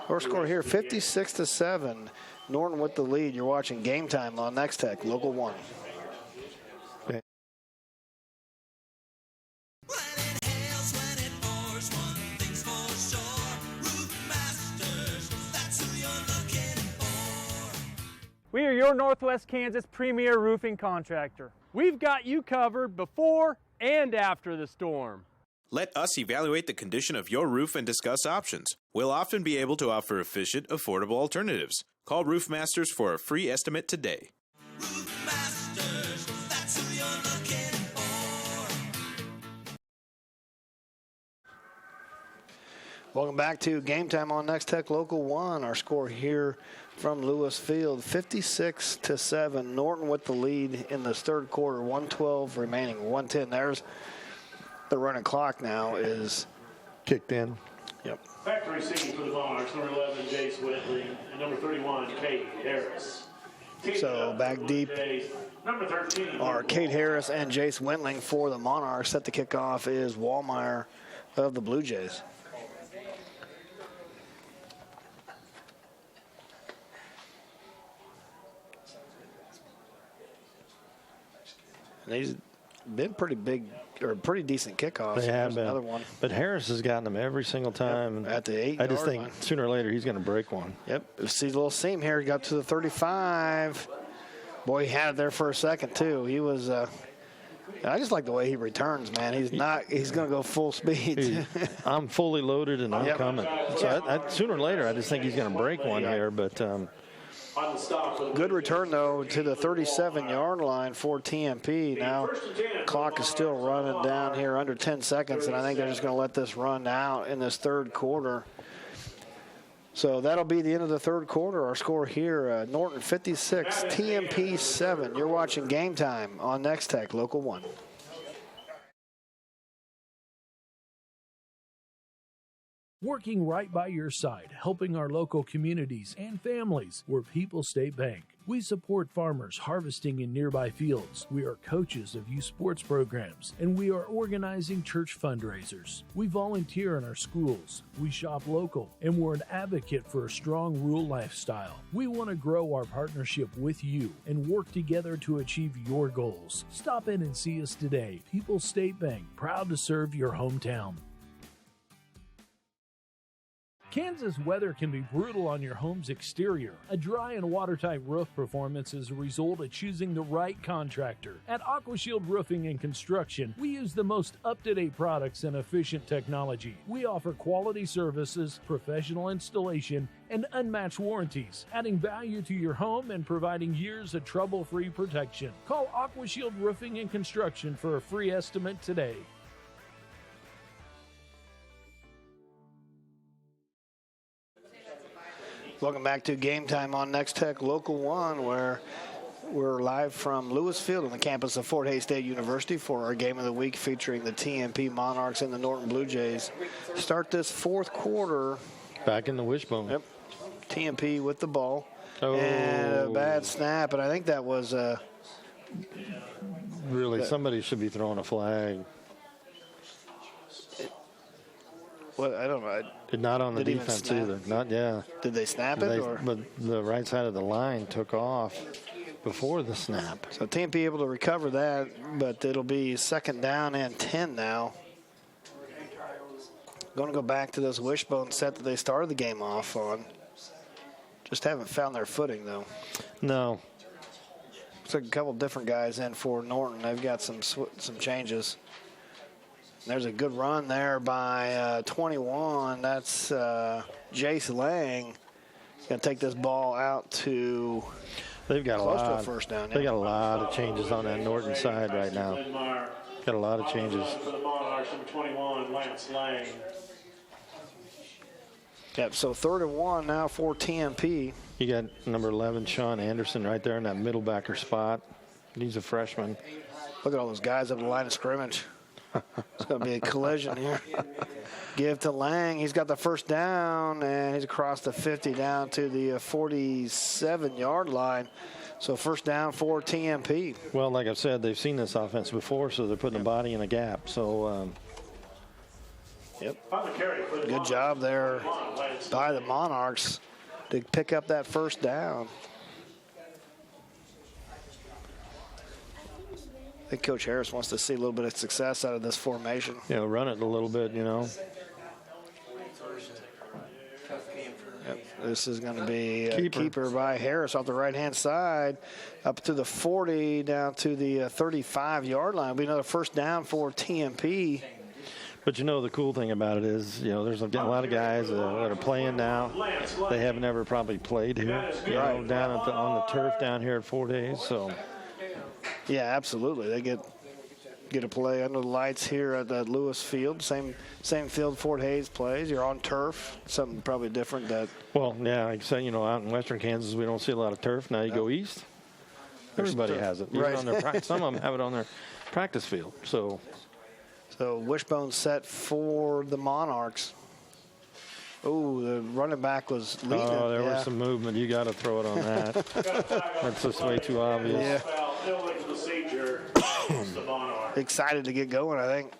Our score here, 56-7. Norton with the lead. You're watching Game Time on Nex-Tech, Local 1. We are your Northwest Kansas premier roofing contractor. We've got you covered before and after the storm. Let us evaluate the condition of your roof and discuss options. We'll often be able to offer efficient, affordable alternatives. Call Roof Masters for a free estimate today. Roof Masters, that's who you're looking for. Welcome back to Game Time on Nex-Tech Local 1. Our score here from Lewis Field, 56-7. Norton with the lead in this third quarter, 1:12 remaining, 1:10. There's the running clock now is kicked in. Yep. Factory singing for the Monarchs, number 11, Jace Whitley, and number 31, Kate Harris. So back deep number 13 are Kate Harris and Jace Wentling for the Monarchs. Set to kick off is Wallmeyer of the Blue Jays. And these been pretty big or pretty decent kickoffs. They have been. Another one. But Harris has gotten them every single time. Yep. At the 8-yard I just think line. sooner or later he's going to break one. Yep. See a little seam here. He got to the 35. Boy, he had it there for a second too. He was. I just like the way he returns, man. He's going to go full speed. I'm fully loaded and I'm coming. So sooner or later, I just think he's going to break one here. But good return though to the 37-yard line for TMP. Now clock is still running down here under 10 seconds, and I think they're just going to let this run out in this third quarter. So that'll be the end of the third quarter. Our score here, Norton 56, TMP 7. You're watching Game Time on Nex-Tech Local 1. Working right by your side, helping our local communities and families. We're People's State Bank. We support farmers harvesting in nearby fields. We are coaches of youth sports programs, and we are organizing church fundraisers. We volunteer in our schools. We shop local, and we're an advocate for a strong rural lifestyle. We want to grow our partnership with you and work together to achieve your goals. Stop in and see us today. People's State Bank, proud to serve your hometown. Kansas weather can be brutal on your home's exterior. A dry and watertight roof performance is a result of choosing the right contractor. At AquaShield Roofing and Construction, we use the most up-to-date products and efficient technology. We offer quality services, professional installation, and unmatched warranties, adding value to your home and providing years of trouble-free protection. Call AquaShield Roofing and Construction for a free estimate today. Welcome back to Game Time on Nex-Tech Local 1, where we're live from Lewis Field on the campus of Fort Hays State University for our game of the week featuring the TMP Monarchs and the Norton Bluejays. Start this fourth quarter. Back in the wishbone. Yep. TMP with the ball. Oh. And a bad snap, and I think that was really, somebody should be throwing a flag. What, I don't know. Not on the defense either. Not, yeah. Did they snap it? But the right side of the line took off before the snap. So TMP able to recover that, but it'll be second down and 10 now. Going to go back to this wishbone set that they started the game off on. Just haven't found their footing, though. No. Looks like a couple different guys in for Norton. They've got some changes. There's a good run there by 21. That's Jace Lang. He's going to take this ball out to They've got close a lot. To a first down. They got a lot of changes on that Norton side right now. Got a lot of changes. For the Monarchs, number 21, Lance Lang. Yep, so 3rd and 1 now for TMP. You got number 11, Sean Anderson, right there in that middle backer spot. He's a freshman. Look at all those guys up the line of scrimmage. It's going to be a collision here. Give to Lang. He's got the first down, and he's across the 50 down to the 47-yard line. So first down for TMP. Well, like I've said, they've seen this offense before, so they're putting a body in a gap. So, yep. Good job there by the Monarchs to pick up that first down. I think Coach Harris wants to see a little bit of success out of this formation. Yeah, run it a little bit, you know. Yep, this is going to be a keeper by Harris off the right-hand side, up to the 40, down to the 35-yard line. It'll be another first down for TMP. But, you know, the cool thing about it is, you know, there's a lot of guys that are playing now. They haven't ever probably played here, you know, down on the turf down here at Fort Hays, so. Yeah, absolutely. They get to play under the lights here at the Lewis Field. Same field Fort Hays plays. You're on turf. Something probably different that. Well, yeah, like I said, you know, out in western Kansas, we don't see a lot of turf. Now you go east, everybody has it. Even right. on their some of them have it on their practice field. So wishbone set for the Monarchs. Oh, the running back was leading. Oh, there was some movement. You got to throw it on that. That's just way too obvious. Yeah. Excited to get going, I think.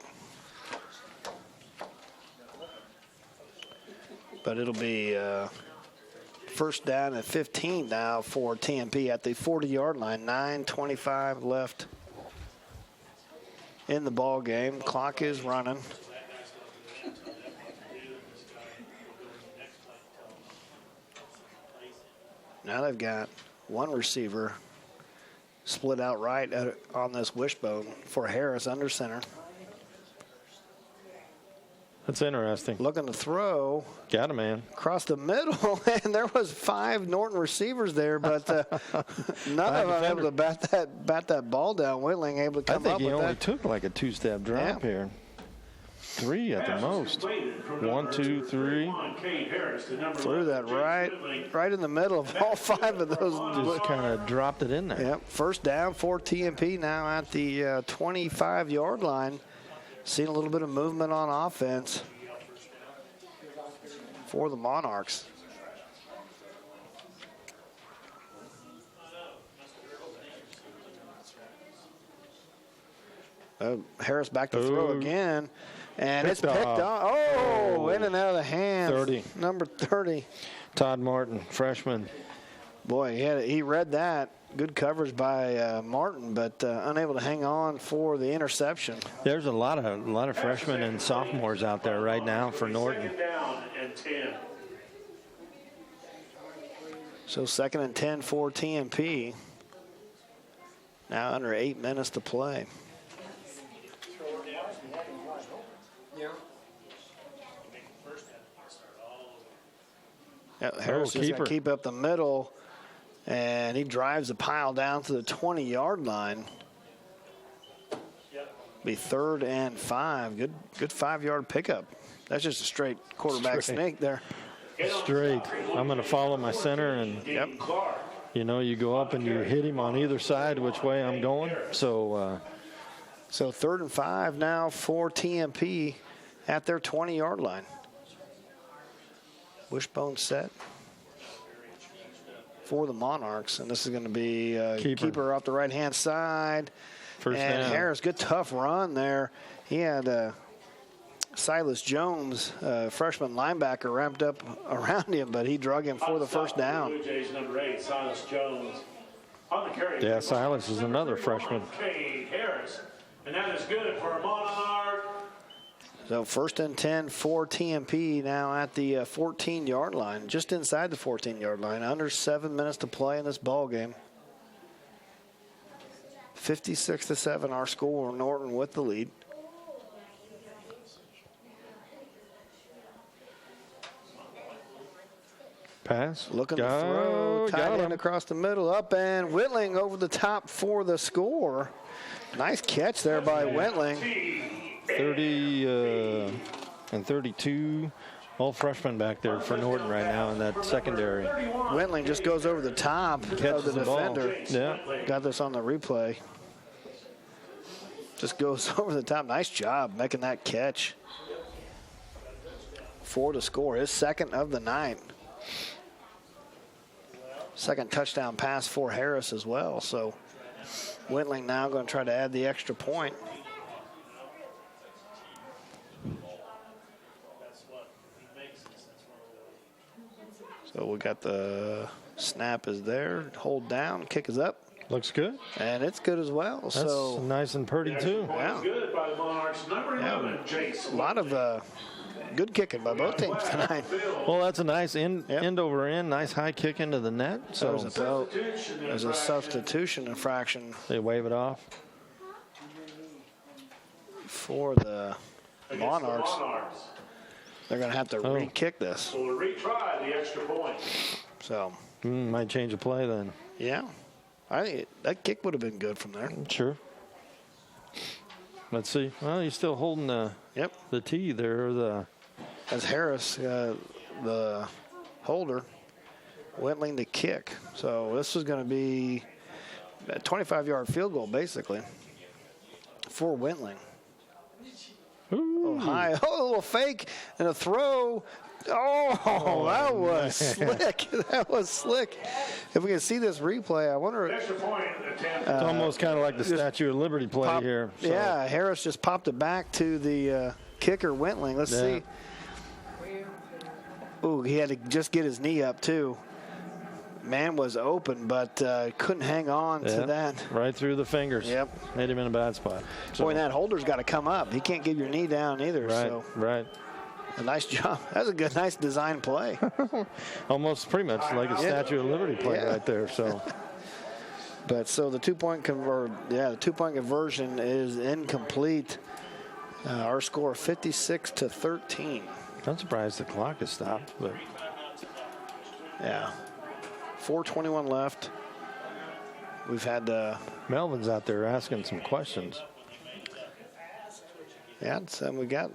But it'll be first down at 15 now for TMP at the 40-yard line. 9:25 left in the ball game. Clock is running. Now they've got one receiver split out right on this wishbone for Harris under center. That's interesting. Looking to throw. Got him, man. Across the middle, and there was 5 Norton receivers there, but none of them able to bat that ball down. Whitling able to come up with that. I think he only took like a 2-step drop here. 3 at the most. 1, 2, 3. Threw that right in the middle of all 5 of those. Just kind of dropped it in there. Yep. First down for TMP now at the 25-yard line. Seen a little bit of movement on offense. for the Monarchs. Harris back to throw again. And it's picked up. Oh, in and out of the hands. 30. Number 30. Todd Martin, freshman. Boy, he read that. Good coverage by Martin, but unable to hang on for the interception. There's a lot of freshmen and sophomores out there right now for Norton. Second down and 10. So 2nd and 10 for TMP. Now under 8 minutes to play. Yeah, Harris is going to keep up the middle, and he drives the pile down to the 20-yard line. Be 3rd and 5. Good 5-yard pickup. That's just a straight quarterback sneak there. Straight. I'm going to follow my center, and you know, you go up and you hit him on either side which way I'm going. So 3rd and 5 now for TMP at their 20-yard line. Wishbone set for the Monarchs, and this is going to be keeper off the right-hand side. First and down. Harris, good tough run there. He had Silas Jones, freshman linebacker, ramped up around him, but he drug him for the first down. Bluejays number 8, Silas Jones. On the carry. Yeah, Silas is another freshman. Cade Harris, and that is good for a Monarch. So 1st and 10 for TMP now at the 14-yard line, just inside the 14-yard line. Under 7 minutes to play in this ball game. 56-7 our score. Norton with the lead. Pass. Looking to throw. Tight end across the middle. Up and Whitling over the top for the score. Nice catch there by Whitling. 30 and 32, all freshmen back there for Norton right now in that secondary. Whitling just goes over the top of the defender. Yeah. Got this on the replay. Just goes over the top. Nice job making that catch for the score. His 2nd of the night. 2nd touchdown pass for Harris as well. So Whitling now going to try to add the extra point. So we got the snap is there, hold down, kick is up. Looks good. And it's good as well. That's so nice and pretty too. Yeah. Good by the Monarchs. Number 11, Jason. A lot of good kicking by both teams tonight. Well, that's a nice end over end, nice high kick into the net. So there's a substitution infraction. They wave it off. For the Monarchs. They're going to have to re-kick this. We'll retry the extra point. So might change the play then. Yeah. I think that kick would have been good from there. Sure. Let's see. Well, he's still holding the tee there. As Harris, the holder, Whitling the kick. So this is going to be a 25-yard field goal, basically, for Whitling. Oh, high. Oh, a little fake and a throw. Oh, that was slick. That was slick. If we can see this replay, I wonder. Extra point attempt. It's almost kind of like the Statue of Liberty play here. So. Yeah, Harris just popped it back to the kicker, Whitling. Let's see. Ooh, he had to just get his knee up, too. Man was open, but couldn't hang on to that. Right through the fingers. Yep. Made him in a bad spot. So. Boy, that holder's got to come up. He can't give your knee down either. Right, so. right. A nice job. That was a good, nice design play. Almost pretty much like a Statue of Liberty play right there. So. But so the two-point conversion is incomplete. Our score 56-13. I'm surprised the clock has stopped, but yeah. 4:21 left. We've had Melvin's out there asking some questions. Yeah, we got.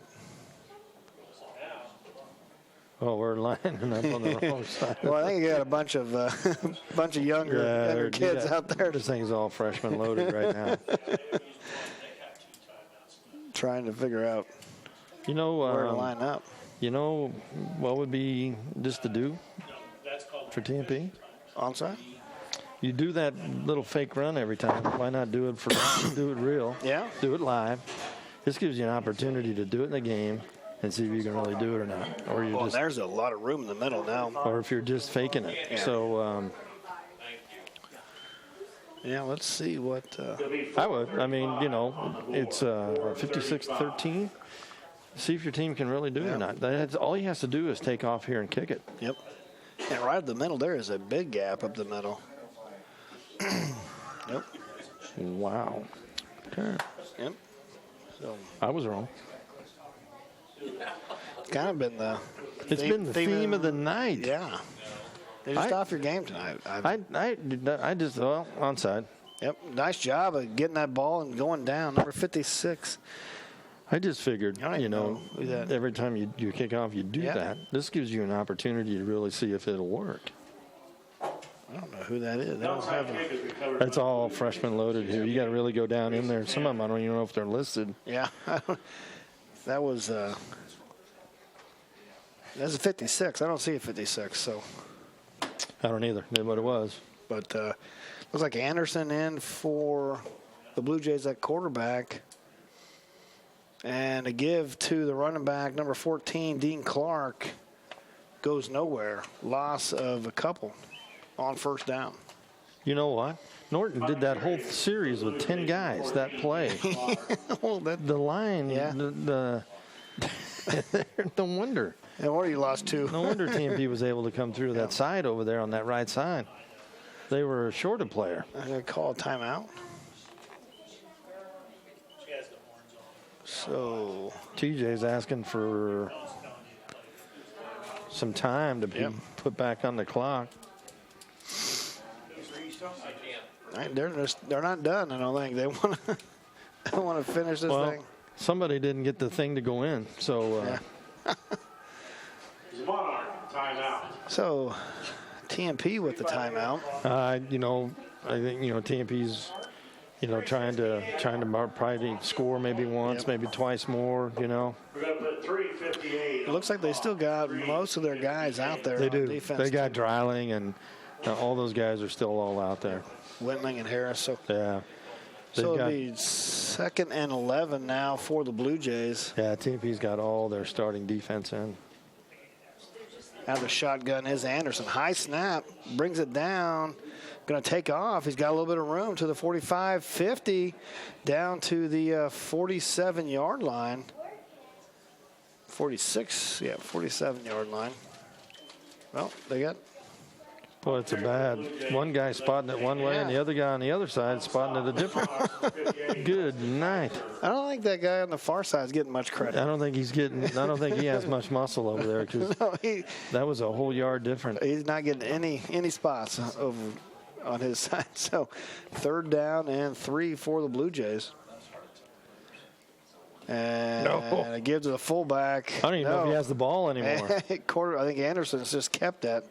Oh, we're lining up on the wrong side. Well, I think you got a bunch of younger kids out there. This thing's all freshman loaded right now. Trying to figure out where to line up. You know what would be just to do for TMP? Onside? You do that little fake run every time. Why not do it do it real? Yeah. Do it live. This gives you an opportunity to do it in the game and see if you can really do it or not. Or you just, there's a lot of room in the middle now. or if you're just faking it. Yeah. So yeah, let's see what. I would. I mean, you know, it's 56-13. See if your team can really do it or not. That's all he has to do is take off here and kick it. Yep. And right up the middle there is a big gap up the middle. Yep. Wow. Okay. Yep. So I was wrong. it's kind of been the. It's been the theme of the night. Yeah. You're just off your game tonight. I just onside. Yep. Nice job of getting that ball and going down. Number 56. I just figured, you know, every time you kick off, you do Yeah. that. This gives you an opportunity to really see if it'll work. I don't know who that is. They don't have a. That's all freshman loaded here. You got to really go down in there. Some of them, I don't even know if they're listed. Yeah. That was. That's a 56. I don't see a 56, so. I don't either. Knew what it was. But looks like Anderson in for the Blue Jays at quarterback. And a give to the running back, number 14, Dean Clark, goes nowhere. Loss of a couple on first down. You know what? Norton did that whole series with 10 guys, that play. Well, the line, no wonder. And what you lost two. No wonder TMP was able to come through that side over there on that right side. They were short a player. I'm going to call a timeout. So TJ's asking for some time to be put back on the clock. They're not done. I don't think they want to finish this thing. Somebody didn't get the thing to go in, so. Timeout. So TMP with the timeout. You know, I think TMP's. Trying to probably score maybe once, maybe twice more, We're going to put 3:58. It looks like they still got most of their guys out there. They on do. Defense. They got Dreiling, and all those guys are still all out there. Whitling and Harris. So yeah. So it'll be 2nd and 11 now for the Blue Jays. Yeah, TMP's got all their starting defense in. Now the shotgun is Anderson. High snap, brings it down. Going to take off. He's got a little bit of room to the 45, 50, down to the 47-yard line. 47-yard line. Well, they got. Boy, it's a bad. One guy spotting it one way, and the other guy on the other side spotting it a different. Good night. I don't think that guy on the far side is getting much credit. I don't think he has much muscle over there because that was a whole yard different. He's not getting any spots over on his side. So 3rd down and 3 for the Blue Jays. And a give to the fullback. I don't even know if he has the ball anymore. I think Anderson's just kept that.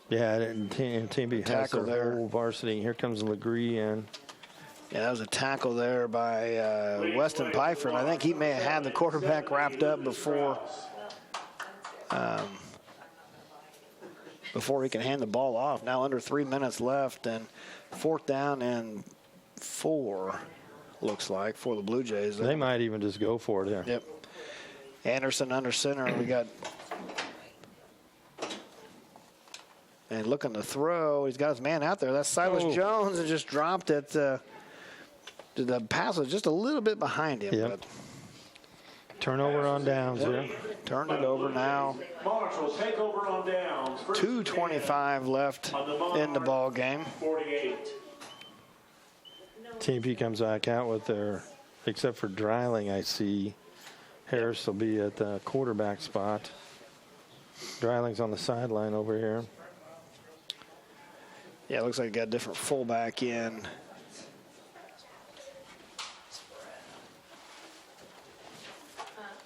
Yeah, and TMP has their there. whole varsity. Here comes Legree in. Yeah, that was a tackle there by Weston Pfeiffer. And I think he may have had the quarterback wrapped up before he can hand the ball off. Now under 3 minutes left, and 4th down and 4, looks like, for the Blue Jays. They might even just go for it here. Yep. Anderson under center. We got. And looking to throw. He's got his man out there. That's Silas Jones, and just dropped it. The pass was just a little bit behind him. Yep. But turnover on downs here. Turned it over now. Monarchs will take over on downs. 2:25 left in the ball game. 48. TMP comes back out with their, except for Dreiling, I see. Harris will be at the quarterback spot. Dreiling's on the sideline over here. Yeah, it looks like they got a different fullback in.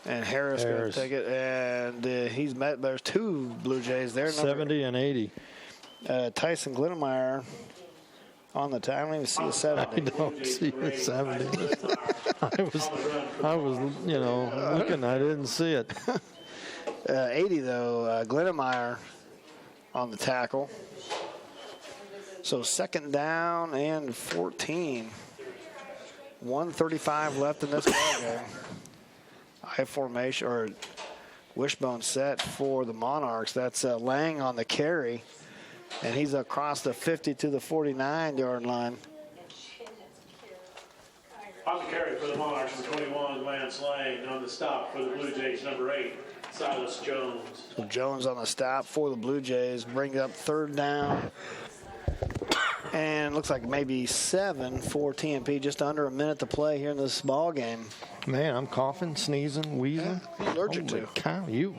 And Harris going to take it. And he's met. There's 2 Blue Jays there. 70 and 80. Tyson Glennemeyer on the time. I don't even see a 70. I don't see the 70. I was, looking. I didn't see it. 80 though. Glennemeyer on the tackle. So 2nd down and 14. 1:35 left in this ballgame. I formation or wishbone set for the Monarchs. That's Lang on the carry, and he's across the 50 to the 49-yard line. On the carry for the Monarchs, from 21, Lance Lang. On the stop for the Blue Jays, number 8, Silas Jones. So Jones on the stop for the Blue Jays, bring up 3rd down. And looks like maybe 7 for TMP, just under a minute to play here in this ball game. Man, I'm coughing, sneezing, wheezing. Yeah, allergic Holy to. cow, you.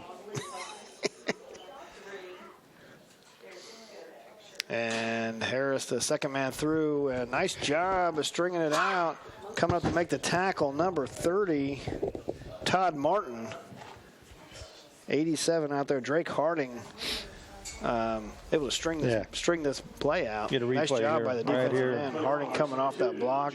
And Harris, the second man through. A nice job of stringing it out. Coming up to make the tackle, number 30, Todd Martin. 87 out there. Drake Harding able to string this play out. Get a replay nice job here. by the defensive end. Harding coming off that block.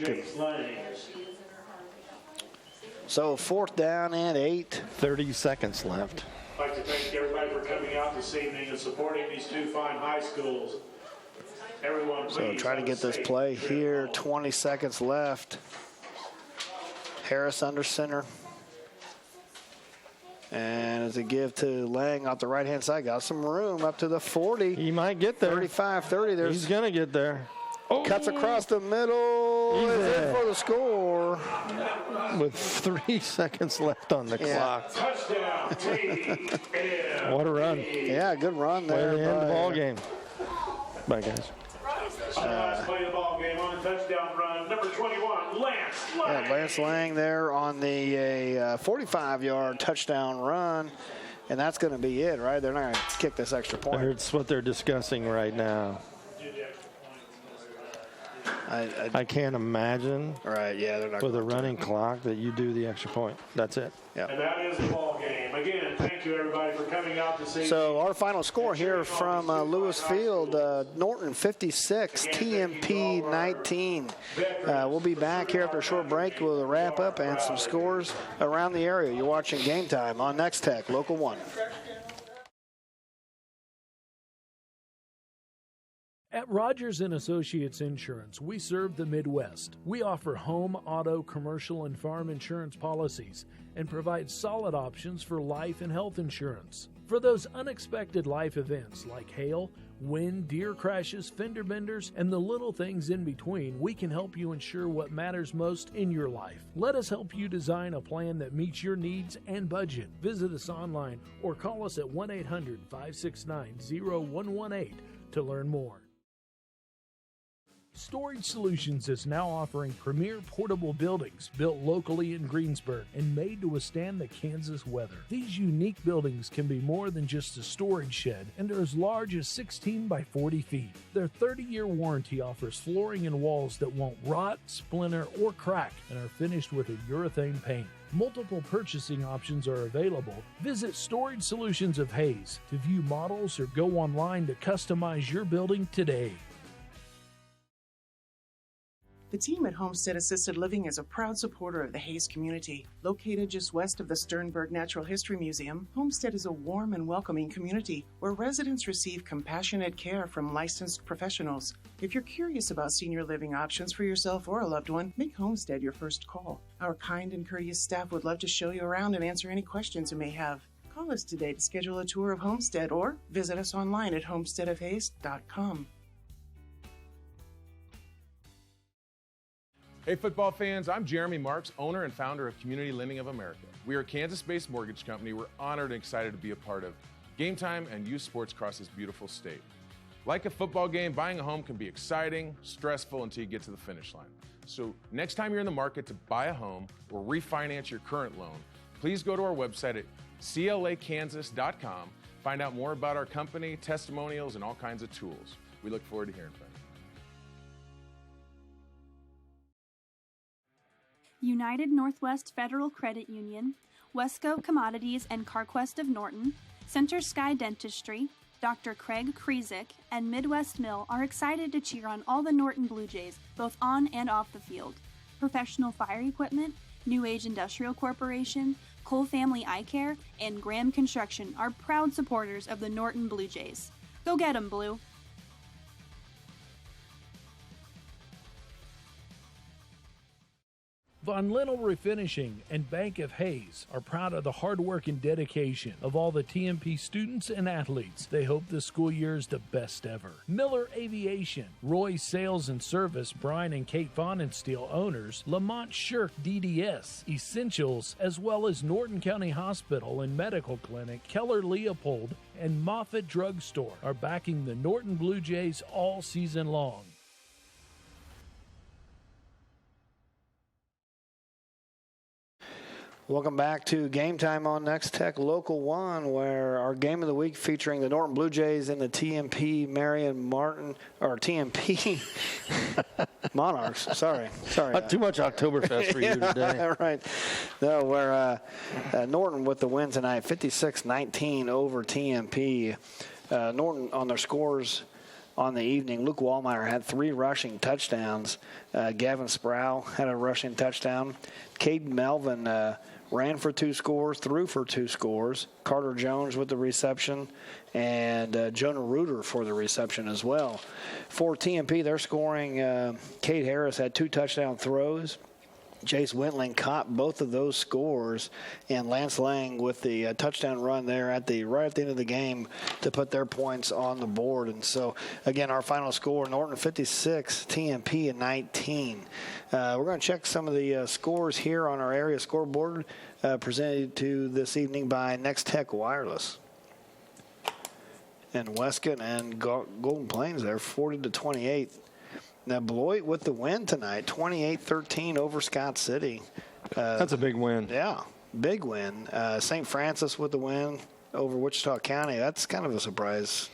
So 4th down and 8. 30 seconds left. I'd like to thank everybody for coming out this evening and supporting these 2 fine high schools. Everyone, please. So try to get this play here. 20 seconds left. Harris under center. And as a give to Lang off the right-hand side, got some room up to the 40. He might get there. 35-30. He's going to get there. Cuts across the middle. Is in for the score. With 3 seconds left on the clock. What a run. Yeah, good run there. Way to end the ball game. Bye, guys. On the last play of the ball game, on the touchdown run, number 21, Lance Lang. Yeah, Lance Lang there on the 45-yard touchdown run, and that's going to be it, right? They're not going to kick this extra point. That's what they're discussing right now. I can't imagine. Right, yeah, they're not with a running clock that you do the extra point. That's it. Yep. And that is the ball game. Again, thank you everybody for coming out to see. So our final score here from Lewis Field, Norton 56, TMP 19. We'll be back here after a short break with a wrap up and some scores around the area. You're watching Game Time on Nex-Tech, Local 1. At Rogers & Associates Insurance, we serve the Midwest. We offer home, auto, commercial, and farm insurance policies and provide solid options for life and health insurance. For those unexpected life events like hail, wind, deer crashes, fender benders, and the little things in between, we can help you ensure what matters most in your life. Let us help you design a plan that meets your needs and budget. Visit us online or call us at 1-800-569-0118 to learn more. Storage Solutions is now offering premier portable buildings built locally in Greensburg and made to withstand the Kansas weather. These unique buildings can be more than just a storage shed and are as large as 16 by 40 feet. Their 30-year warranty offers flooring and walls that won't rot, splinter, or crack and are finished with a urethane paint. Multiple purchasing options are available. Visit Storage Solutions of Hayes to view models or go online to customize your building today. The team at Homestead Assisted Living is a proud supporter of the Hayes community. Located just west of the Sternberg Natural History Museum, Homestead is a warm and welcoming community where residents receive compassionate care from licensed professionals. If you're curious about senior living options for yourself or a loved one, make Homestead your first call. Our kind and courteous staff would love to show you around and answer any questions you may have. Call us today to schedule a tour of Homestead or visit us online at homesteadofhayes.com. Hey football fans, I'm Jeremy Marks, owner and founder of Community Lending of America. We are a Kansas-based mortgage company. We're honored and excited to be a part of Game Time and youth sports across this beautiful state. Like a football game, buying a home can be exciting, stressful until you get to the finish line. So next time you're in the market to buy a home or refinance your current loan, please go to our website at clakansas.com, find out more about our company, testimonials, and all kinds of tools. We look forward to hearing from you. United Northwest Federal Credit Union, Wesco Commodities and CarQuest of Norton, Center Sky Dentistry, Dr. Craig Krizik, and Midwest Mill are excited to cheer on all the Norton Bluejays, both on and off the field. Professional Fire Equipment, New Age Industrial Corporation, Cole Family Eye Care, and Graham Construction are proud supporters of the Norton Bluejays. Go get 'em, Blue! Von Linnell Refinishing and Bank of Hayes are proud of the hard work and dedication of all the TMP students and athletes. They hope this school year is the best ever. Miller Aviation, Roy Sales and Service, Brian and Kate Vonensteel owners, Lamont Shirk DDS, Essentials, as well as Norton County Hospital and Medical Clinic, Keller Leopold, and Moffitt Drug Store are backing the Norton Bluejays all season long. Welcome back to Game Time on Nex-Tech Local 1, where our game of the week featuring the Norton Bluejays and the TMP TMP Monarchs. Sorry. Not too much Oktoberfest for you today. Right. No, we're Norton with the win tonight, 56-19 over TMP. Norton on their scores on the evening. Luke Wallmeyer had 3 rushing touchdowns. Gavin Sproul had a rushing touchdown. Caden Melvin ran for 2 scores, threw for 2 scores. Carter Jones with the reception, and Jonah Reuter for the reception as well. For TMP, they're scoring. Cade Harris had 2 touchdown throws. Jace Wentling caught both of those scores, and Lance Lang with the touchdown run there right at the end of the game to put their points on the board. And so, again, our final score, Norton 56, TMP 19. We're going to check some of the scores here on our area scoreboard presented to this evening by Nex-Tech Wireless. And Wescott and Golden Plains there, 40-28. Now, Beloit with the win tonight, 28-13 over Scott City. That's a big win. Yeah, big win. St. Francis with the win over Wichita County. That's kind of a surprise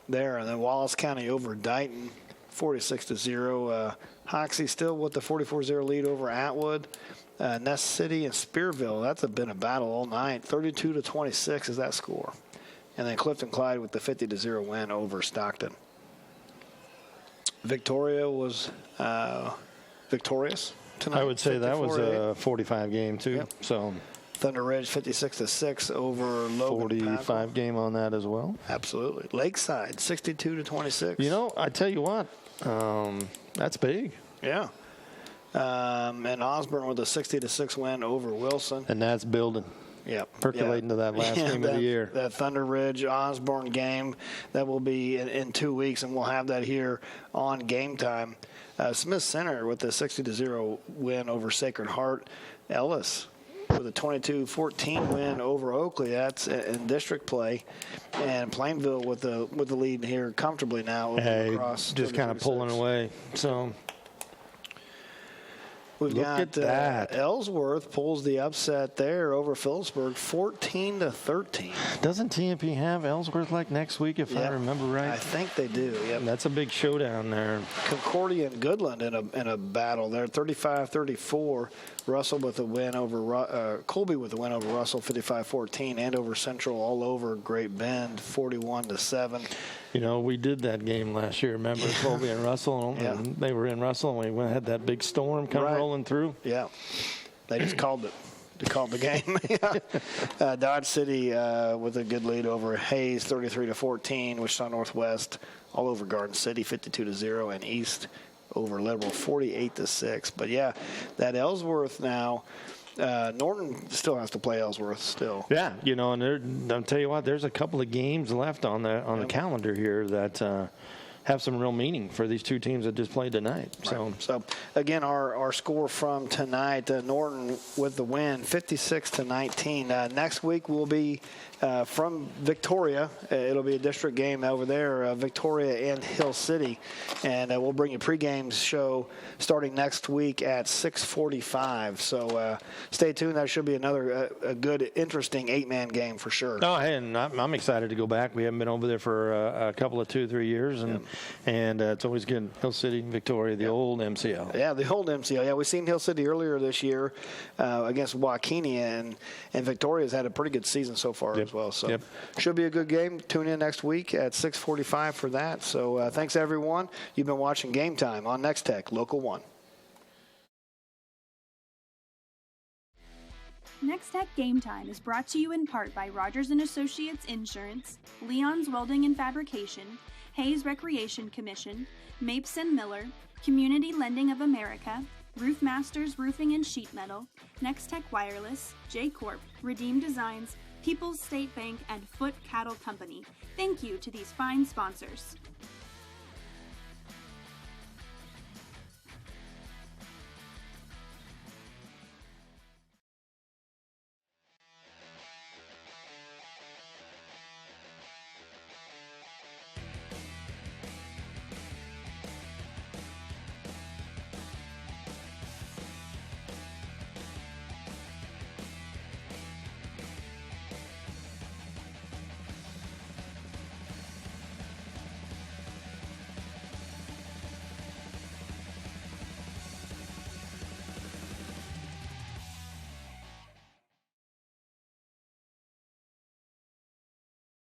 there. And then Wallace County over Dighton, 46-0. Hoxie still with the 44-0 lead over Atwood. Ness City and Spearville, that's been a battle all night. 32-26 is that score. And then Clifton Clyde with the 50-0 win over Stockton. Victoria was victorious tonight. I would say that was a 45 game too. Yep. So Thunder Ridge 56-6 over Logan 45 Packle. Game on that as well. Absolutely. Lakeside 62-26. You know, I tell you what, that's big. Yeah. And Osborne with a 60-6 win over Wilson. And that's building. Yeah, percolating to that last game of the year. That Thunder Ridge Osborne game, that will be in 2 weeks, and we'll have that here on Game Time. Smith Center with a 60-0 win over Sacred Heart. Ellis with a 22-14 win over Oakley. That's in district play. And Plainville with the lead here comfortably now over across. Just kind of pulling away. So we've look got at that. Ellsworth pulls the upset there over Phillipsburg, 14-13. Doesn't TMP have Ellsworth like next week, if I remember right? I think they do. Yep. That's a big showdown there. Concordia and Goodland in a battle there, 35-34. Russell with a win over Colby with a win over Russell, 55-14, and over Central all over Great Bend, 41-7. You know, we did that game last year. Remember, Colby and Russell? Yeah. And they were in Russell, and we had that big storm come rolling through. Yeah. They just called it. They called the game. Dodge City with a good lead over Hayes, 33-14. Wichita Northwest all over Garden City, 52-0. And East over Liberal, 48-6. But, yeah, that Ellsworth now – Norton still has to play Ellsworth still. Yeah, you know, and I'll tell you what, there's a couple of games left on the calendar here that have some real meaning for these two teams that just played tonight. Right. So again, our score from tonight, Norton with the win, 56-19. Next week will be from Victoria. It'll be a district game over there, Victoria and Hill City. And we'll bring you pregame show starting next week at 6:45. So stay tuned. That should be another a good, interesting 8-man game for sure. Oh, and I'm excited to go back. We haven't been over there for a couple of 2-3 years. And And it's always good. Hill City, Victoria, the old MCL. Yeah, the old MCL. Yeah, we seen Hill City earlier this year against Joaquina, and Victoria's had a pretty good season so far as well. So should be a good game. Tune in next week at 6:45 for that. So thanks, everyone. You've been watching Game Time on Nex-Tech Local 1. Nex-Tech Game Time is brought to you in part by Rogers & Associates Insurance, Leon's Welding and Fabrication, Hayes Recreation Commission, Mapes & Miller, Community Lending of America, Roof Masters Roofing and Sheet Metal, Nex-Tech Wireless, J-Corp, Redeem Designs, People's State Bank, and Foot Cattle Company. Thank you to these fine sponsors.